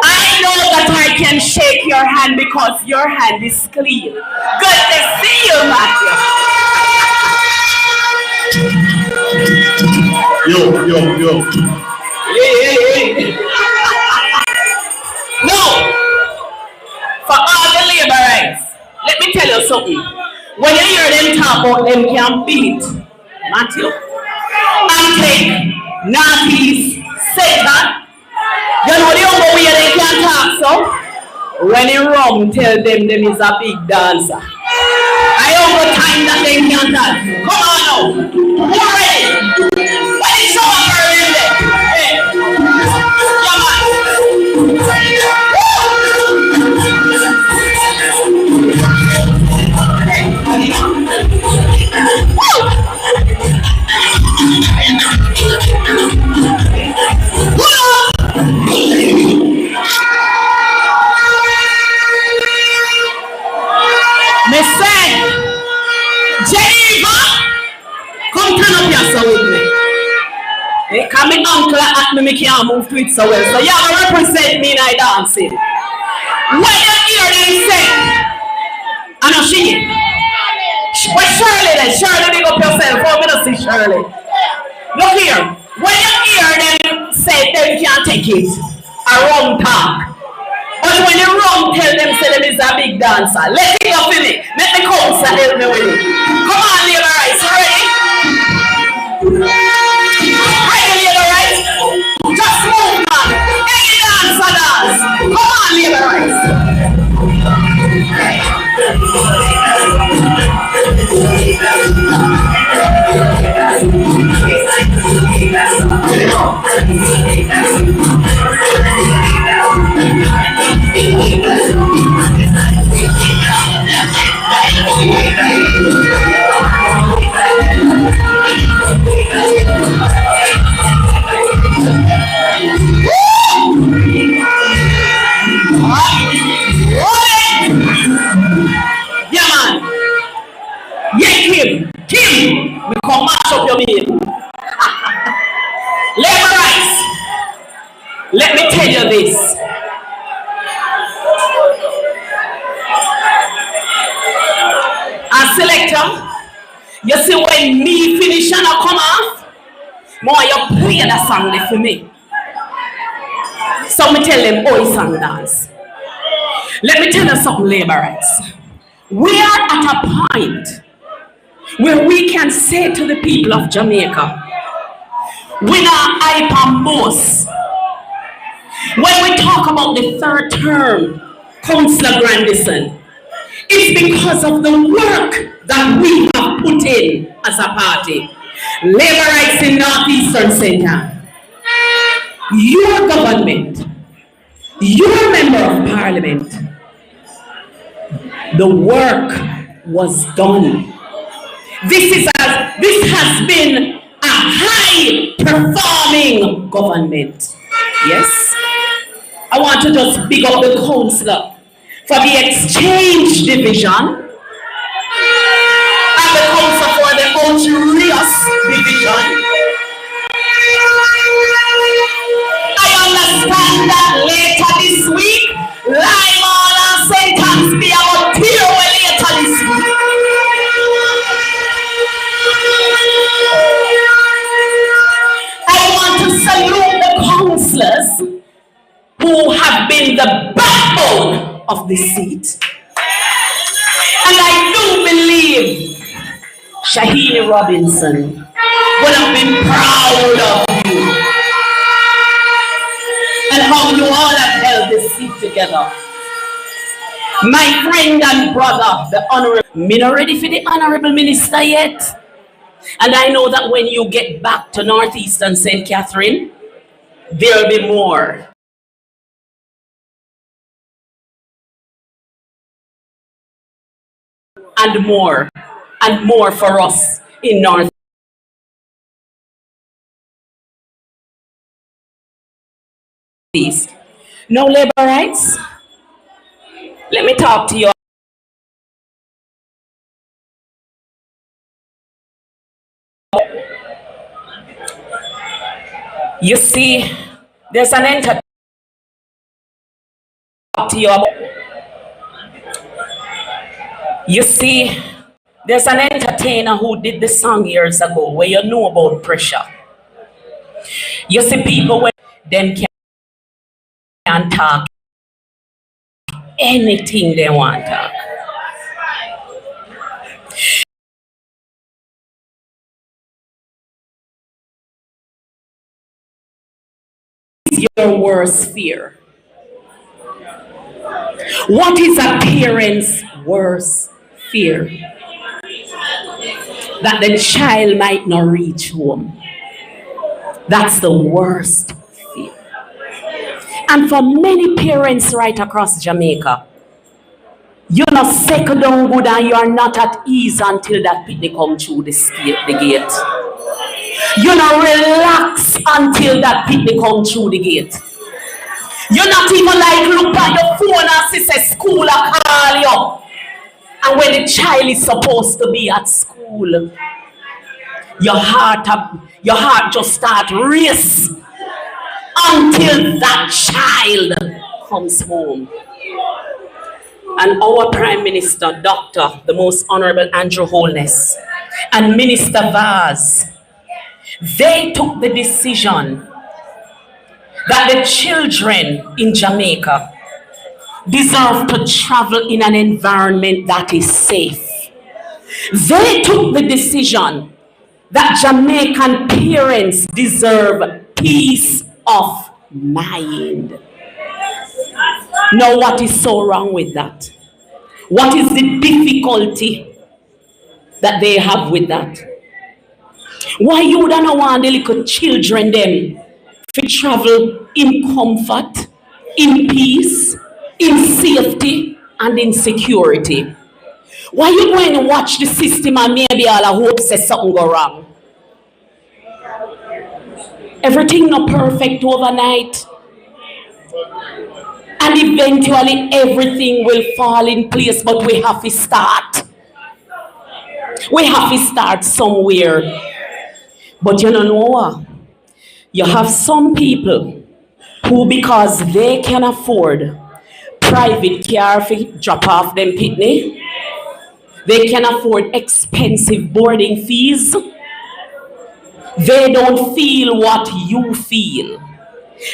I know that I can shake your hand because your hand is clean. Good to see you, Matthew.
Yo.
Yeah. No, for all the laborers, let me tell you something. When you hear them talk about them can beat Matthew and take Northeast Satan, you know the other way they can talk so? When you rum, tell them is a big dancer. I over time that they can dance. Come on now. Who are ready? When it's so early in there. Hey. Yeah, me say, Geneva, come turn up yourself with me. Hey, come me uncle at me can't move to it so well. So you have to represent me in I dancing. When you hear them say, I know she. But Shirley then, Shirley, big up yourself. Oh, me not see Shirley. Look here. When you hear them say they can't take it, a wrong talk. But when you wrong, tell them say them is a big dancer. Let it go for me. Let me come and help me with it. Come on, labor rights. Ready? Ready, labor rights? Just move, man. Any dancer dance. Come on, labor rights. Yeah, man. Yeah, Kim. We come mash up your meal. Labor rights. Let me tell you this. As selector, you see when me finish and I come off, more you play the song there for me. So me tell them, oh, song dance. Let me tell you something, labor rights. We are at a point where we can say to the people of Jamaica, we not hype and boast. When we talk about the third term, Councillor Grandison, it's because of the work that we have put in as a party. Labor rights in Northeastern Centre. Your government, your member of parliament, the work was done. This has been a high performing government. Yes? I want to just big up the councillor for the exchange division and the councillor for the Ulteriors division. I understand that later this week, Lyman and sentence be about later this week. I want to salute the councillors who have been the backbone of the seat. And I do believe Shahini Robinson would have been proud of you and how you all have held this seat together. My friend and brother, the Honorable, me not ready for the Honorable Minister yet. And I know that when you get back to Northeastern St. Catherine, there'll be more. And more for us in Northeast. No labor rights? Let me talk to you.
You see, there's an entertainer to you about. You see, there's an entertainer who did the song years ago where you know about pressure. You see, people when them can talk anything they want to talk. Your worst fear. What is a parent's worst fear? That the child might not reach home. That's the worst fear. And for many parents right across Jamaica, you're not settled down good and you are not at ease until that picnic come through the gate. You're not relax until that picnic come through the gate. You're not even like look at your phone and say school and call you. And when the child is supposed to be at school, your heart just start race until that child comes home. And our Prime Minister, Dr. the Most Honorable Andrew Holness, and Minister Vaz, they took the decision that the children in Jamaica deserve to travel in an environment that is safe. They took the decision that Jamaican parents deserve peace of mind. Now, what is so wrong with that? What is the difficulty that they have with that? Why you don't want the little children them to travel in comfort, in peace, in safety, and in security? Why you going to watch the system and maybe all I hope says something go wrong? Everything not perfect overnight. And eventually everything will fall in place, but we have to start. We have to start somewhere. But you know what? You have some people who, because they can afford private car to drop off them picnic, they can afford expensive boarding fees. They don't feel what you feel.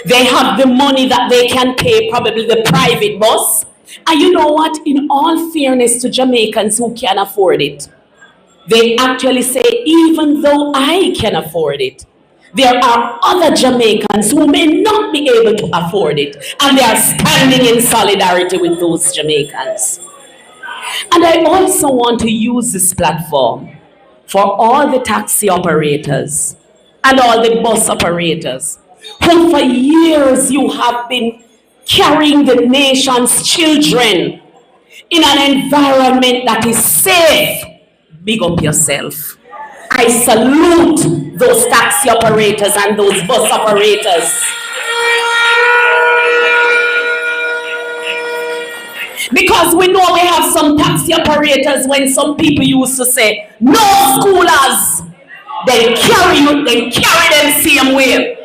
They have the money that they can pay probably the private bus. And you know what? In all fairness to Jamaicans who can afford it, they actually say, even though I can afford it, there are other Jamaicans who may not be able to afford it. And they are standing in solidarity with those Jamaicans. And I also want to use this platform for all the taxi operators and all the bus operators who for years you have been carrying the nation's children in an environment that is safe. Big up yourself. I salute those taxi operators and those bus operators. Because we know we have some taxi operators when some people used to say, no schoolers, they carry them same way.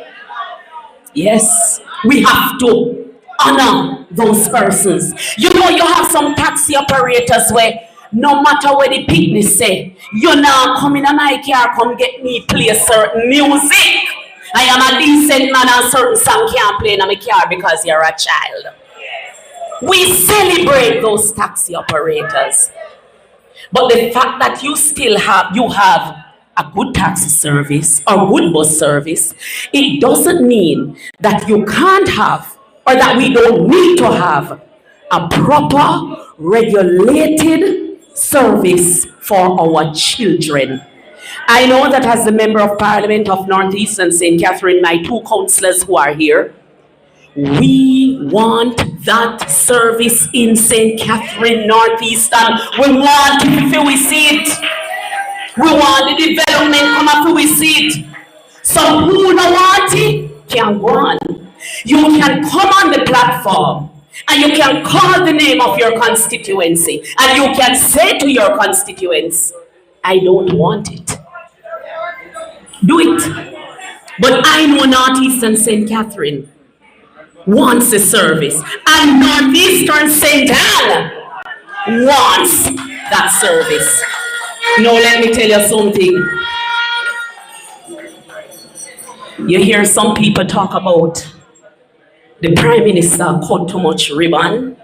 Yes, we have to honor those persons. You know, you have some taxi operators where no matter what the picnic say, you now come in my car, come get me play certain music. I am a decent man and certain song can't play in my car because you're a child. We celebrate those taxi operators. But the fact that you still have a good taxi service or good bus service, it doesn't mean that you can't have or that we don't need to have a proper, regulated service for our children. I know that as the Member of Parliament of Northeast and St. Catherine, my two councillors who are here, we want that service in St. Catherine Northeast, and we want it if we see it. We want the development come after we see it. So who don't want it can go on. You can come on the platform and you can call the name of your constituency and you can say to your constituents, I don't want it. Do it.
But I know Northeastern St. Catherine wants a service, and Northeastern St. Anne wants that service. Now let me tell you something. You hear some people talk about the Prime Minister cut too much ribbon.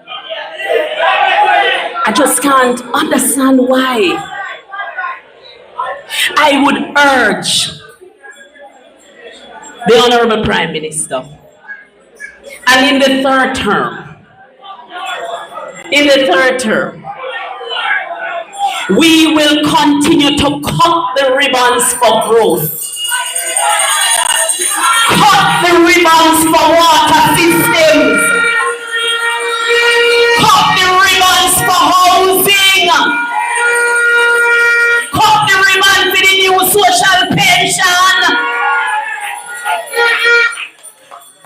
I just can't understand why. I would urge the Honorable Prime Minister, and in the third term, we will continue to cut the ribbons for growth. Cut the ribbons for water systems. Cut the ribbons for housing. Cut the ribbons for the new social pension.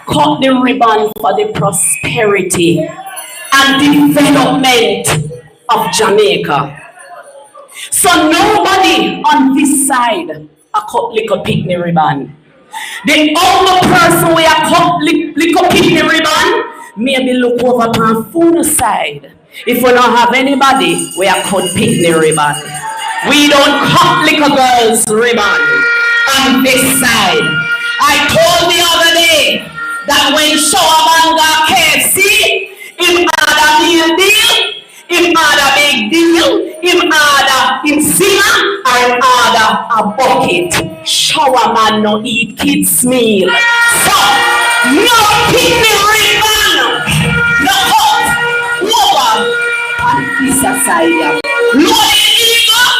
Cut the ribbon for the prosperity and development of Jamaica. So nobody on this side a cut little picnic ribbon. The only person we a cut little picnic ribbon, maybe look over on food side. If we don't have anybody, we a cut picnic ribbon. We don't cut little girls ribbon on this side. I told the other day that when Showerman got KFC, him had a meal deal, him had a big deal, him singer, or order a bucket. Showerman no eat kids meal. So, no picnic ribbon, no cut, over on this side. Loaded Eagle,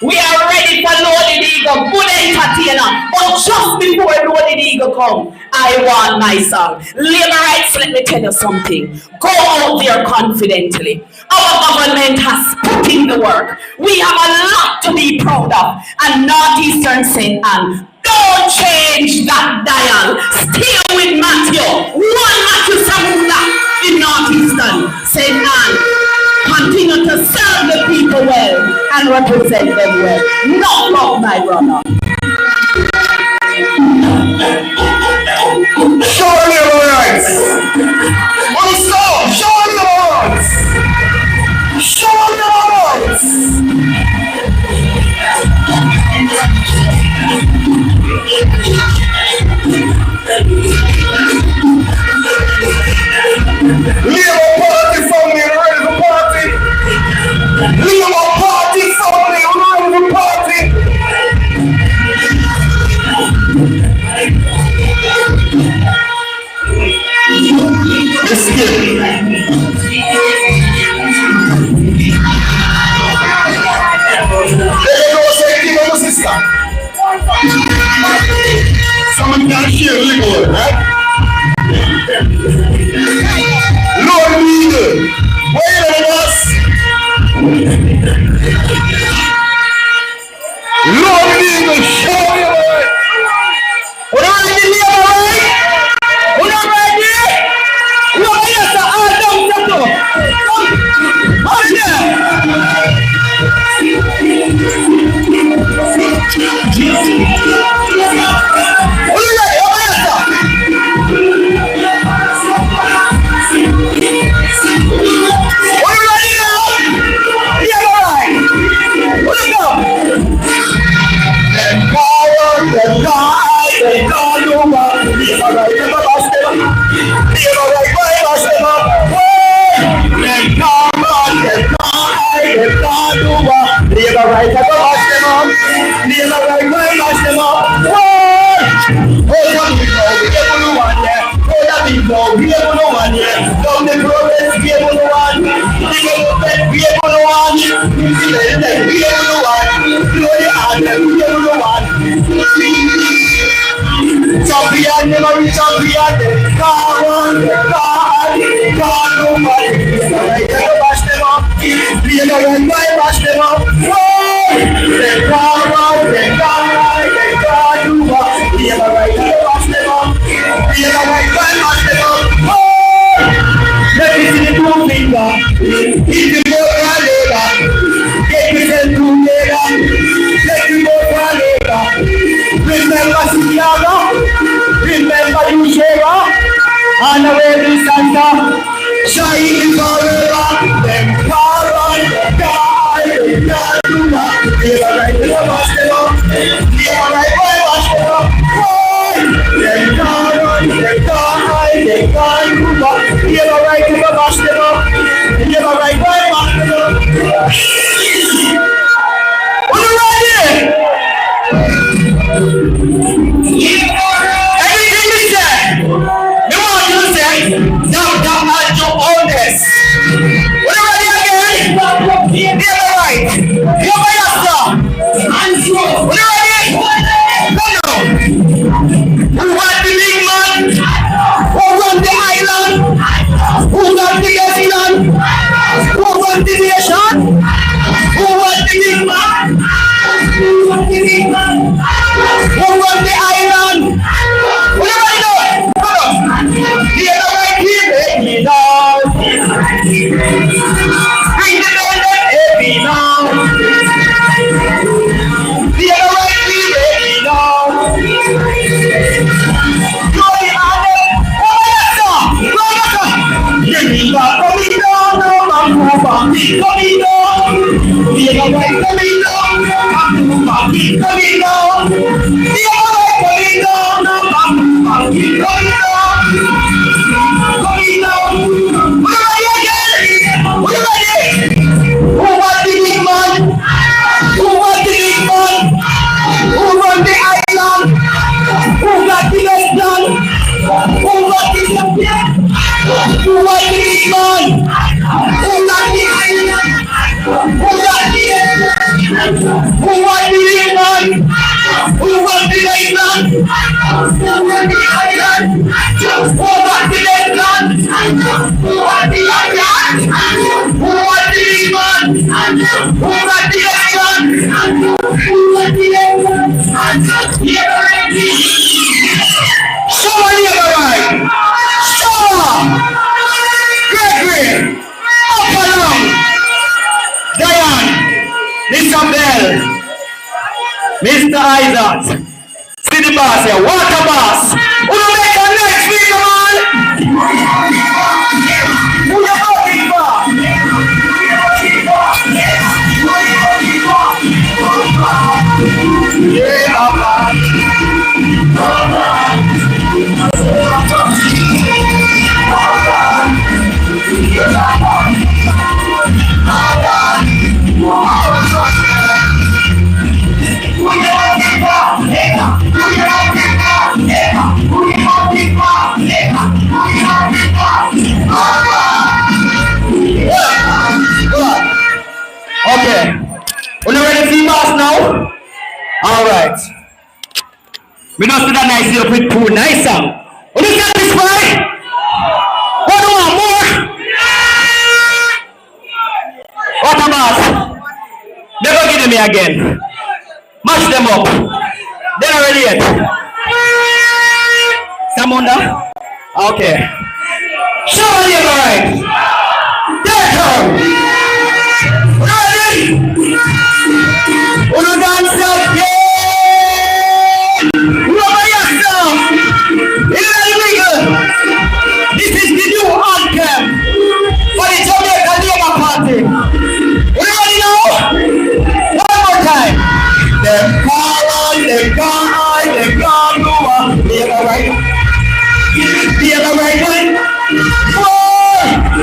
we are ready for Loaded Eagle, good entertainer. But just before Loaded Eagle come, I want my song. Labor rights, let me tell you something. Go out there confidently. Our government has put in the work. We have a lot to be proud of. And Northeastern St. Anne, don't change that dial. Stay with Matthew. One Matthew Samunda in Northeastern St. Anne. Continue to serve the people well and represent them well. Not love, my brother.
Show your rights. Also, show your rights. Show your rights. Leave a party family ready for party. Leave a party family ready for party. Someone got to share a little, right? Lord leader, wait on us. Lord leader, show me right. We're not ready here, right? We're not ready. Lord, yes, all down, settle. Oh, yeah. Remember,
Ring the bell them heavy now. The other way we ready now. Glory hallelujah. Coming down, no man move on. Coming down. The other way coming down, no man move on. Coming down. The other way coming down, no man move on. Coming down. Coming down. We ready again. We ready. Who was the big man? Who was the big man? Who run the island? Who got the best done? Who got the champion? Who was the big man? Who got the island? Who got the who was the big man? Who was the island? Who was the island? Who got the best done? Who was the island? Who was the big man? Who got the action? Who was the show on the other right. Show. Gregory. Up along. Diane. Mr. Bell. Mr. Isaac. City boss here. Water boss. Who will make a nice video, man? Who you voting for? Yeah, Papa. Okay. Are you ready to see boss now? Alright. We don't see that nice here with two nice song. Are you satisfied? What do you want more? What a boss? Never give them me again. Mash them up. They're not ready yet. Samunda? Okay. Show me the right. There come. Ready? Ulu dance again. Rubber yourself. Illegal. This is the new anthem for the Jamaican Labour Party. Everybody know? One more time. Them call on, them gone on, them gone go on. The other right. The other right one.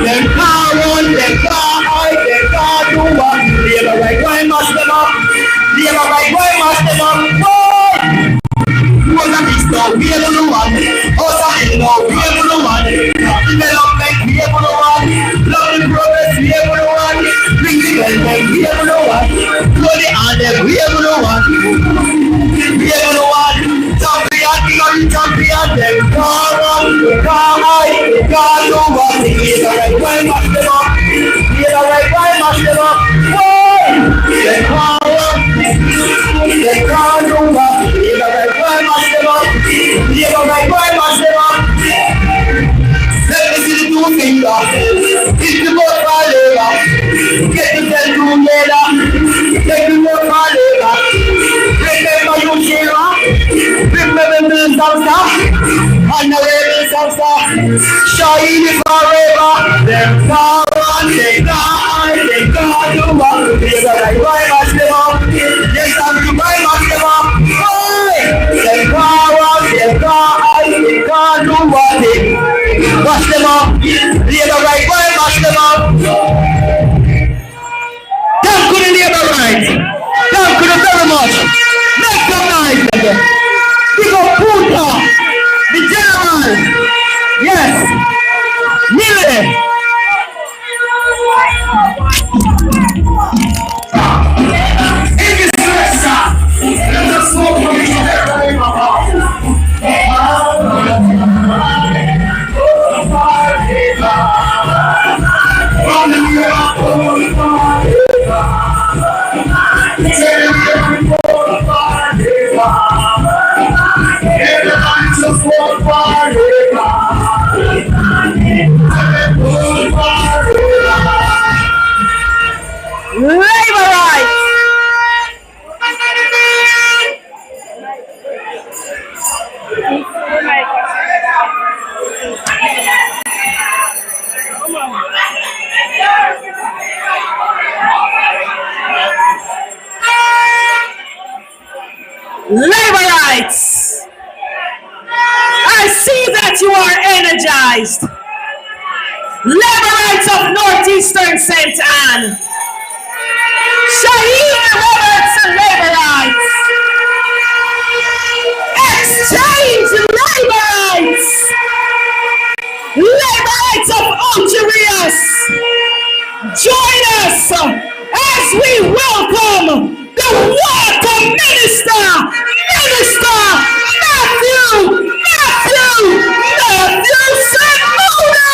Them call on, them gone on, them gone go on. The other right one must them up. The other right one must them up. Who was a beast now? We are the one. Us are in now. We are the one. Development, we are the one. Love and progress, we are the one. Bring the development, we are the one. Blow the anthem, we are the one. We are the one. Champion, champion, them car on, car high, car low. The right way, mash them up. The right way, mash them up. The car on, the car low. The right way, mash them up. The right way, mash them up. Let me see the two fingers. It's the boat for labor. Get yourself together. Take the boat for labor. Remember you Sheila. Remember the salsa. And the rebel salsa. Shine forever. Them car on, they car do what. The right way, mash them up. Yes, I'm to buy mash them up. Them car on, they car do what. Mash them up. The right way, mash them up. Thank you, the right. Thank you very much. Make some noise. Big up Puta, the general. Yes. Mille.
Labor rights. I see that you are energized. Labor rights of Northeastern St. Anne. Shaheen Roberts and labor rights. Exchange labor rights. Labor rights of Honduras. Join us as we welcome the water minister, Minister Matthew Samuna.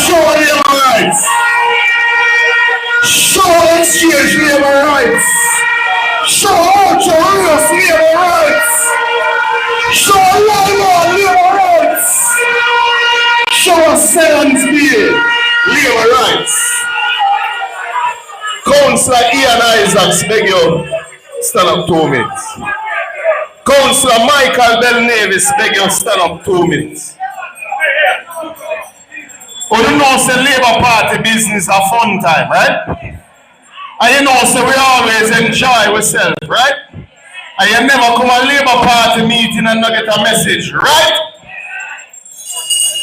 Show labor rights. Show exchange labor rights. Show Honduras labor rights. Show Lima labor rights. Show Seventh Bay labor rights. Councillor Ian Isaacs, beg you, stand up 2 minutes. Councillor Michael Bell Nevis, beg you, stand up 2 minutes. Oh, you know, say Labour Party business a fun time, right? And you know, say we always enjoy ourselves, right? And you never come a Labour Party meeting and not get a message, right?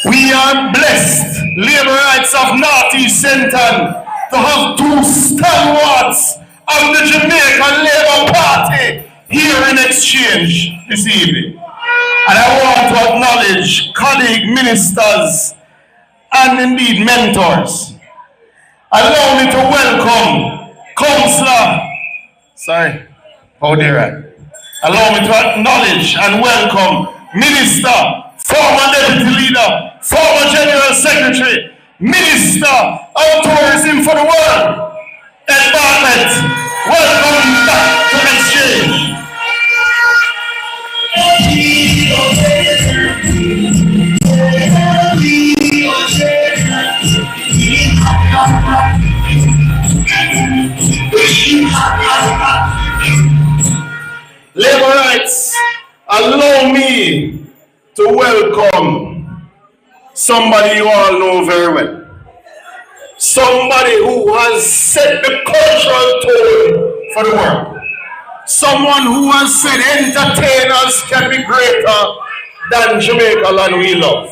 We are blessed, Labour rights of Northeast St. Anne, to have 2 stalwarts of the Jamaican Labour Party here in exchange this evening. And I want to acknowledge colleague ministers and indeed mentors. Allow me to welcome Councillor, allow me to acknowledge and welcome Minister, former Deputy Leader, former General Secretary, Minister of Tourism for the World, Ed Bartlett. Welcome back to exchange. Labor rights, allow me to welcome somebody you all know very well. Somebody who has set the cultural tone for the world. Someone who has said entertainers can be greater than Jamaica land we love.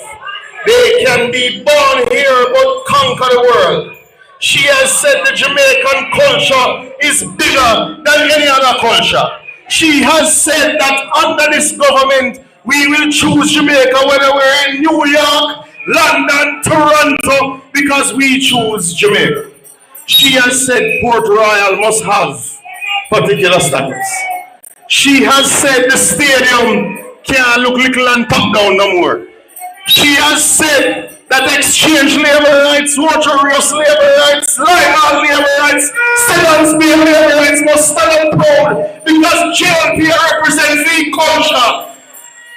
They can be born here but conquer the world. She has said the Jamaican culture is bigger than any other culture. She has said that under this government, we will choose Jamaica whether we're in New York, London, Toronto, because we choose Jamaica. She has said Port Royal must have particular status. She has said the stadium can't look little and top down no more. She has said that exchange labor rights, Waterhouse labor rights, Lima labor rights, Sevens Bay labor rights must stand up proud because JLP represents the culture.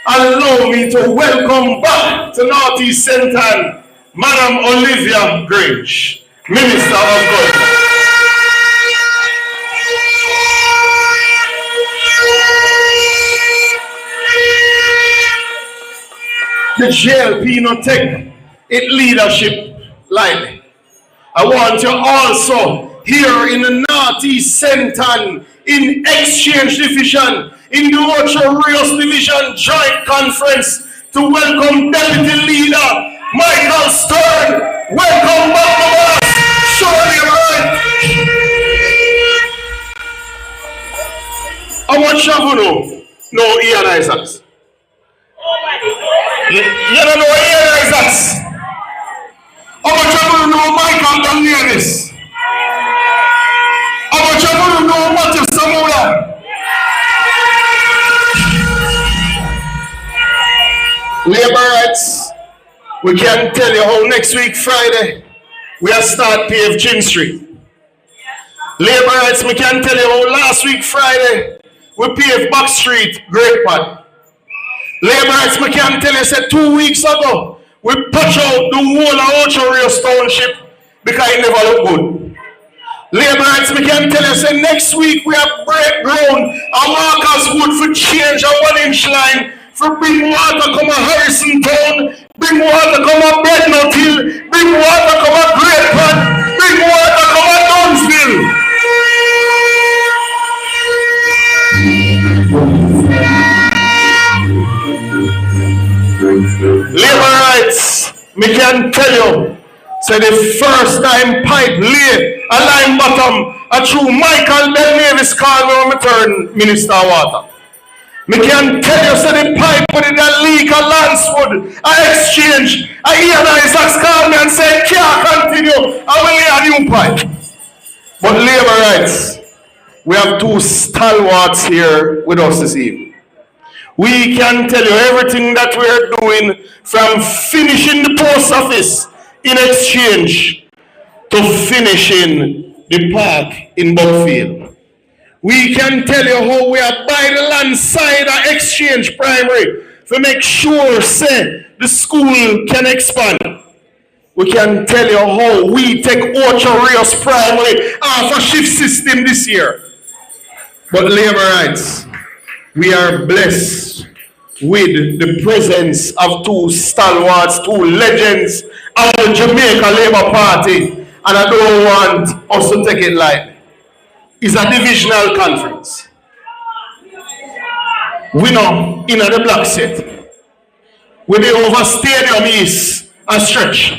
Allow me to welcome back to Northeast St. Anne, Madam Olivia Grange, Minister of Culture. The JLP not take its leadership lightly. I want you also here in the Northeast St. Anne, in Exchange Division, in the Waterhouse Division Joint Conference, to welcome Deputy Leader Michael Stern. Welcome back to us. Surely right. How much of you know? No, Ian Isaacs. You don't know Ian Isaacs. How much of you know Michael Daniels? How much of you know Matthew Samula? Labor rights, we can tell you how next week, Friday, we are start pave Chin Street. Labor rights, we can tell you how last week, Friday, we pave Back Street, Great Pad. Labor rights, we can tell you, say 2 weeks ago, we patch out the whole of Ocho Rios Township because it never looked good. Labor rights, we can tell you, say next week we have break ground and Marcus Wood for change a 1-inch line for bring water come a Harrison Town, bring water come a Bednut Hill, bring water come a Great Pad, bring water come a Dunsville. Labor rights, me can tell you, say the first time pipe lay a line bottom, a true Michael Bell Davis called me when I turn Minister of Water. Me can tell you, say the pipe put in a leak, a Lancewood, a exchange, a Ian Isaacs called me and said, can't continue, I will lay a new pipe. But labor rights, we have two stalwarts here with us this evening. We can tell you everything that we are doing from finishing the post office in exchange to finishing the park in Buckfield. We can tell you how we are by the land side of exchange primary to make sure say the school can expand. We can tell you how we take Ocho Rios primary off a shift system this year. But labor rights, we are blessed with the presence of two stalwarts, two legends of the Jamaica Labour Party, and I don't want us to take it lightly. It's a divisional conference. We know in the block set, with the over Stadium East and stretch,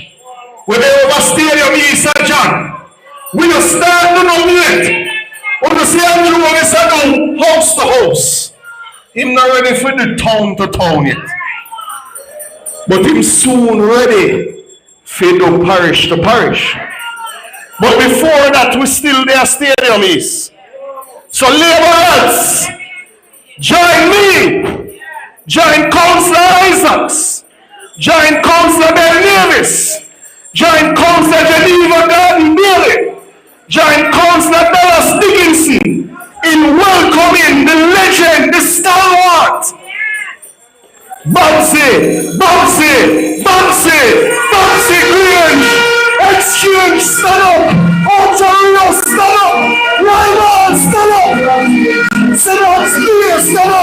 with the over Stadium East and John, we don't start to know yet. When we see Andrew when we sit down house to house, him not ready for the town to town yet. But him soon ready for the parish to parish. But before that, we still there Stadium East. So laborers, join me. Join Councillor Isaacs. Join Councillor Ben Davis. Join Councillor Geneva Garden Bailey. Join Councillor Dallas Dickinson in welcoming the legend, the stalwart, Babsy Grange, exchange, stand up, Ocho Rios, stand up, Rival, stand up, stand up, Spear, stand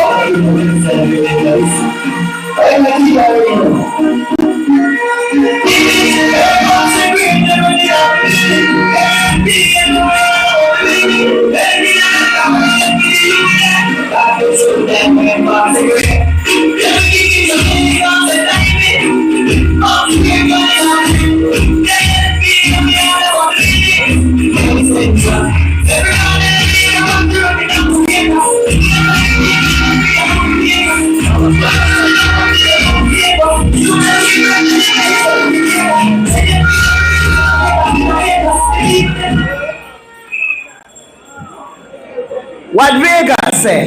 What Vegas say?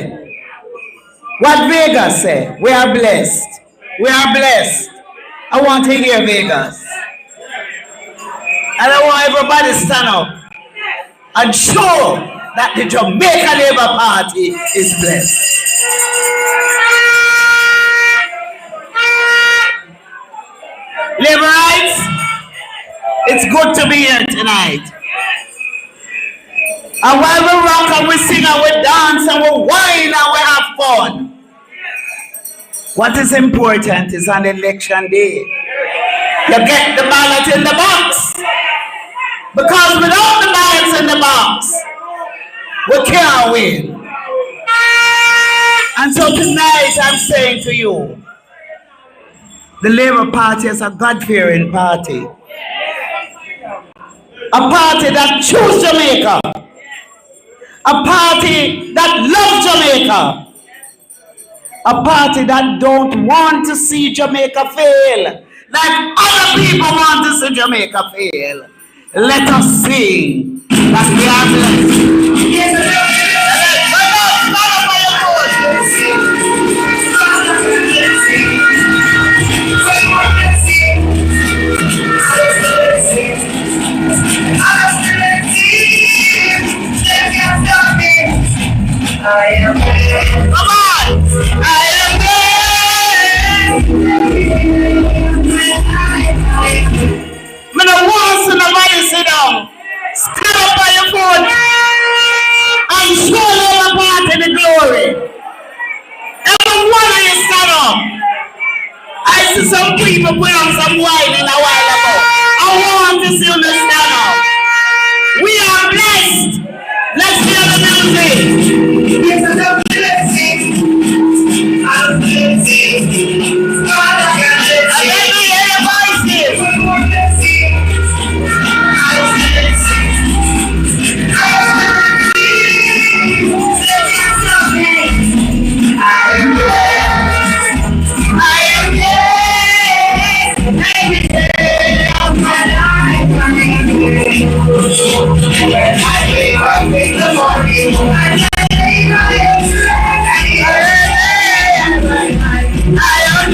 What Vegas say? We are blessed. We are blessed. I want to hear Vegas. And I want everybody to stand up and show that the Jamaica Labour Party is blessed. Labour rights, it's good to be here tonight. And while we rock and we sing and we dance and we whine and we have fun, what is important is on election day, you get the ballot in the box. Because without the ballots in the box, we can't win. And so tonight I'm saying to you, the Labour Party is a God-fearing party. A party that chooses Jamaica. A party that loves Jamaica. A party that don't want to see Jamaica fail. Like other people want to see Jamaica fail. Let us sing that we are blessed. I see some people put on some wine in a while ago. I want to see you stand up. We are blessed. Let's hear the music. It's a blessing. I'm blessing. God, I can bless you. Let me hear your voices. One more blessing. I'm blessing. I am blessed. I am blessed. Every day of my life, I am blessed. When I wake up in the morning, I say I am blessed. I am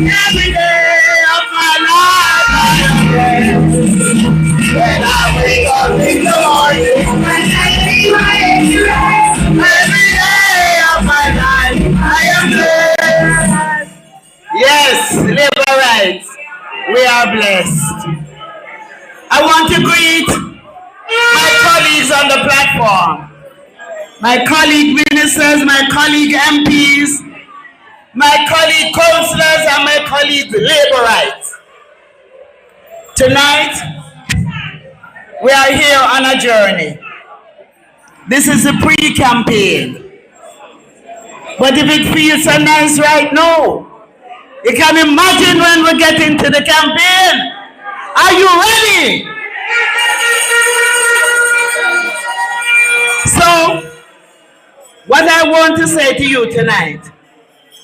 every day of my life. When I wake up in the morning, when I see my interest, every day of my life, I am blessed. Yes, labor rights, we are blessed. I want to greet my colleagues on the platform, my colleague ministers, my colleague MPs, my colleague councillors, and my colleague labor rights. Tonight, we are here on a journey. This is a pre-campaign. But if it feels so nice right now, you can imagine when we get into the campaign. Are you ready? So, what I want to say to you tonight,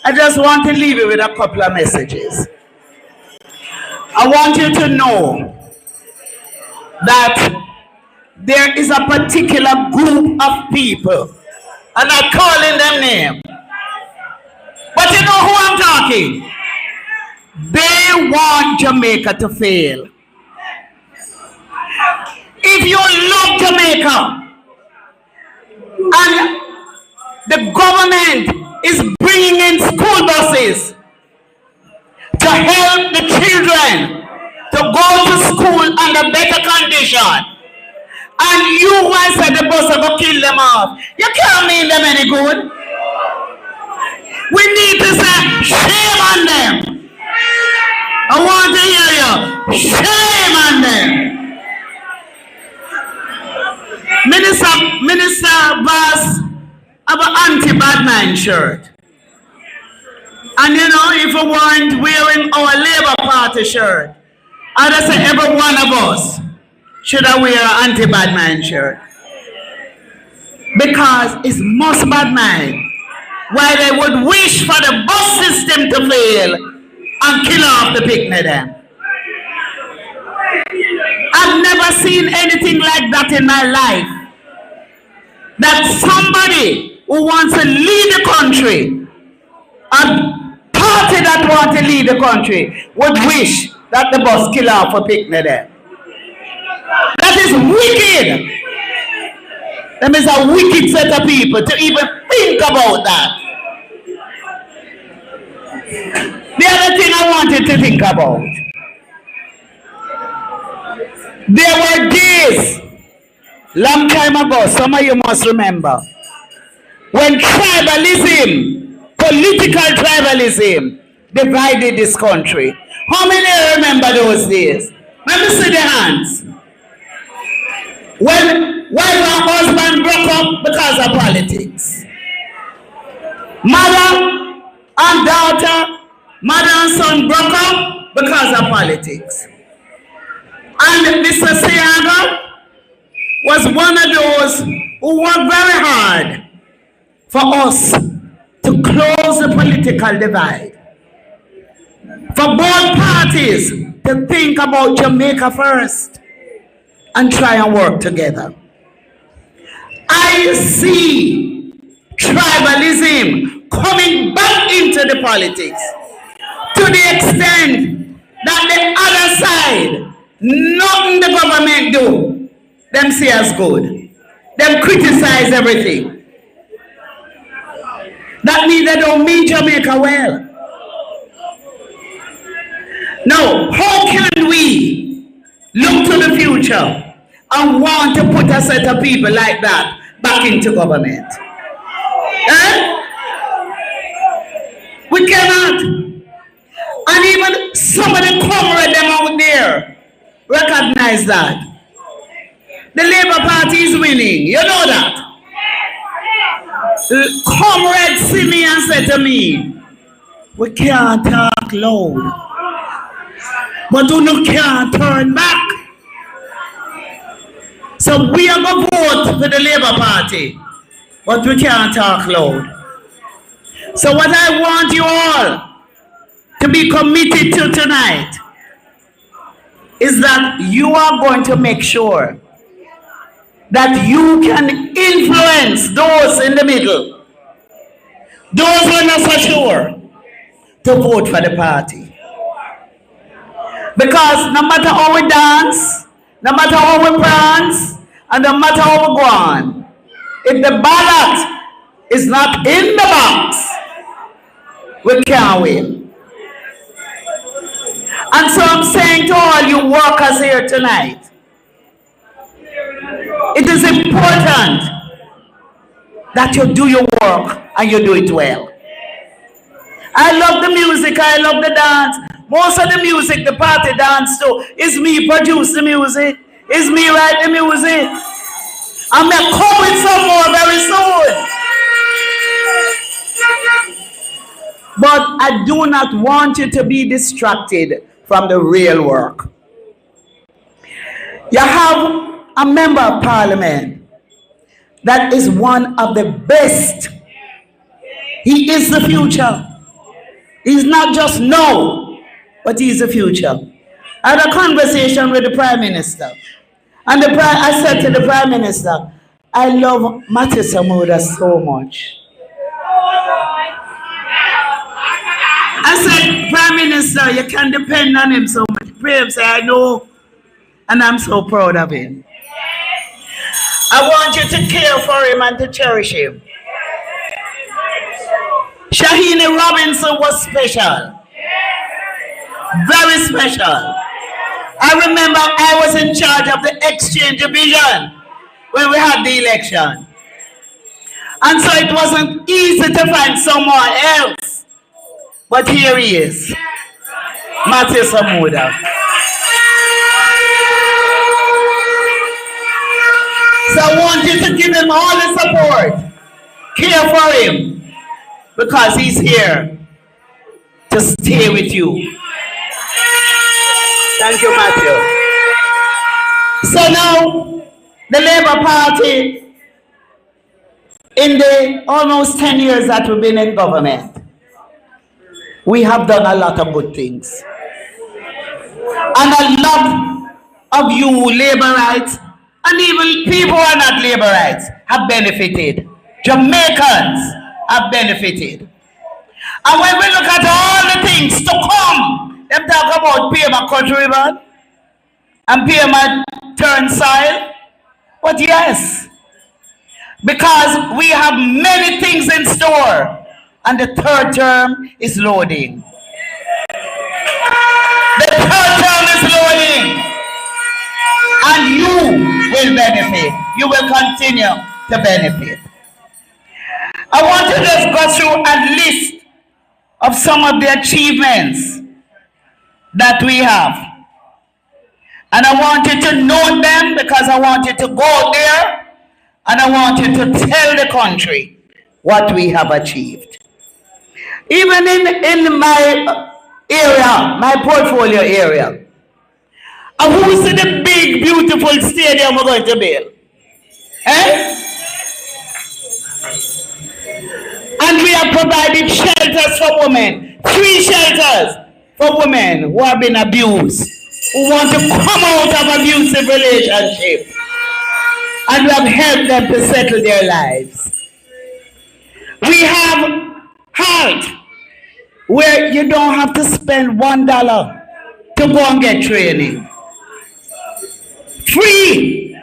I just want to leave you with a couple of messages. I want you to know that there is a particular group of people, and I'm calling them names, but you know who I'm talking. They want Jamaica to fail. If you love Jamaica and the government is bringing in school buses to help the children to go to school under better condition, and you want to say the bus will kill them off, you can't mean them any good. We need to say shame on them. I want to hear you. Shame on them. Minister Bass have an anti-bad mind shirt. And you know, if we weren't wearing our Labour Party shirt, I'd say every one of us should have wear an anti-bad mind shirt. Because it's most bad mind. Why they would wish for the bus system to fail and kill off the picnic them. I've never seen anything like that in my life. That somebody who wants to lead the country, a party that wants to lead the country, would wish that the bus kill off a picnic there. That is wicked. That is a wicked set of people to even think about that. The other thing I wanted to think about. There were days, long time ago, some of you must remember, when tribalism, political tribalism, divided this country. How many remember those days? Let me see the hands. When wife and husband broke up because of politics. Mother and daughter, mother and son broke up because of politics. And Mr. Siaga was one of those who worked very hard for us to close the political divide. For both parties to think about Jamaica first and try and work together. I see tribalism coming back into the politics to the extent that the other side Nothing the government do, them see as good. Them criticize everything. That means they don't mean Jamaica well. Now, how can we look to the future and want to put a set of people like that back into government? Eh? We cannot. And even some of the comrades them out there recognize that. The Labour Party is winning. You know that. Comrades see me and say to me, we can't talk loud. But you can't turn back. So we are going to vote for the Labour Party. But we can't talk loud. So what I want you all to be committed to tonight is that you are going to make sure that you can influence those in the middle, those who are not so sure, to vote for the party. Because no matter how we dance, no matter how we prance, and no matter how we go on, if the ballot is not in the box, we can't win. And so I'm saying to all you workers here tonight, it is important that you do your work and you do it well. I love the music, I love the dance. Most of the music the party dance to is me produce the music, is me write the music. I'm going to come with some more very soon. But I do not want you to be distracted from the real work. You have a member of parliament that is one of the best. He is the future. He's not just now, but he's the future. I had a conversation with the Prime Minister. And I said to the Prime Minister, I love Matthew Samoda so much. I said, Prime Minister, you can depend on him so much. Pray him, say, I know, and I'm so proud of him. I want you to care for him and to cherish him. Shahini Robinson was special. Very special. I remember I was in charge of the exchange division when we had the election. And so it wasn't easy to find someone else. But here he is, Matthew Samoda. So I want you to give him all the support. Care for him. Because he's here to stay with you. Thank you, Matthew. So now, the Labour Party, in the almost 10 years that we've been in government, we have done a lot of good things. And a lot of you Labourites, and even people who are not Labourites, have benefited. Jamaicans have benefited. And when we look at all the things to come, them talk about pay my country ribbon and pay my turnstile. But yes, because we have many things in store. And the third term is loading. The third term is loading. And you will benefit. You will continue to benefit. I want to just go through a list of some of the achievements that we have. And I want you to note them because I want you to go there and I want you to tell the country what we have achieved. Even in my area, my portfolio area, who's the big, beautiful stadium we're going to build? Eh? And we have provided shelters for women, 3 shelters for women who have been abused, who want to come out of abusive relationship. And we have helped them to settle their lives. We have HALT, where you don't have to spend $1 to go and get training. free.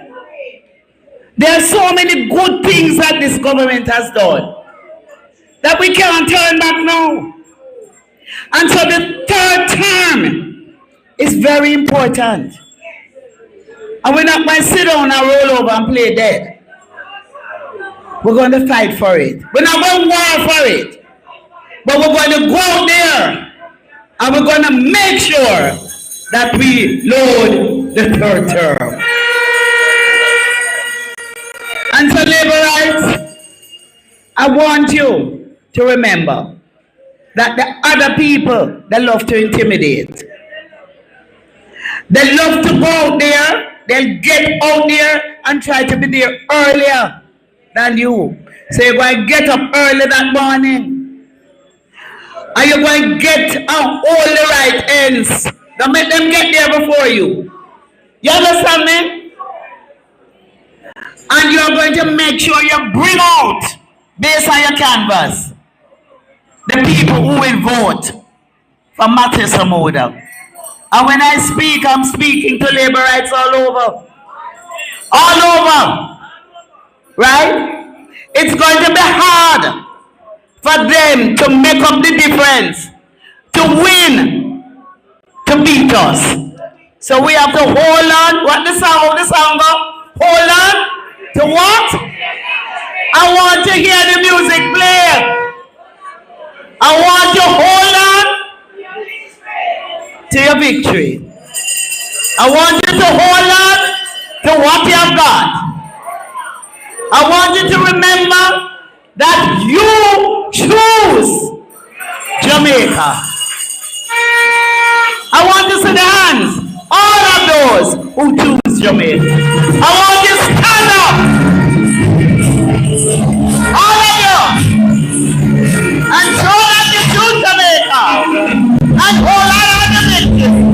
There are so many good things that this government has done that we can't turn back now. And so the third term is very important. And we're not going to sit down and roll over and play dead. We're going to fight for it. We're not going to war for it. But we're going to go out there and we're going to make sure that we load the third term. And so, Labourites, I want you to remember that the other people, they love to intimidate. They love to go out there, they'll get out there and try to be there earlier than you. So you're going to get up early that morning. And you're going to get out all the right ends. Don't make them get there before you. You understand me? And you're going to make sure you bring out, based on your canvas, the people who will vote for Matthew Samoda. And when I speak, I'm speaking to Labourites all over. All over. Right? It's going to be hard for them to make up the difference, to win, to beat us. So we have to hold on. What the song go? Hold on to what? I want to hear the music play. I want you to hold on to your victory. I want you to hold on to what you have got. I want you to remember that you choose Jamaica. I want you to see the hands, all of those who choose Jamaica. I want you to stand up, all of you, and show that you choose Jamaica, and hold on to the victory.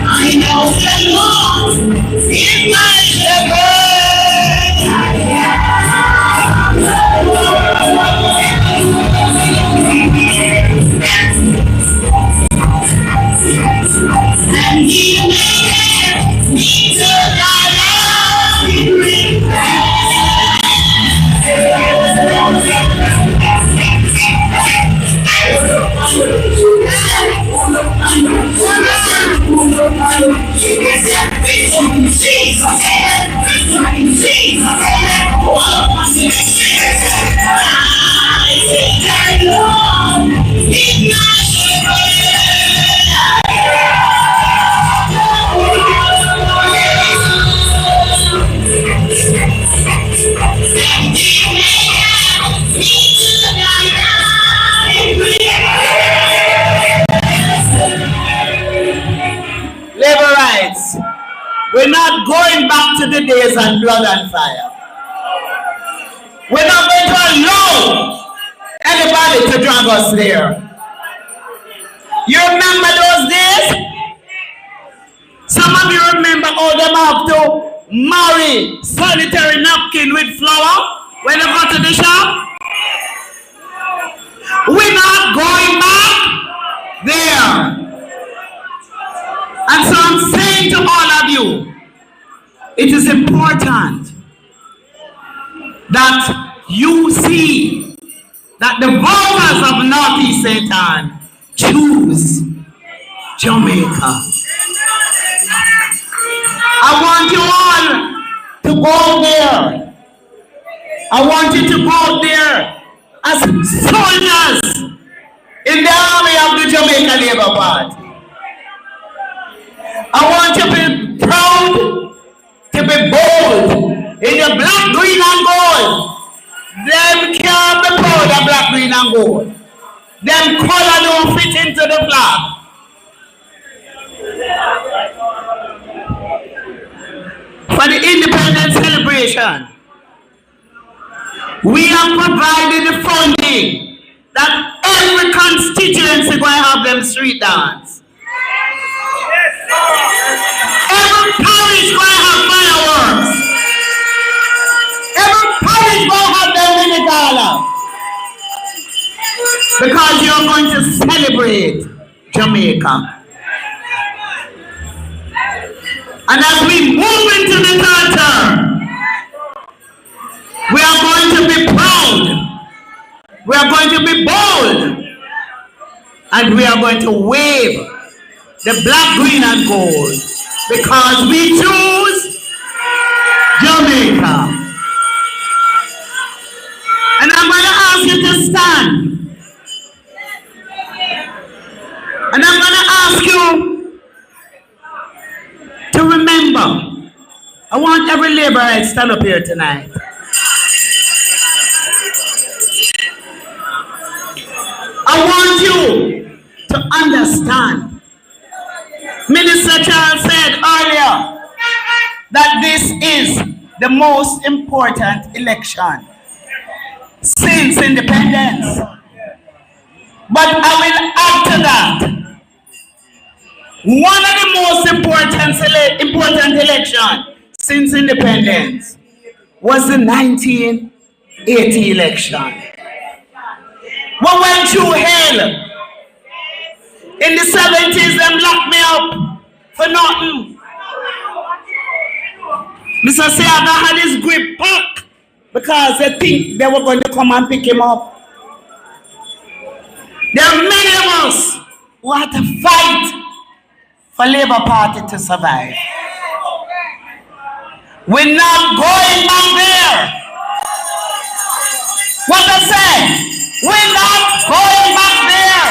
I know the Lord is my shepherd. And he made me to lie down. Labourites, we're not going back to the days of blood and fire. We're not going to allow anybody to drag us there. You remember those days? Some of you remember how them have to marry sanitary napkin with flour when they go to the shop? We're not going back there. And so I'm saying to all of you, it is important that you see that the voters of Northeast Satan choose Jamaica. I want you all to go there. I want you to go there as soldiers in the army of the Jamaica Labour Party. I want you to be proud, to be bold in your black, green, and gold. Them can't be proud of black, green, and gold. Them color don't fit into the flag. For the independence celebration, We have provided the funding that every constituency going to have them street dance. Every parish going to have fireworks. Every parish going to have their mini gala. Because you're going to celebrate Jamaica. And as we move into the third term, we are going to be proud. We are going to be bold. And we are going to wave the black, green, and gold. Because we choose Jamaica. And I'm going to ask you to stand. And I'm going to ask you to remember. I want every laborer to stand up here tonight. I want you to understand. Minister Charles said earlier that this is the most important election since independence. But I will add to that. One of the most important elections since independence was the 1980 election. We went through hell. In the 70s, them locked me up for nothing. Mr. Seaga had his grip back because they think they were going to come and pick him up. There are many of us who had to fight for Labour Party to survive. We're not going back there. What I say? We're not going back there.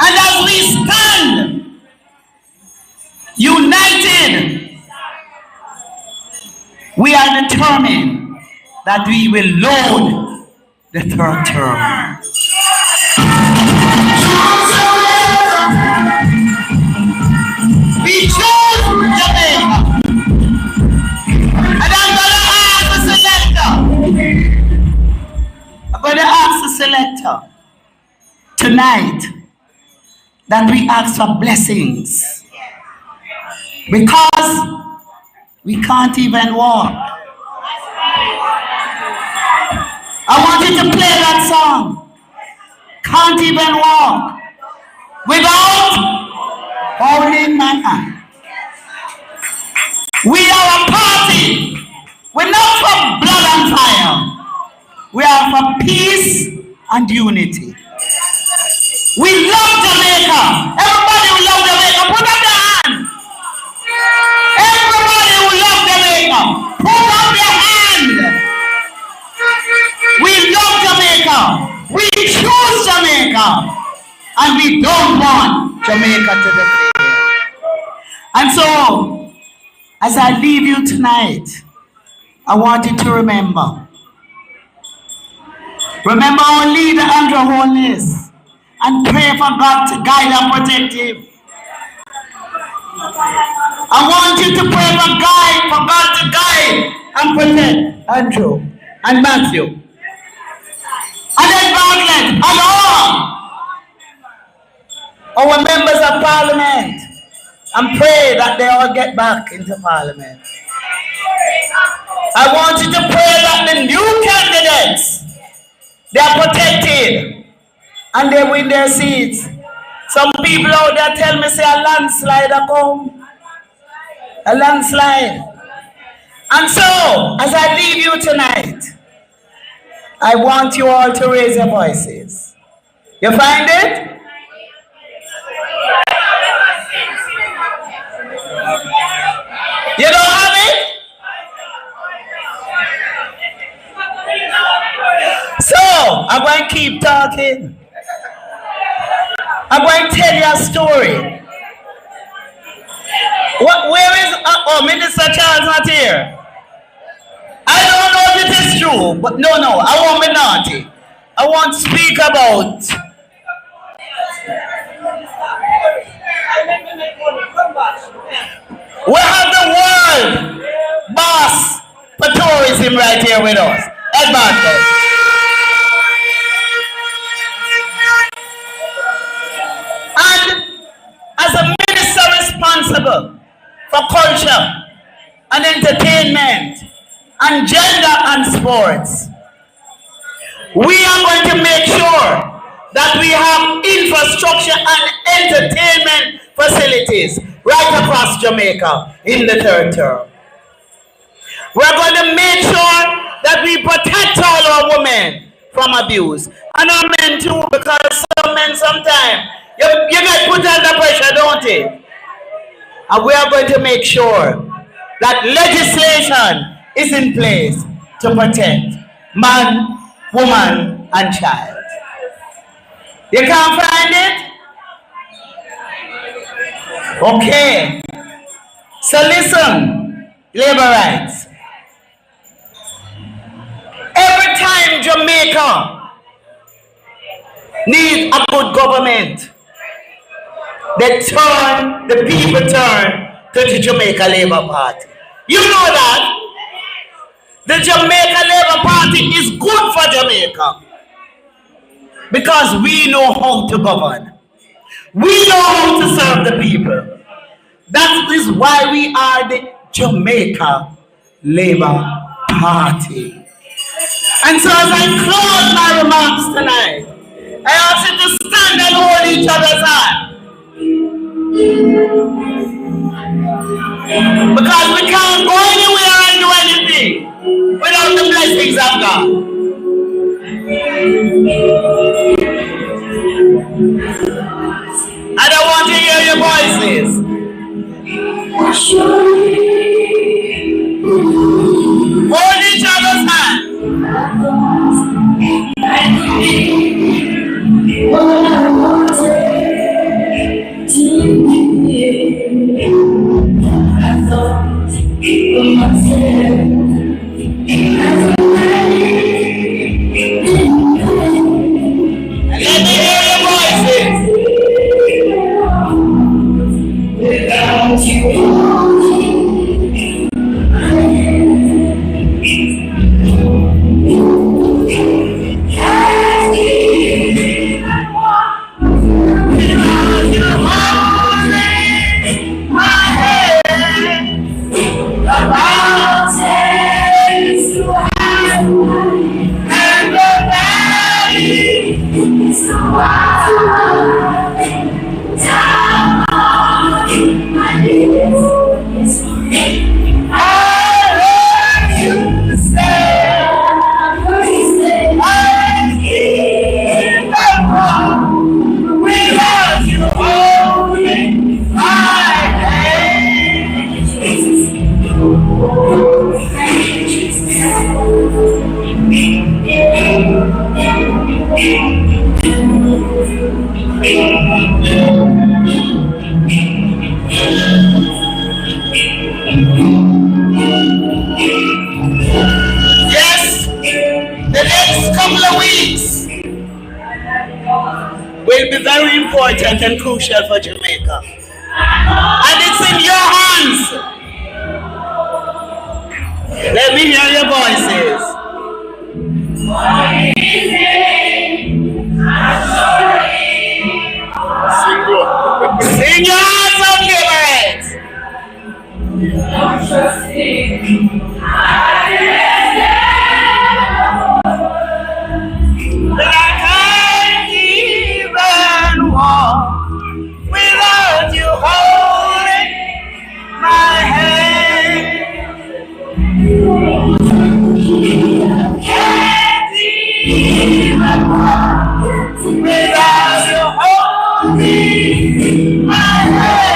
And as we stand united, we are determined that we will load the third term. We chose Jamaica. And I'm going to ask the selector. I'm going to ask the selector tonight that we ask for blessings. Because we can't even walk. I want you to play that song. Can't even walk without holding my hand. We are a party. We're not for blood and fire. We are for peace and unity. We love Jamaica. Everybody who love Jamaica, put up their hand. Everybody who love Jamaica, put up their hand. We love Jamaica. We choose Jamaica. And we don't want Jamaica to declare. And so, as I leave you tonight, I want you to remember. Remember our leader, Andrew Holness, and pray for God to guide and protect him. I want you to pray for God to guide and protect Andrew and Matthew. And then Bartlett and all our members of parliament, and pray that they all get back into parliament. I want you to pray that the new candidates, they are protected and they win their seats. Some people out there tell me, say a landslide a come. A landslide. And so, as I leave you tonight, I want you all to raise your voices. You find it? You don't have it? So, I'm going to keep talking. I'm going to tell you a story. Where is, Minister Charles not here? I don't know if it is true, but no, I won't be naughty. I want to speak about we have the world boss for tourism. is him right here with us. Advance. And as a minister responsible for culture and entertainment and gender and sports, we are going to make sure that we have infrastructure and entertainment facilities right across Jamaica in the third term. We're going to make sure that we protect all our women from abuse. And our men too, because some men sometimes, you get put under pressure, don't you? And we are going to make sure that legislation is in place to protect man, woman, and child. You can't find it? Okay. So listen, labor rights. Every time Jamaica needs a good government, the people turn to the Jamaica Labour Party. You know that? The Jamaica Labour Party is good for Jamaica because we know how to govern. We know how to serve the people. That is why we are the Jamaica Labour Party. And so as I close my remarks tonight, I ask you to stand and hold each other's hand. Because we can't go anywhere and do anything without the blessings of God. I don't want to hear your voices. Hold each other's hand. Let me hear your voices. Without you. Yes, the next couple of weeks will be very important and crucial for Jamaica. And it's in your hands. Let me hear your voices. Sing your hands up, Gabriel. I can't even walk without you holding my hand. Can't even walk without you holding my hand.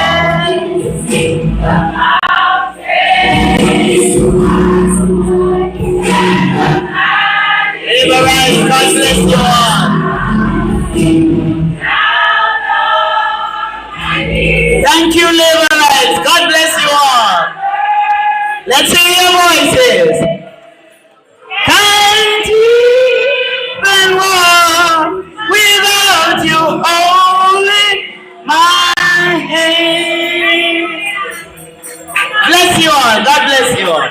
Labor rights, God bless you all. Thank you, labor rights. God bless you all. Let's hear your voices. Can't even walk without you holding my hand. Bless you all. God bless you all.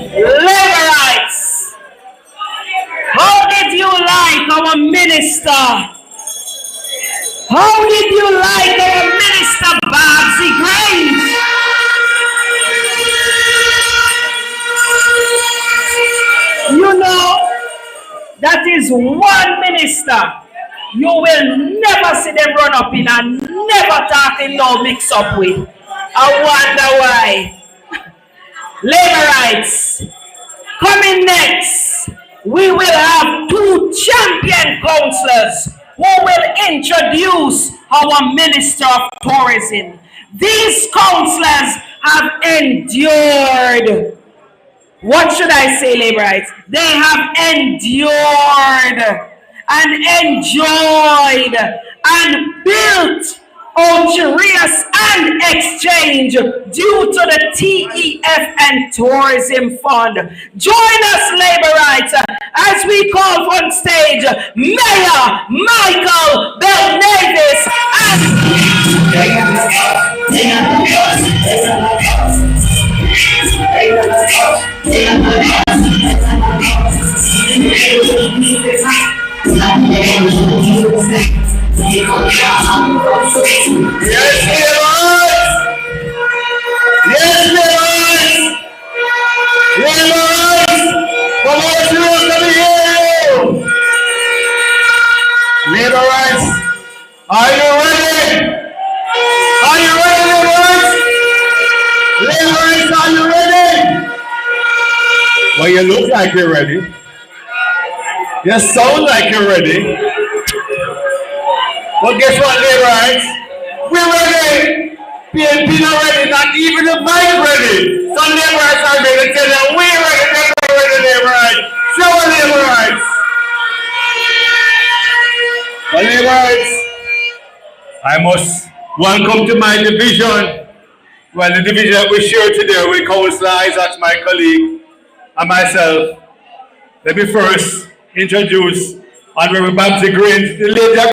Laborites, how did you like our minister? How did you like our minister, Babsy Grace? You know, that is one minister you will never see them run up in and never talk in no mix up with. I wonder why. Laborites, coming next, we will have two champion counselors who will introduce our Minister of Tourism. These counselors have endured. What should I say, Laborites? They have endured and enjoyed and built Algerias and exchange due to the TEF and Tourism Fund. Join us, Laborites, as we call on stage Mayor Michael Belnavis
Laborites, are you ready? Are you ready, Laborites? Laborites, are you ready? Well, you look like you're ready. You sound like you're ready. But guess what, Laborites? We're ready. PNP not ready, not even the mic ready. Some Laborites are ready to tell them we're ready, they're ready, Laborites. Show us, Laborites. Well, Laborites, I must welcome to my division. Well, the division that we share today with Councillor Isaac, my colleague, and myself. Let me first introduce Honorable Babsy Grace, the lady